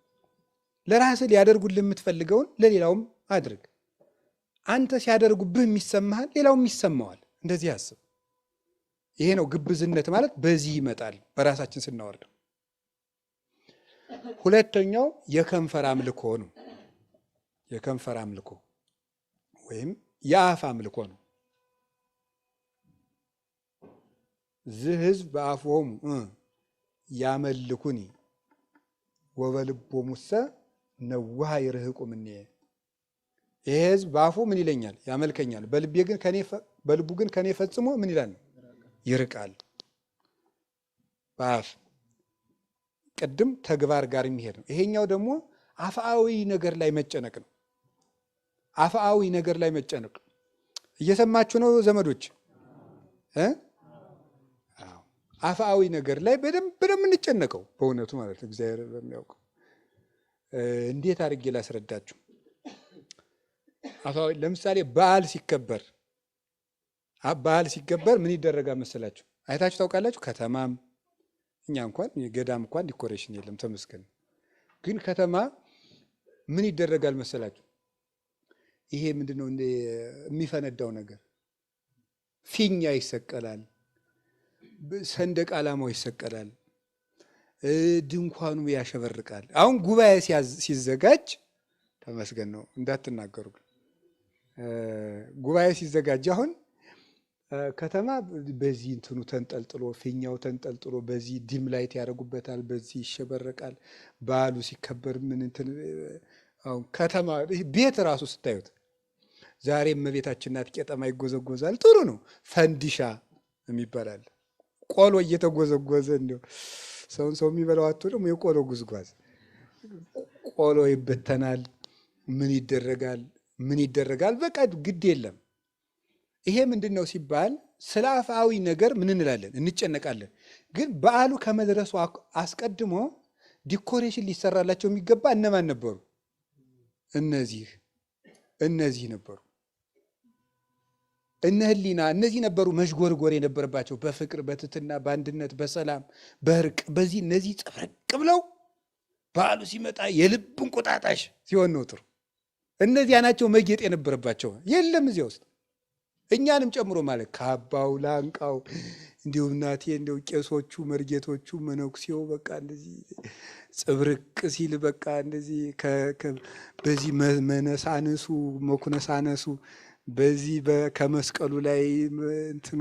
[SPEAKER 1] ለራስህ ሊያደርጉልህ የምትፈልገውን ለሌላውም አድርግ። አንተ ሲያደርጉብህ የሚሰማሃል ሌላውም ይሰማዋል። እንደዚህ አስብ። ይሄ ነው ግብዝነት ማለት። በዚህ ይመጣል በራሳችን ስናወርደው። ሁለተኛው የከንፈር አምልኮ ነው። የከንፈር አምልኮ ወይም የአፍ አምልኮ ነው። ዝህ ሕዝብ በአፍሆሙ ያመልኩኒ ወበልቦሙሰ ነዋሃ ይርህቁ እምኔየ። ይሄ ሕዝብ በአፉ ምን ይለኛል? ያመልከኛል፣ በልቡ ግን ከኔ ፈጽሞ ምን ይላል? ይርቃል። በአፍ ቅድም ተግባር ጋር የሚሄድ ነው። ይሄኛው ደግሞ አፍአዊ ነገር ላይ መጨነቅ ነው። አፍአዊ ነገር ላይ መጨነቅ እየሰማችሁ ነው ዘመዶች? አፍአዊ ነገር ላይ በደንብ የምንጨነቀው በእውነቱ ማለት ነው። እግዚአብሔር በሚያውቀው እንዴት አድርጌ ላስረዳችሁ? አፍአዊ ለምሳሌ በዓል ሲከበር ምን ይደረጋል መሰላችሁ? አይታችሁ ታውቃላችሁ? ከተማም እኛ እንኳን ገዳም እንኳን ዲኮሬሽን የለም ተመስገን። ግን ከተማ ምን ይደረጋል መሰላችሁ? ይሄ ምንድነው የሚፈነዳው ነገር? ፊኛ ይሰቀላል፣ ሰንደቅ ዓላማው ይሰቀላል፣ ድንኳኑ ያሸበርቃል። አሁን ጉባኤ ሲዘጋጅ ተመስገን ነው እንዳትናገሩ። ጉባኤ ሲዘጋጅ አሁን ከተማ በዚህ እንትኑ ተንጠልጥሎ ፊኛው ተንጠልጥሎ በዚህ ዲም ላይት ያደርጉበታል፣ በዚህ ይሸበረቃል። በዓሉ ሲከበር ምን እንትን አሁን ከተማ ቤት ራሱ ስታዩት ዛሬ እመቤታችን ናት ቄጠማ ይጎዘጎዛል። ጥሩ ነው። ፈንዲሻ የሚባላል ቆሎ እየተጎዘጎዘ እንደው ሰው የሚበላው አጥቶ ደግሞ የቆሎ ጉዝጓዝ ቆሎ ይበተናል። ምን ይደረጋል? በቃ ግድ የለም። ይሄ ምንድን ነው ሲባል ስለ አፋዊ ነገር ምን እንላለን? እንጨነቃለን። ግን በዓሉ ከመድረሱ አስቀድሞ ዲኮሬሽን ሊሰራላቸው የሚገባ እነማን ነበሩ? እነዚህ ነበሩ። እነ ህሊና እነዚህ ነበሩ መዥጎርጎር የነበረባቸው በፍቅር በትትና በአንድነት በሰላም በእርቅ በዚህ እነዚህ ጽፍርቅ ብለው በዓሉ ሲመጣ የልብ እንቁጣጣሽ ሲሆን ነው ጥሩ። እነዚያ ናቸው መጌጥ የነበረባቸው። የለም እዚያ ውስጥ እኛንም ጨምሮ ማለት ካባው ላንቃው እንዲሁም እናቴ እንዲሁ ቄሶቹ መርጌቶቹ መነኩሴው በቃ እንደዚህ ጽብርቅ ሲል በቃ እንደዚህ በዚህ መነሳነሱ መኩነሳነሱ በዚህ ከመስቀሉ ላይ እንትኑ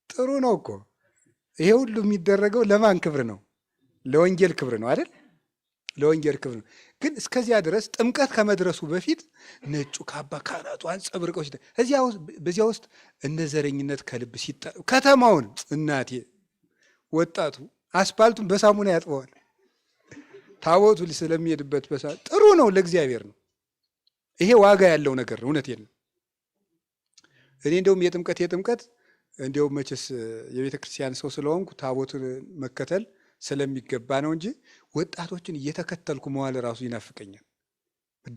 [SPEAKER 1] ጥሩ ነው እኮ። ይሄ ሁሉ የሚደረገው ለማን ክብር ነው? ለወንጌል ክብር ነው አይደል? ለወንጌል ክብር ነው። ግን እስከዚያ ድረስ ጥምቀት ከመድረሱ በፊት ነጩ ካባ ካህናቱ አንጸብርቀው በዚያ ውስጥ እነ ዘረኝነት ከልብ ከተማውን እናቴ ወጣቱ አስፓልቱን በሳሙና ያጥበዋል። ታቦቱ ስለሚሄድበት ጥሩ ነው፣ ለእግዚአብሔር ነው። ይሄ ዋጋ ያለው ነገር ነው። እውነቴን ነው። እኔ እንደውም የጥምቀት እንዲያውም መቼስ የቤተ ክርስቲያን ሰው ስለሆንኩ ታቦቱን መከተል ስለሚገባ ነው እንጂ ወጣቶችን እየተከተልኩ መዋል ራሱ ይናፍቀኛል።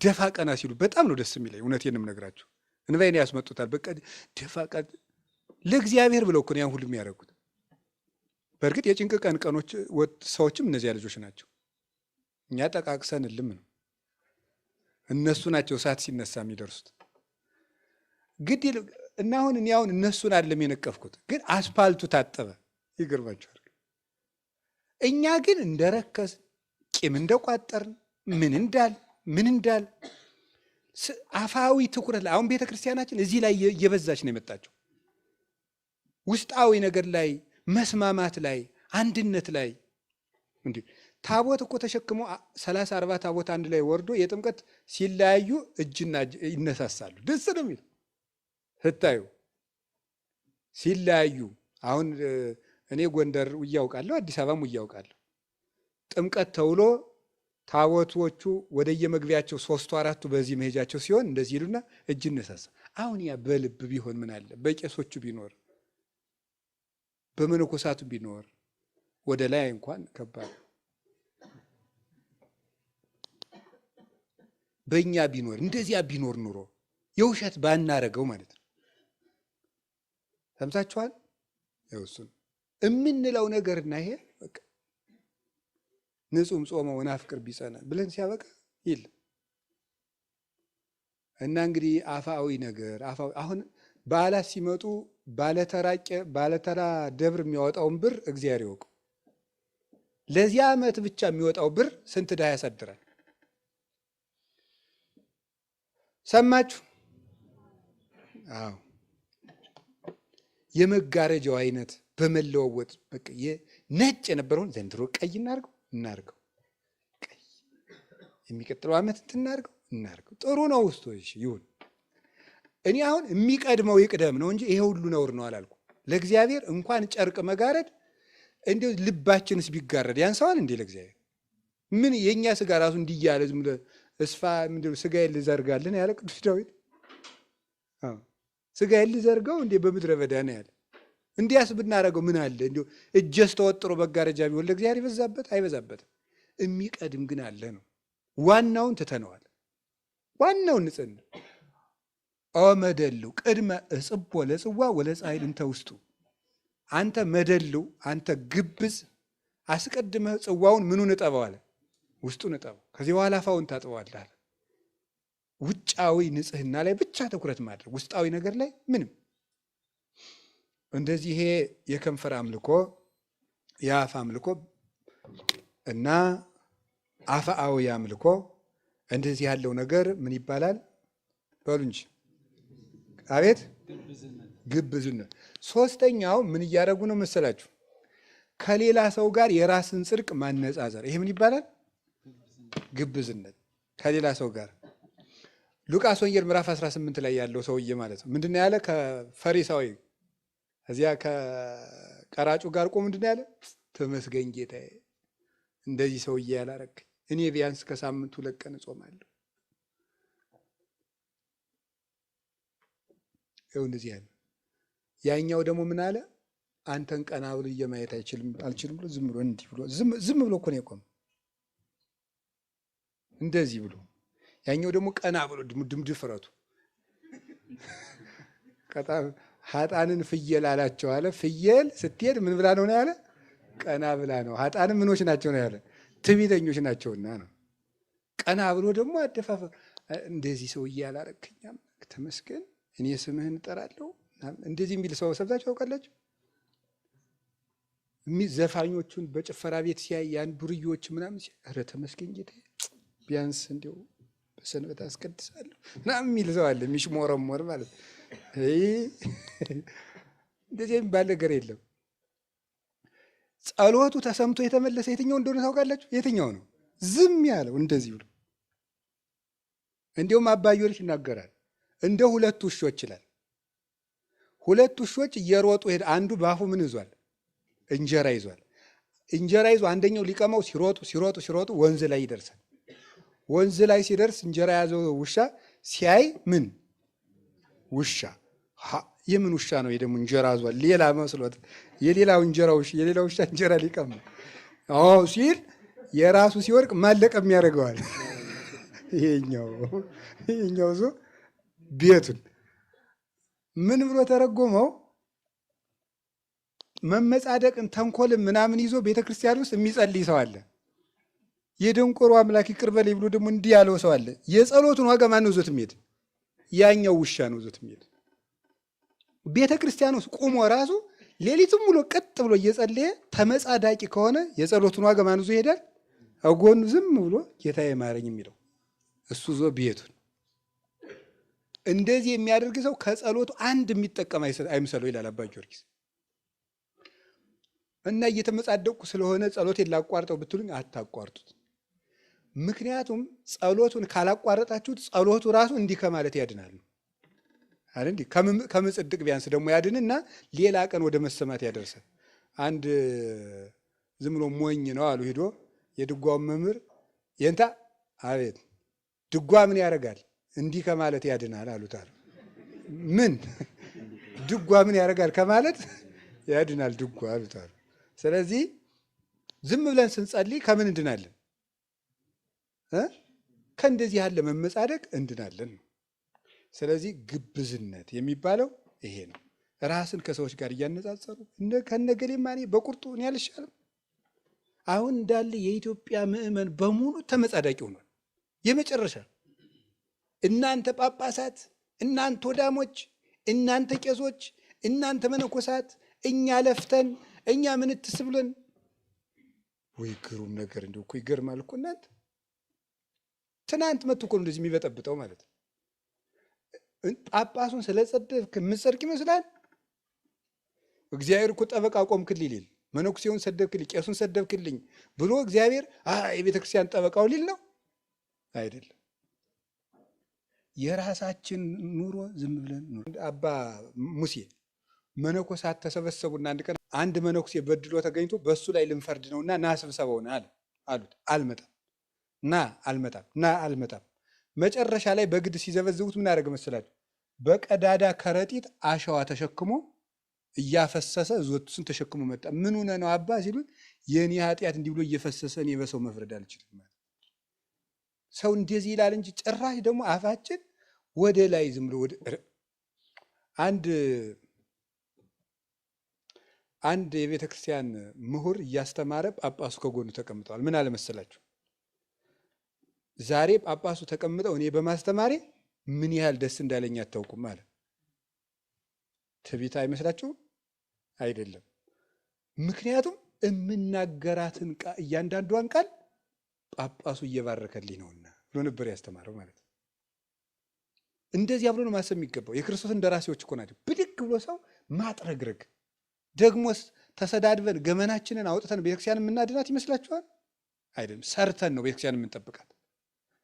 [SPEAKER 1] ደፋ ቀና ሲሉ በጣም ነው ደስ የሚለኝ። እውነቴን እነግራችሁ እንባዬን ያስመጡታል። በቃ ደፋ ቀና ለእግዚአብሔር ብለው እኮ ነው ያን ሁሉ የሚያደርጉት። በእርግጥ የጭንቅ ቀኖች ሰዎችም እነዚያ ልጆች ናቸው። እኛ ጠቃቅሰን እልም ነው። እነሱ ናቸው እሳት ሲነሳ የሚደርሱት። ግድ እና አሁን እነሱን አይደለም የነቀፍኩት፣ ግን አስፓልቱ ታጠበ። ይገርማችኋል። እኛ ግን እንደረከስ ቂም እንደቋጠርን ምን እንዳል አፋዊ ትኩረት ላይ አሁን ቤተ ክርስቲያናችን እዚህ ላይ እየበዛች ነው የመጣቸው። ውስጣዊ ነገር ላይ መስማማት ላይ አንድነት ላይ እንዴ ታቦት እኮ ተሸክሞ 30-40 ታቦት አንድ ላይ ወርዶ የጥምቀት ሲለያዩ እጅና ይነሳሳሉ። ደስ ነው የሚለው ስታዩ ሲለያዩ። አሁን እኔ ጎንደር እያውቃለሁ፣ አዲስ አበባም እያውቃለሁ። ጥምቀት ተውሎ ታቦቶቹ ወደየመግቢያቸው 3-4ቱ በዚህ መሄጃቸው ሲሆን እንደዚህ ይሉና እጅ ይነሳሳ። አሁን ያ በልብ ቢሆን ምን አለ? በቄሶቹ ቢኖር በመነኮሳቱ ቢኖር ወደ ላይ እንኳን ከባድ በእኛ ቢኖር እንደዚያ ቢኖር ኑሮ የውሸት ባናረገው ማለት ነው። ሰምታችኋል? እሱን የምንለው ነገርና ይሄ በቃ ንጹም ጾመ ወናፍቅር ቢጸና ብለን ሲያበቃ ይል እና እንግዲህ አፋዊ ነገር አሁን በዓላት ሲመጡ ባለተራ ደብር የሚያወጣውን ብር እግዚአብሔር ይወቀው። ለዚያ ዓመት ብቻ የሚወጣው ብር ስንት ድሃ ያሳድራል? ሰማችሁ? አዎ የመጋረጃው አይነት በመለዋወጥ በቃ ነጭ የነበረውን ዘንድሮ ቀይ እናርገው ቀይ የሚቀጥለው ዓመት እናርገው ጥሩ ነው። ውስጡ ይሁን። እኔ አሁን የሚቀድመው ይቅደም ነው እንጂ ይሄ ሁሉ ነውር ነው አላልኩም። ለእግዚአብሔር እንኳን ጨርቅ መጋረድ እንዲሁ ልባችንስ ቢጋረድ ያንሰዋል እንዴ? ለእግዚአብሔር ምን የእኛ ስጋ ራሱ እንዲያለ ዝም ብሎ እስፋ ምንድነው ስጋዬን ልዘርጋልን ያለ ቅዱስ ዳዊት። ስጋዬን ልዘርጋው እንዴ በምድረ በዳ ነው ያለ። እንዲያስ ብናረገው ምን አለ? እንዲሁ እጀስ ተወጥሮ መጋረጃ ቢሆን ለእግዚአብሔር ይበዛበት አይበዛበትም? የሚቀድም ግን አለ ነው። ዋናውን ትተነዋል። ዋናውን ንጽህና መደልው ቅድመ እጽቦ ለጽዋ ወለፀሐይል እንተ ውስጡ። አንተ መደልው አንተ ግብዝ አስቀድመህ ጽዋውን ምኑን እጠበዋል? ውስጡን እጠበው። ከዚህ በኋላ አፋውን ታጥበዋለህ አለ። ውጫዊ ንጽህና ላይ ብቻ ትኩረት ማድረግ፣ ውስጣዊ ነገር ላይ ምንም። እንደዚህ ይሄ የከንፈር አምልኮ የአፍ አምልኮ እና አፋዊ አምልኮ እንደዚህ ያለው ነገር ምን ይባላል? በሉ እንጂ አቤት ግብዝነት። ሶስተኛው ምን እያደረጉ ነው መሰላችሁ? ከሌላ ሰው ጋር የራስን ጽድቅ ማነጻጸር። ይሄ ምን ይባላል? ግብዝነት። ከሌላ ሰው ጋር ሉቃስ ወንጌል ምዕራፍ 18 ላይ ያለው ሰውዬ ማለት ነው። ምንድነው ያለ? ከፈሪሳዊ እዚያ ከቀራጩ ጋር ቆሞ ምንድነው ያለ? ተመስገን ጌታዬ፣ እንደዚህ ሰውዬ ያላረከኝ። እኔ ቢያንስ ከሳምንቱ 2 ቀን እጾማለሁ። ይኸው እንደዚህ ያለ። ያኛው ደግሞ ምን አለ? አንተን ቀና ብሎ እየማየት አልችልም ብሎ ዝም ብሎ እንዲህ ብሎ ዝም ብሎ እኮ ነው የቆመው እንደዚህ ብሎ። ያኛው ደግሞ ቀና ብሎ ድፍረቱ ሀጣንን ፍየል አላቸው አለ። ፍየል ስትሄድ ምን ብላ ነው ያለ? ቀና ብላ ነው። ሀጣንም ምኖች ናቸው ነው ያለ? ትዕቢተኞች ናቸውና ነው። ቀና ብሎ ደግሞ አደፋፈር። እንደዚህ ሰውዬ ያላረከኛም ተመስገን፣ እኔ ስምህን እጠራለሁ እንደዚህ የሚል ሰው ሰብታችሁ ታውቃላችሁ? ዘፋኞቹን በጭፈራ ቤት ሲያይ ያን ዱርዮች ምናምን ኧረ ተመስገን ጌታዬ፣ ቢያንስ እንዲያው በሰንበት አስቀድሳለሁ ምናምን የሚል ሰው አለ። የሚሽሞረሞር ማለት እንደዚህ የሚባል ነገር የለም። ጸሎቱ ተሰምቶ የተመለሰ የትኛው እንደሆነ ታውቃላችሁ? የትኛው ነው? ዝም ያለው እንደዚህ ብሎ። እንዲሁም አባ ጊዮርጊስ ይናገራል። እንደ 2 ውሾች ይላል። 2 ውሾች እየሮጡ ሄደ። አንዱ ባፉ ምን ይዟል? እንጀራ ይዟል። እንጀራ ይዞ አንደኛው ሊቀማው ሲሮጡ ወንዝ ላይ ይደርሳል። ወንዝ ላይ ሲደርስ እንጀራ ያዘው ውሻ ሲያይ ምን ውሻ የምን ውሻ ነው? ደግሞ እንጀራ ይዟል። ሌላ መስሎት የሌላው ውሻ እንጀራ ሊቀማ ሲል የራሱ ሲወርቅ ማለቀም ያደርገዋል። ይሄኛው ዞ ቤቱን ምን ብሎ ተረጎመው? መመጻደቅን ተንኮልን ምናምን ይዞ ቤተክርስቲያን ውስጥ የሚጸልይ ሰው አለ። የደንቆሮ አምላክ ይቅር በለኝ ብሎ ደግሞ እንዲህ ያለው ሰው አለ። የጸሎቱን ዋጋ ማን ነው ይዞት የሚሄድ? ያኛው ውሻ ነው ይዞት የሚሄድ። ቤተክርስቲያን ውስጥ ቁሞ ራሱ ሌሊቱም ሙሉ ቀጥ ብሎ እየጸለየ ተመጻዳቂ ከሆነ የጸሎቱን ዋጋ ማን ይዞ ይሄዳል? አጎኑ ዝም ብሎ ጌታዬ ማረኝ የሚለው እሱ ዞ ቤቱን። እንደዚህ የሚያደርግ ሰው ከጸሎቱ አንድ የሚጠቀም አይምሰለው ይላል አባ ጊዮርጊስ። እና እየተመጻደቅኩ ስለሆነ ጸሎቴን ላቋርጠው ብትሉኝ አታቋርጡት። ምክንያቱም ጸሎቱን ካላቋረጣችሁት ጸሎቱ ራሱ እንዲህ ከማለት ያድናል አይደል? ከምጽድቅ ቢያንስ ደግሞ ያድንና ሌላ ቀን ወደ መሰማት ያደርሳል። አንድ ዝም ብሎ ሞኝ ነው አሉ ሄዶ የድጓውን መምህር የንታ አቤት ድጓ ምን ያደርጋል? እንዲህ ከማለት ያድናል አሉት። ምን ድጓ ምን ያደርጋል ከማለት ያድናል ድጓ አሉት። ስለዚህ ዝም ብለን ስንጸልይ ከምን እንድናለን? ከእንደዚህ ያለ መመጻደቅ እንድናለን ነው። ስለዚህ ግብዝነት የሚባለው ይሄ ነው። ራስን ከሰዎች ጋር እያነጻጸሩ ከነገሌማ እኔ በቁርጡ እኔ አልሻልም። አሁን እንዳለ የኢትዮጵያ ምዕመን በሙሉ ተመጻዳቂ ሆኗል። የመጨረሻ እናንተ ጳጳሳት፣ እናንተ ወዳሞች፣ እናንተ ቄሶች፣ እናንተ መነኮሳት እኛ ለፍተን እኛ ምን ትስብለን? ወይ ግሩም ነገር እንደው እኮ ይገርማል እኮ እናንተ። ትናንት መጥቶ እኮ እንደዚህ የሚበጠብጠው ማለት ነው። ጳጳሱን ስለጸደብክ የምትጸድቅ ይመስላል? እግዚአብሔር እኮ ጠበቃ ቆምክልኝ ሊል፣ መነኩሴውን ሰደብክልኝ፣ ቄሱን ሰደብክልኝ ብሎ እግዚአብሔር የቤተ ክርስቲያን ጠበቃው ሊል ነው አይደለም። የራሳችን ኑሮ ዝም ብለን አባ ሙሴ መነኮሳት ተሰበሰቡና አንድ ቀን አንድ መነኩሴ በድሎ ተገኝቶ በሱ ላይ ልንፈርድ ነውና ና ስብሰባውን አሉት። አልመጣም። መጨረሻ ላይ በግድ ሲዘበዝቡት ምን ያደርግ መስላችሁ? በቀዳዳ ከረጢት አሸዋ ተሸክሞ እያፈሰሰ ዞቱን ተሸክሞ መጣ። ምን ሆነ ነው አባ ሲሉት የኔ ኃጢአት እንዲህ ብሎ እየፈሰሰ እኔ በሰው መፍረድ አልችልም። ሰው እንደዚህ ይላል እንጂ ጭራሽ ደግሞ አፋችን ወደ ላይ ዝም ብሎ አንድ የቤተ ክርስቲያን ምሁር እያስተማረ ጳጳሱ ከጎኑ ተቀምጠዋል። ምን አለ መሰላችሁ? ዛሬ ጳጳሱ ተቀምጠው እኔ በማስተማሬ ምን ያህል ደስ እንዳለኝ አታውቁም አለ። ትዕቢት አይመስላችሁም? አይደለም። ምክንያቱም የምናገራትን እያንዳንዷን ቃል ጳጳሱ እየባረከልኝ ነውና ብሎ ነበር ያስተማረው ማለት ነው። እንደዚያ ብሎ ነው ማሰብ የሚገባው። የክርስቶስ እንደራሴዎች እኮ ናቸው። ብድግ ብሎ ሰው ማጥረግረግ ደግሞስ ተሰዳድበን ገመናችንን አውጥተን ቤተክርስቲያን የምናድናት ይመስላችኋል? አይደለም። ሰርተን ነው ቤተክርስቲያን የምንጠብቃት።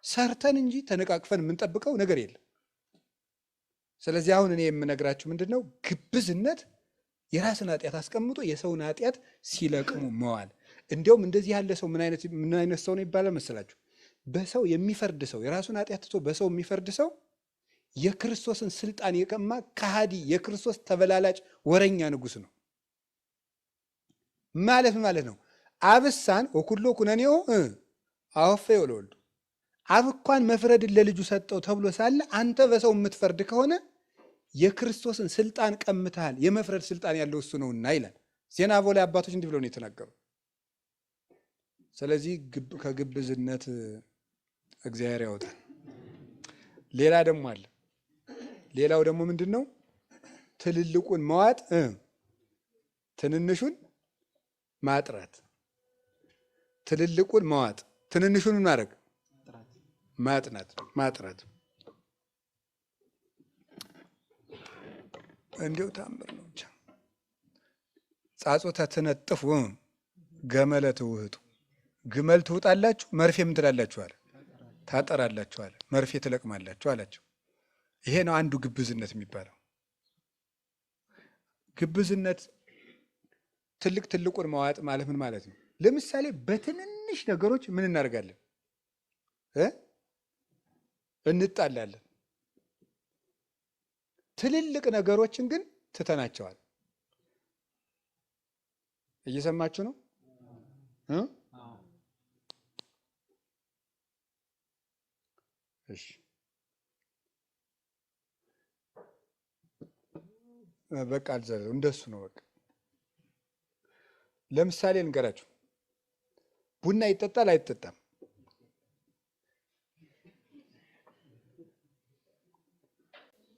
[SPEAKER 1] ሰርተን እንጂ ተነቃቅፈን የምንጠብቀው ነገር የለም። ስለዚህ አሁን እኔ የምነግራችሁ ምንድነው? ግብዝነት የራስን ኃጢአት አስቀምጦ የሰውን ኃጢአት ሲለቅሙ መዋል። እንዲያውም እንደዚህ ያለ ሰው ምን አይነት ሰው ነው ይባላል መሰላችሁ? በሰው የሚፈርድ ሰው፣ የራሱን ኃጢአት ትቶ በሰው የሚፈርድ ሰው የክርስቶስን ስልጣን የቀማ ከሃዲ፣ የክርስቶስ ተበላላጭ ወረኛ ንጉሥ ነው ማለት ነው። አብሳን ወኩሎ ኩነኔው አወፈ ለወልዱ አብ እንኳን መፍረድን ለልጁ ሰጠው ተብሎ ሳለ አንተ በሰው የምትፈርድ ከሆነ የክርስቶስን ስልጣን ቀምተሃል። የመፍረድ ስልጣን ያለው እሱ ነውና ይላል። ዜና አበው ላይ አባቶች እንዲህ ብለው ነው የተናገሩ። ስለዚህ ከግብዝነት እግዚአብሔር ያወጣል። ሌላ ደግሞ አለ። ሌላው ደግሞ ምንድን ነው? ትልልቁን መዋጥ፣ ትንንሹን ማጥራት። ትልልቁን መዋጥ፣ ትንንሹን ማድረግ ማጥራት። እንዲው ታምር ነው ብቻ። ጻጾታ ትነጥፉ ገመለ ትውህጡ፣ ግመል ትውጣላችሁ መርፌ ምን ትላላችሁ አለ፣ ታጠራላችሁ አለ፣ መርፌ ትለቅማላችሁ አላቸው። ይሄ ነው አንዱ ግብዝነት የሚባለው። ግብዝነት ትልቁን መዋጥ ማለት ምን ማለት ነው? ለምሳሌ በትንንሽ ነገሮች ምን እናደርጋለን? እንጣላለን። ትልልቅ ነገሮችን ግን ትተናቸዋል። እየሰማችሁ ነው? እሺ፣ በቃ አልዘረው እንደሱ ነው። በቃ ለምሳሌ ልንገራችሁ። ቡና ይጠጣል አይጠጣም?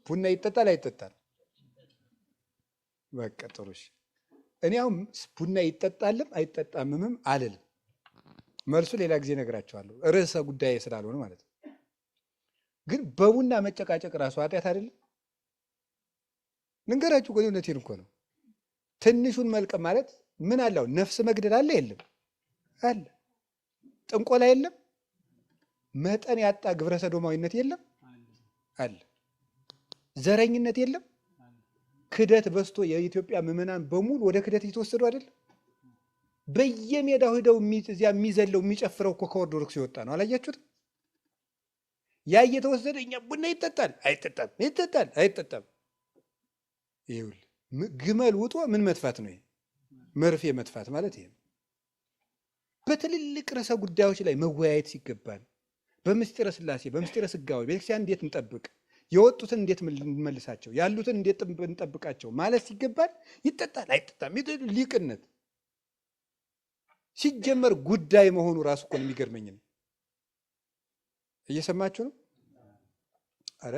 [SPEAKER 1] ቡና ይጠጣል አይጠጣም? በቃ ጥሩ። እሺ፣ እኔ አሁን ቡና ይጠጣልም አይጠጣምም አልልም። መልሱ ሌላ ጊዜ እነግራችኋለሁ፣ ርዕሰ ጉዳይ ስላልሆነ ማለት ነው። ግን በቡና መጨቃጨቅ ራሱ ኃጢአት አይደለም? ልንገራችሁ፣ እውነቴን እኮ ነው። ትንሹን መልቀም ማለት ምን አለው? ነፍስ መግደል አለ የለም? አለ። ጥንቆላ የለም? መጠን ያጣ ግብረ ሰዶማዊነት የለም? አለ። ዘረኝነት የለም? ክደት በስቶ የኢትዮጵያ ምዕመናን በሙሉ ወደ ክደት እየተወሰዱ አይደለም? በየሜዳው ሄደው እዚያ የሚዘለው የሚጨፍረው እኮ ከኦርቶዶክስ የወጣ ነው። አላያችሁትም? ያ እየተወሰደ እኛ ቡና ይጠጣል አይጠጣም፣ ይጠጣል አይጠጣም። ይኸውልህ ግመል ውጦ ምን መጥፋት ነው? መርፌ መጥፋት ማለት ይሄ ነው። በትልልቅ ርዕሰ ጉዳዮች ላይ መወያየት ሲገባን፣ በምስጢረ ሥላሴ በምስጢረ ሥጋዌ ቤተክርስቲያን እንዴት እንጠብቅ፣ የወጡትን እንዴት እንመልሳቸው፣ ያሉትን እንዴት እንጠብቃቸው ማለት ሲገባን ይጠጣል አይጠጣም ሊቅነት ሲጀመር ጉዳይ መሆኑ ራሱ እኮ የሚገርመኝ ነው። እየሰማችሁ ነው? አረ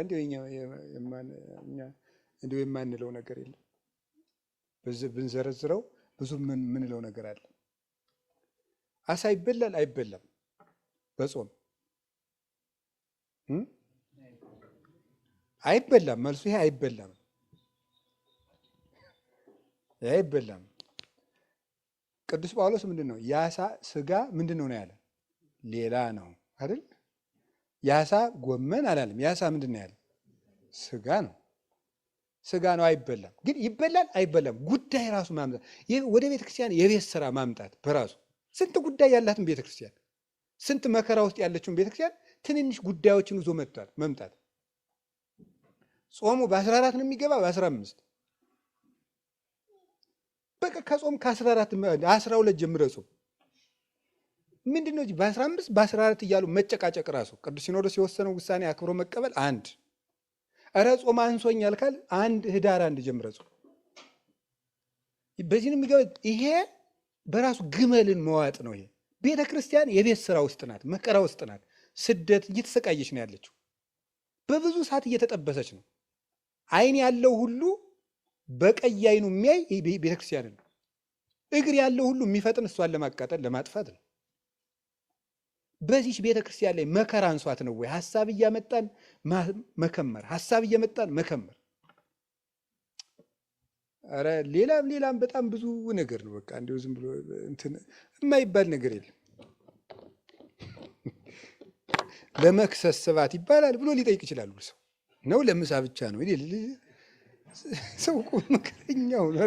[SPEAKER 1] እንዲሁ የማንለው ነገር የለም። በዚህ ብንዘረዝረው ብዙ ምንለው ነገር አለ። አሳ ይበላል አይበላም? በጾም አይበላም። መልሱ ይሄ አይበላም፣ አይበላም። ቅዱስ ጳውሎስ ምንድን ነው የአሳ ስጋ ምንድን ነው ያለ? ሌላ ነው አይደል? የአሳ ጎመን አላለም። የአሳ ምንድን ነው ያለ? ስጋ ነው። ስጋ ነው፣ አይበላም። ግን ይበላል አይበላም ጉዳይ ራሱ ማምጣት፣ ወደ ቤተክርስቲያን የቤት ስራ ማምጣት በራሱ ስንት ጉዳይ ያላትን ቤተክርስቲያን፣ ስንት መከራ ውስጥ ያለችውን ቤተክርስቲያን ትንንሽ ጉዳዮችን ይዞ መምጣት። ጾሙ በ14 ነው የሚገባ በ15 በቃ ከጾም ከ14 12 ጀምረ ጾም ምንድን ነው በ15 በ14 እያሉ መጨቃጨቅ ራሱ ቅዱስ ሲኖዶስ የወሰነው ውሳኔ አክብሮ መቀበል አንድ። እረ ጾም አንሶኛል ካል ህዳር 1 ጀምረ ጾም። በዚህ ነው የሚገባ። ይሄ በራሱ ግመልን መዋጥ ነው። ይሄ ቤተ ክርስቲያን የቤት ስራ ውስጥ ናት፣ መከራ ውስጥ ናት። ስደት እየተሰቃየች ነው ያለችው። በብዙ ሰዓት እየተጠበሰች ነው። አይን ያለው ሁሉ በቀይ አይኑ የሚያይ ቤተክርስቲያን ነው። እግር ያለው ሁሉ የሚፈጥን እሷን ለማቃጠል ለማጥፋት ነው። በዚህ ቤተክርስቲያን ላይ መከራ አንሷት ነው ወይ? ሐሳብ እያመጣን መከመር፣ ሐሳብ እየመጣን መከመር። አረ ሌላም በጣም ብዙ ነገር ነው። በቃ እንደው ዝም ብሎ እንትን የማይባል ነገር የለም። ለመክሰስ ስባት ይባላል ብሎ ሊጠይቅ ይችላል ሰው ነው። ለምሳ ብቻ ነው ሰው እኮ መከረኛው ነው።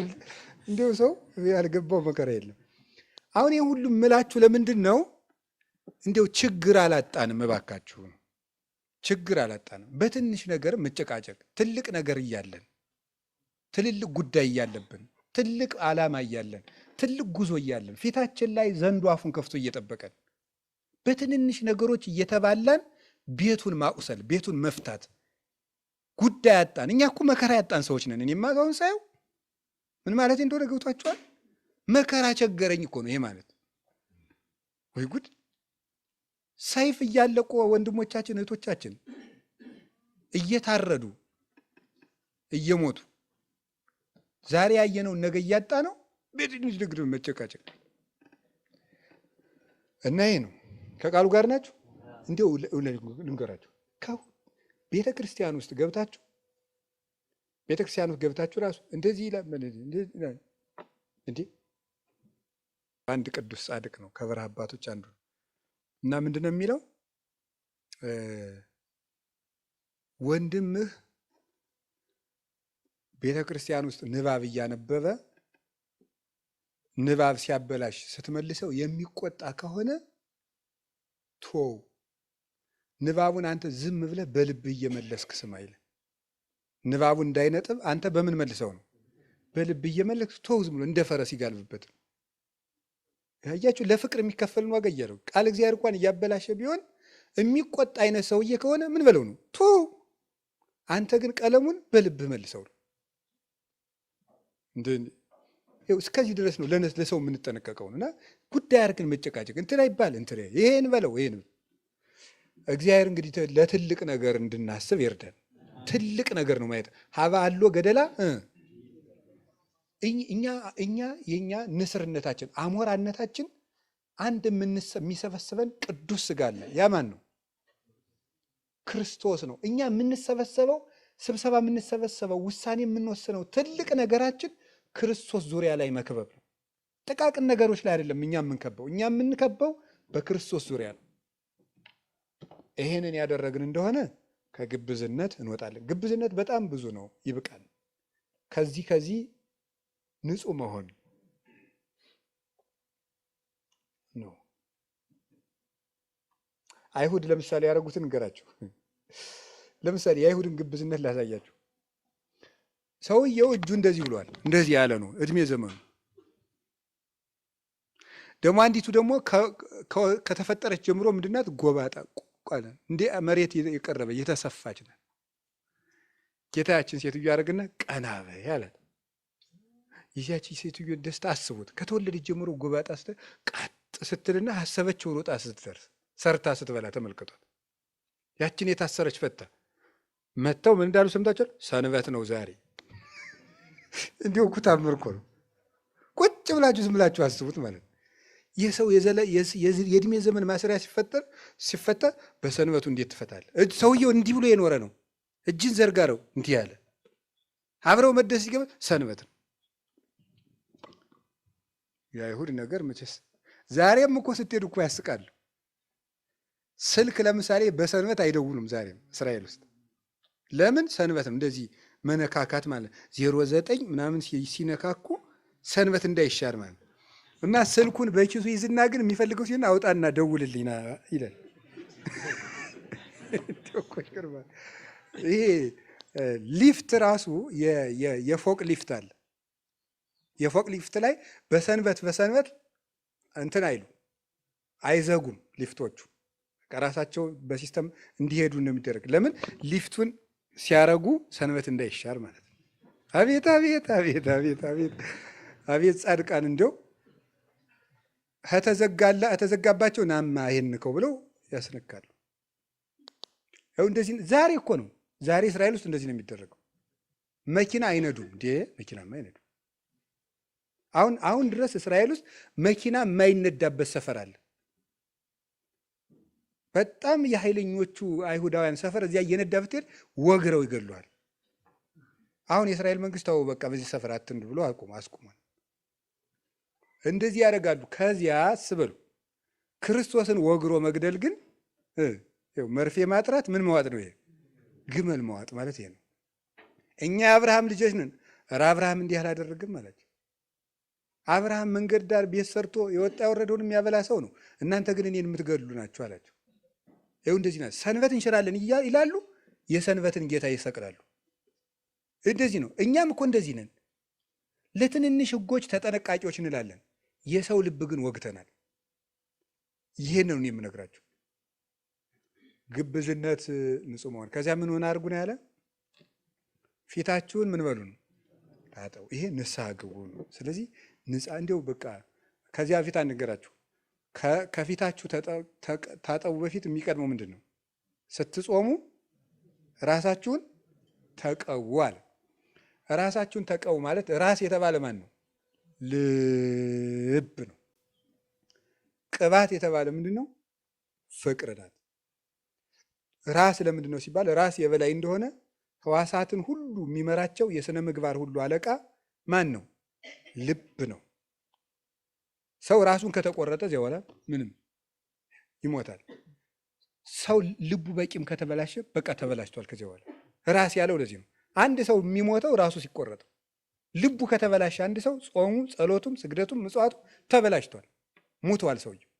[SPEAKER 1] እንዲሁ ሰው ያልገባው መከራ የለም። አሁን ይህ ሁሉ ምላችሁ ለምንድን ነው? እንዲሁ ችግር አላጣንም፣ እባካችሁ ችግር አላጣንም። በትንሽ ነገር መጨቃጨቅ፣ ትልቅ ነገር እያለን፣ ትልልቅ ጉዳይ እያለብን፣ ትልቅ ዓላማ እያለን፣ ትልቅ ጉዞ እያለን፣ ፊታችን ላይ ዘንዶ አፉን ከፍቶ እየጠበቀን በትንንሽ ነገሮች እየተባላን ቤቱን ማቁሰል፣ ቤቱን መፍታት፣ ጉዳይ ያጣን። እኛ እኮ መከራ ያጣን ሰዎች ነን። እኔማ አሁን ሳየው ምን ማለት እንደሆነ ገብቷችኋል? መከራ ቸገረኝ እኮ ነው ይሄ ማለት። ወይ ጉድ! ሰይፍ እያለቁ ወንድሞቻችን እህቶቻችን እየታረዱ እየሞቱ ዛሬ ያየነውን ነገ እያጣ ነው። በትንሽ ንግድ መጨቃጨቅ እና ይሄ ነው። ከቃሉ ጋር ናችሁ? እንዲው ልንገራችሁ፣ ቤተ ክርስቲያን ውስጥ ገብታችሁ ራሱ እንደዚህ ይላል እንዴ! አንድ ቅዱስ ጻድቅ ነው ከበረሃ አባቶች አንዱ እና ምንድን ነው የሚለው? ወንድምህ ቤተ ክርስቲያን ውስጥ ንባብ እያነበበ ንባብ ሲያበላሽ ስትመልሰው የሚቆጣ ከሆነ ቶው፣ ንባቡን አንተ ዝም ብለህ በልብህ እየመለስክ ስማ ይላል። ንባቡን እንዳይነጥብ አንተ በምን መልሰው ነው? በልብህ እየመለስክ ቶው፣ ዝም ብሎ እንደ ፈረስ ይጋልብበት። ያያችሁ ለፍቅር የሚከፈልን ዋጋ እያለው ቃል እግዚአብሔር እንኳን እያበላሸ ቢሆን የሚቆጣ አይነት ሰውዬ ከሆነ ምን በለው ነው? ቶው፣ አንተ ግን ቀለሙን በልብህ መልሰው ነው። እስከዚህ ድረስ ነው ለሰው የምንጠነቀቀው። እና ጉዳይ አድርገን መጨቃጨቅ እንትን አይባል እንትን ይሄን በለው ይሄን። እግዚአብሔር እንግዲህ ለትልቅ ነገር እንድናስብ ይርዳን። ትልቅ ነገር ነው ማየት። ሀባ አሎ ገደላ እኛ የኛ ንስርነታችን አሞራነታችን አንድ የሚሰበስበን ቅዱስ ስጋ አለ። ያ ማን ነው? ክርስቶስ ነው። እኛ የምንሰበሰበው ስብሰባ የምንሰበሰበው ውሳኔ የምንወስነው ትልቅ ነገራችን ክርስቶስ ዙሪያ ላይ መክበብ ነው። ጥቃቅን ነገሮች ላይ አይደለም እኛ የምንከበው። እኛ የምንከበው በክርስቶስ ዙሪያ ነው። ይሄንን ያደረግን እንደሆነ ከግብዝነት እንወጣለን። ግብዝነት በጣም ብዙ ነው፣ ይብቃል። ከዚህ ንጹህ መሆን ነው። አይሁድ ለምሳሌ ያደረጉትን እንገራችሁ። ለምሳሌ የአይሁድን ግብዝነት ላሳያችሁ። ሰውየው እጁ እንደዚህ ብሏል፣ እንደዚህ ያለ ነው እድሜ ዘመኑ። ደግሞ አንዲቱ ደግሞ ከተፈጠረች ጀምሮ ምንድናት? ጎባጣ ቋለ እንደ መሬት የቀረበ የተሰፋች ናት። ጌታችን ሴትዮ ያደርግና ቀና በይ አላት። ይዚያች ሴትዮ ደስታ አስቡት። ከተወለደች ጀምሮ ጎባጣ ቀጥ ስትልና ሀሰበችው ሮጣ ስትደርስ ሰርታ ስትበላ ተመልከቷት። ያችን የታሰረች ፈታ መተው ምን እንዳሉ ሰምታችኋል? ሰንበት ነው ዛሬ። እንዲሁ እኮ ታምር እኮ ነው። ቁጭ ብላችሁ ዝም ብላችሁ አስቡት ማለት ነው። ይህ ሰው የእድሜ ዘመን ማሰሪያ ሲፈታ በሰንበቱ እንዴት ትፈታለህ? ሰውየው እንዲህ ብሎ የኖረ ነው። እጅን ዘርጋ ነው እንዲህ ያለ አብረው መደስ ሲገባ ሰንበት ነው። የአይሁድ ነገር መቼስ ዛሬም እኮ ስትሄዱ እኮ ያስቃሉ። ስልክ ለምሳሌ በሰንበት አይደውሉም ዛሬም እስራኤል ውስጥ። ለምን? ሰንበት ነው። እንደዚህ መነካካት ማለት 09 ምናምን ሲነካኩ ሰንበት እንዳይሻር ማለት እና ስልኩን በኪሱ ይዝና ግን የሚፈልገው ሲሆን አውጣና ደውልልኝ ይላል። ይሄ ሊፍት ራሱ የፎቅ ሊፍት አለ። የፎቅ ሊፍት ላይ በሰንበት እንትን አይዘጉም ሊፍቶቹ ራሳቸው በሲስተም እንዲሄዱ ነው የሚደረግ። ለምን? ሊፍቱን ሲያረጉ ሰንበት እንዳይሻር ማለት ነው። አቤት አቤት አቤት አቤት አቤት አቤት ጻድቃን እንዲያው ከተዘጋባቸው ናማ ይሄን ንከው ብለው ያስነካሉ። ያው እንደዚህ ዛሬ እኮ ነው። ዛሬ እስራኤል ውስጥ እንደዚህ ነው የሚደረገው። መኪና አይነዱም እንዴ? መኪናማ አይነዱም። አሁን ድረስ እስራኤል ውስጥ መኪና የማይነዳበት ሰፈር አለ። በጣም የኃይለኞቹ አይሁዳውያን ሰፈር እዚያ እየነዳ ብትሄድ ወግረው ይገሉሃል። አሁን የእስራኤል መንግስት ተው በቃ በዚህ ሰፈር አትንዱ ብሎ አስቁሟል። እንደዚህ ያደርጋሉ። ከዚያ አስበሉ ክርስቶስን ወግሮ መግደል ግን መርፌ ማጥራት ምን መዋጥ ነው? ይሄ ግመል መዋጥ ማለት ይሄ ነው። እኛ የአብርሃም ልጆች ነን። ኧረ አብርሃም እንዲህ አላደረግም አላቸው። አብርሃም መንገድ ዳር ቤት ሰርቶ የወጣ የወረደውን የሚያበላ ሰው ነው። እናንተ ግን እኔን የምትገድሉ ናችሁ አላቸው። ይኸው እንደዚህ ናቸው። ሰንበት እንሽራለን ይላሉ፣ የሰንበትን ጌታ ይሰቅላሉ። እንደዚህ ነው። እኛም እኮ እንደዚህ ነን። ለትንንሽ ሕጎች ተጠነቃቂዎች እንላለን። የሰው ልብ ግን ወግተናል። ይሄን ነው የምነግራችሁ። ግብዝነት ንጹሕ መሆን። ከዚያ ምን ሆነ አድርጉ ነው ያለ? ፊታችሁን ምን በሉ ነው? ታጠቡ። ይሄ ንስሐ ግቡ ነው። ስለዚህ እንዲያው በቃ ከዚያ ፊት አንገራችሁ። ከፊታችሁ ታጠቡ በፊት የሚቀድመው ምንድን ነው? ስትጾሙ ራሳችሁን ተቀቡ አለ። ራሳችሁን ተቀቡ ማለት ራስ የተባለ ማን ነው? ልብ ነው። ቅባት የተባለ ምንድን ነው? ፍቅር ናት። ራስ ለምንድን ነው ሲባል ራስ የበላይ እንደሆነ ሕዋሳትን ሁሉ የሚመራቸው የሥነ ምግባር ሁሉ አለቃ ማን ነው? ልብ ነው። ሰው ራሱን ከተቆረጠ እዚያ በኋላ ምንም ይሞታል። ሰው ልቡ በቂም ከተበላሸ በቃ ተበላሽቷል። ከዚያ በኋላ ራስ ያለው ለዚህ ነው። አንድ ሰው የሚሞተው ራሱ ሲቆረጥ፣ ልቡ ከተበላሸ አንድ ሰው ጾሙ፣ ጸሎቱም፣ ስግደቱም፣ ምጽዋቱ ተበላሽቷል፣ ሙቷል። ሰውየው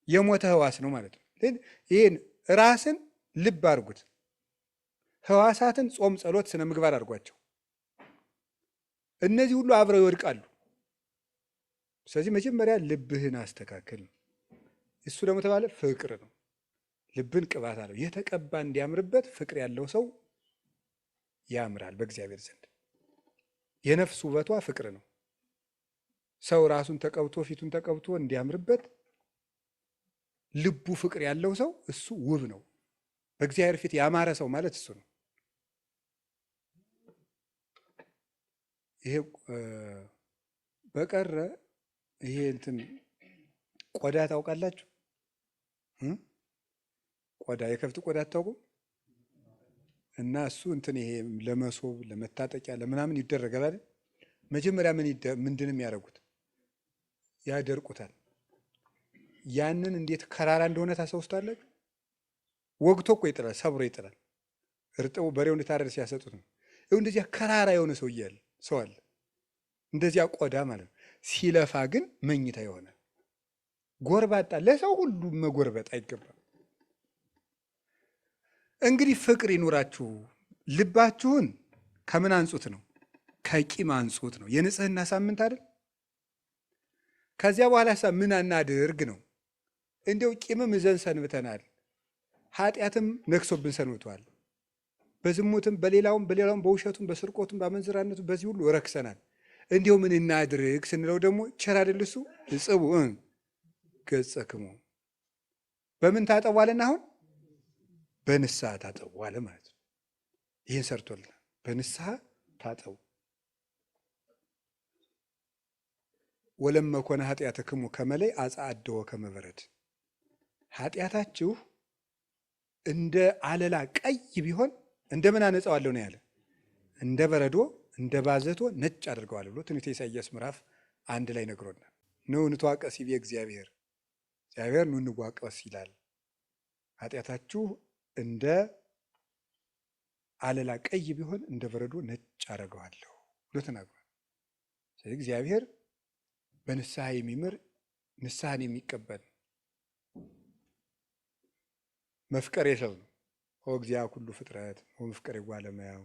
[SPEAKER 1] የሞተ ሕዋስ ነው ማለት ነው። ይህን ራስን ልብ አድርጉት። ሕዋሳትን ጾም፣ ጸሎት፣ ስነ ምግባር አድርጓቸው። እነዚህ ሁሉ አብረው ይወድቃሉ። ስለዚህ መጀመሪያ ልብህን አስተካክል ነው። እሱ ደግሞ ተባለ ፍቅር ነው። ልብን ቅባት አለው። የተቀባ እንዲያምርበት ፍቅር ያለው ሰው ያምራል በእግዚአብሔር ዘንድ። የነፍስ ውበቷ ፍቅር ነው። ሰው ራሱን ተቀብቶ ፊቱን ተቀብቶ እንዲያምርበት ልቡ ፍቅር ያለው ሰው እሱ ውብ ነው። በእግዚአብሔር ፊት ያማረ ሰው ማለት እሱ ነው። ይሄ በቀረ ይሄ እንትን ቆዳ ታውቃላችሁ? ቆዳ የከብት ቆዳ አታውቁም? እና እሱ እንትን ይሄ ለመሶብ ለመታጠቂያ ለምናምን ይደረጋል አይደል? መጀመሪያ ምንድን የሚያደርጉት ያደርቁታል። ያንን እንዴት ከራራ እንደሆነ ታስታውሱታላችሁ? ወግቶ እኮ ይጥላል፣ ሰብሮ ይጥላል። እርጥቡ በሬው እንድታረድ ሲያሰጡት ነው። ይኸው እንደዚያ ከራራ የሆነ ሰው አለ፣ እንደዚያ ቆዳ ማለት ነው። ሲለፋ ግን መኝታ የሆነ ጎርባጣ፣ ለሰው ሁሉ መጎርበጥ አይገባም። እንግዲህ ፍቅር ይኑራችሁ። ልባችሁን ከምን አንጹት ነው? ከቂም አንጹት ነው። የንጽህና ሳምንት አይደል? ከዚያ በኋላ ምን እናድርግ ነው? እንዲያው ቂምም ይዘን ሰንብተናል፣ ኃጢአትም ነግሶብን ሰንብቷል። በዝሙትም በሌላውም በውሸቱም በስርቆቱም በአመንዝራነቱም በዚህ ሁሉ ረክሰናል። እንዲያው ምን እናድርግ ስንለው ደግሞ ቸር አይደል እሱ? እጽቡ ገጸክሙ በምን ታጠቧልና? አሁን በንስሐ ታጠቡ አለ ማለት ነው። ይህን ሰርቶልናል። በንስሐ ታጠቡ። ወለመኮነ ኃጢአትክሙ ከመላይ አጽአደወ ከመበረድ፣ ኃጢአታችሁ እንደ አለላ ቀይ ቢሆን እንደምን አነጻዋለሁ ነው ያለ። እንደ በረዶ እንደ ባዘቶ ነጭ አድርገዋል ብሎ ትንቢተ ኢሳይያስ ምዕራፍ 1 ላይ ነግሮናል። ኑ እንዋቀስ ይቤ እግዚአብሔር ኑ እንዋቀስ ይላል። ኃጢአታችሁ እንደ አለላ ቀይ ቢሆን እንደ በረዶ ነጭ አደርገዋለሁ ብሎ ተናግሯል። ስለዚህ እግዚአብሔር በንስሐ የሚምር ንስሐን የሚቀበል መፍቀሬ ሰው ነው። እግዚአ ኩሉ ፍጥረት ወመፍቀሬ ጓለመያው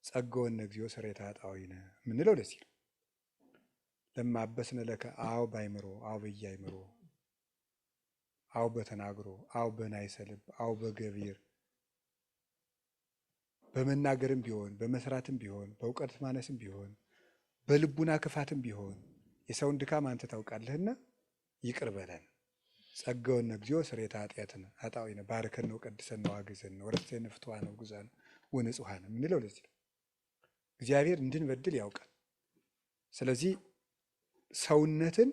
[SPEAKER 1] ጸጋወነ እግዚኦ ሰሬታ ጣዊነ ምንለው ደስ ይላል። ለማበስነ ለከ አው ባይምሮ አው በያይምሮ አው በተናግሮ አው በናይሰልብ አው በገቢር፣ በመናገርም ቢሆን በመስራትም ቢሆን በእውቀት ማነስም ቢሆን በልቡና ክፋትም ቢሆን የሰውን ድካም አንተ ታውቃለህና ይቅር በለን። ጸጋወነ እግዚኦ ስሬታ ኃጢአትነ ኃጣዊነ ባርከነ ወቀድሰነ ዋግዘነ ወረስቴነ ፍትዋነ ወጉዛነ ወንጹሐነ ምንለው ለዚህ ነው። እግዚአብሔር እንድንበድል ያውቃል። ስለዚህ ሰውነትን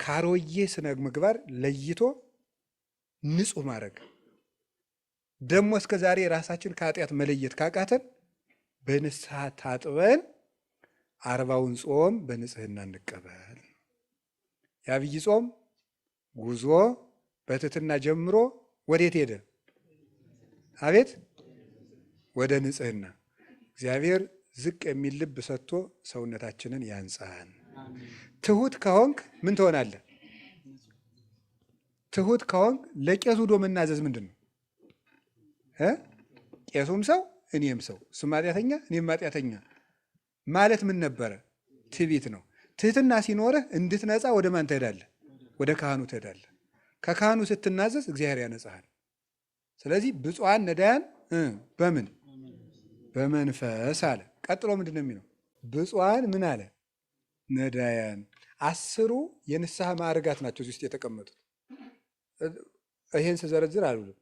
[SPEAKER 1] ካሮዬ ስነ ምግባር ለይቶ ንጹህ ማድረግ ደግሞ እስከ ዛሬ ራሳችን ከኃጢአት መለየት ካቃተን በንስሐ ታጥበን 40ውን ጾም በንጽህና እንቀበል። የዐቢይ ጾም ጉዞ በትሕትና ጀምሮ ወዴት ሄደ? አቤት ወደ ንጽህና እግዚአብሔር ዝቅ የሚል ልብ ሰጥቶ ሰውነታችንን ያንጻን። ትሁት ከሆንክ ምን ትሆናለህ? ትሁት ከሆንክ ለቄሱ ዶ መናዘዝ ምንድን ነው? ቄሱም ሰው እኔም ሰው፣ እሱም ኃጢአተኛ እኔም ኃጢአተኛ ማለት ምን ነበረ? ትዕቢት ነው። ትህትና ሲኖርህ እንድትነጻ ወደ ማን ትሄዳለህ? ወደ ካህኑ ትሄዳለህ። ከካህኑ ስትናዘዝ እግዚአብሔር ያነጻሃል። ስለዚህ ብፁዓን ነዳያን በምን በመንፈስ አለ። ቀጥሎ ምንድን ነው የሚለው? ብፁዓን ምን አለ? ነዳያን። 10 የንስሐ ማዕርጋት ናቸው እዚህ ውስጥ የተቀመጡት። ይሄን ስዘረዝር አልውልም።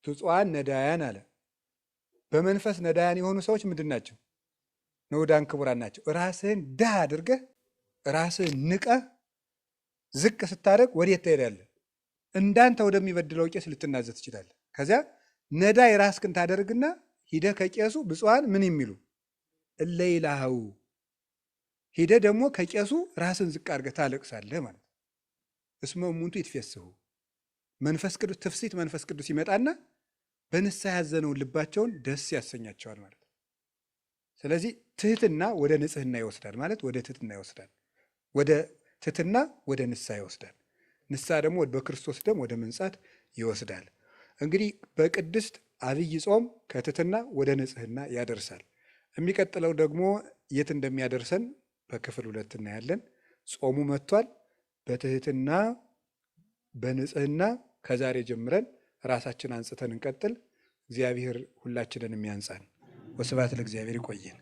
[SPEAKER 1] ብፁዓን ነዳያን አለ። በመንፈስ ነዳያን የሆኑ ሰዎች ምንድን ናቸው? ንዑዳን ክቡራን ናቸው። ራስህን ድሃ አድርገህ ራስህን ንቀህ ዝቅ ስታደርግ ወዴት ትሄዳለህ? እንዳንተ ወደሚበድለው ቄስ ልትናዘዝ ትችላለህ። ከዚያ ነዳይ ራስህን ታደርግና ሂደህ ከቄሱ ብፁዓን ምን የሚሉ እለ ይላሃው ሂደህ ደግሞ ከቄሱ ራስን ዝቅ አድርገህ ታለቅሳለህ ማለት ነው። እስመ እሙንቱ ይትፌስሑ መንፈስ ቅዱስ ትፍሲት መንፈስ ቅዱስ ይመጣና በንስሐ ያዘነውን ልባቸውን ደስ ያሰኛቸዋል ማለት ነው። ስለዚህ ትህትና ወደ ንጽህና ይወስዳል ማለት ወደ ትህትና ይወስዳል። ወደ ትህትና ወደ ንስሐ ይወስዳል። ንስሐ ደግሞ በክርስቶስ ደም ወደ መንጻት ይወስዳል። እንግዲህ በቅድስት አብይ ጾም ከትህትና ወደ ንጽህና ያደርሳል። የሚቀጥለው ደግሞ የት እንደሚያደርሰን በክፍል 2 እናያለን። ጾሙ መጥቷል። በትህትና በንጽህና ከዛሬ ጀምረን ራሳችን አንጽተን እንቀጥል። እግዚአብሔር ሁላችንን የሚያንጻን። ወስብሐት ለእግዚአብሔር። ይቆየን።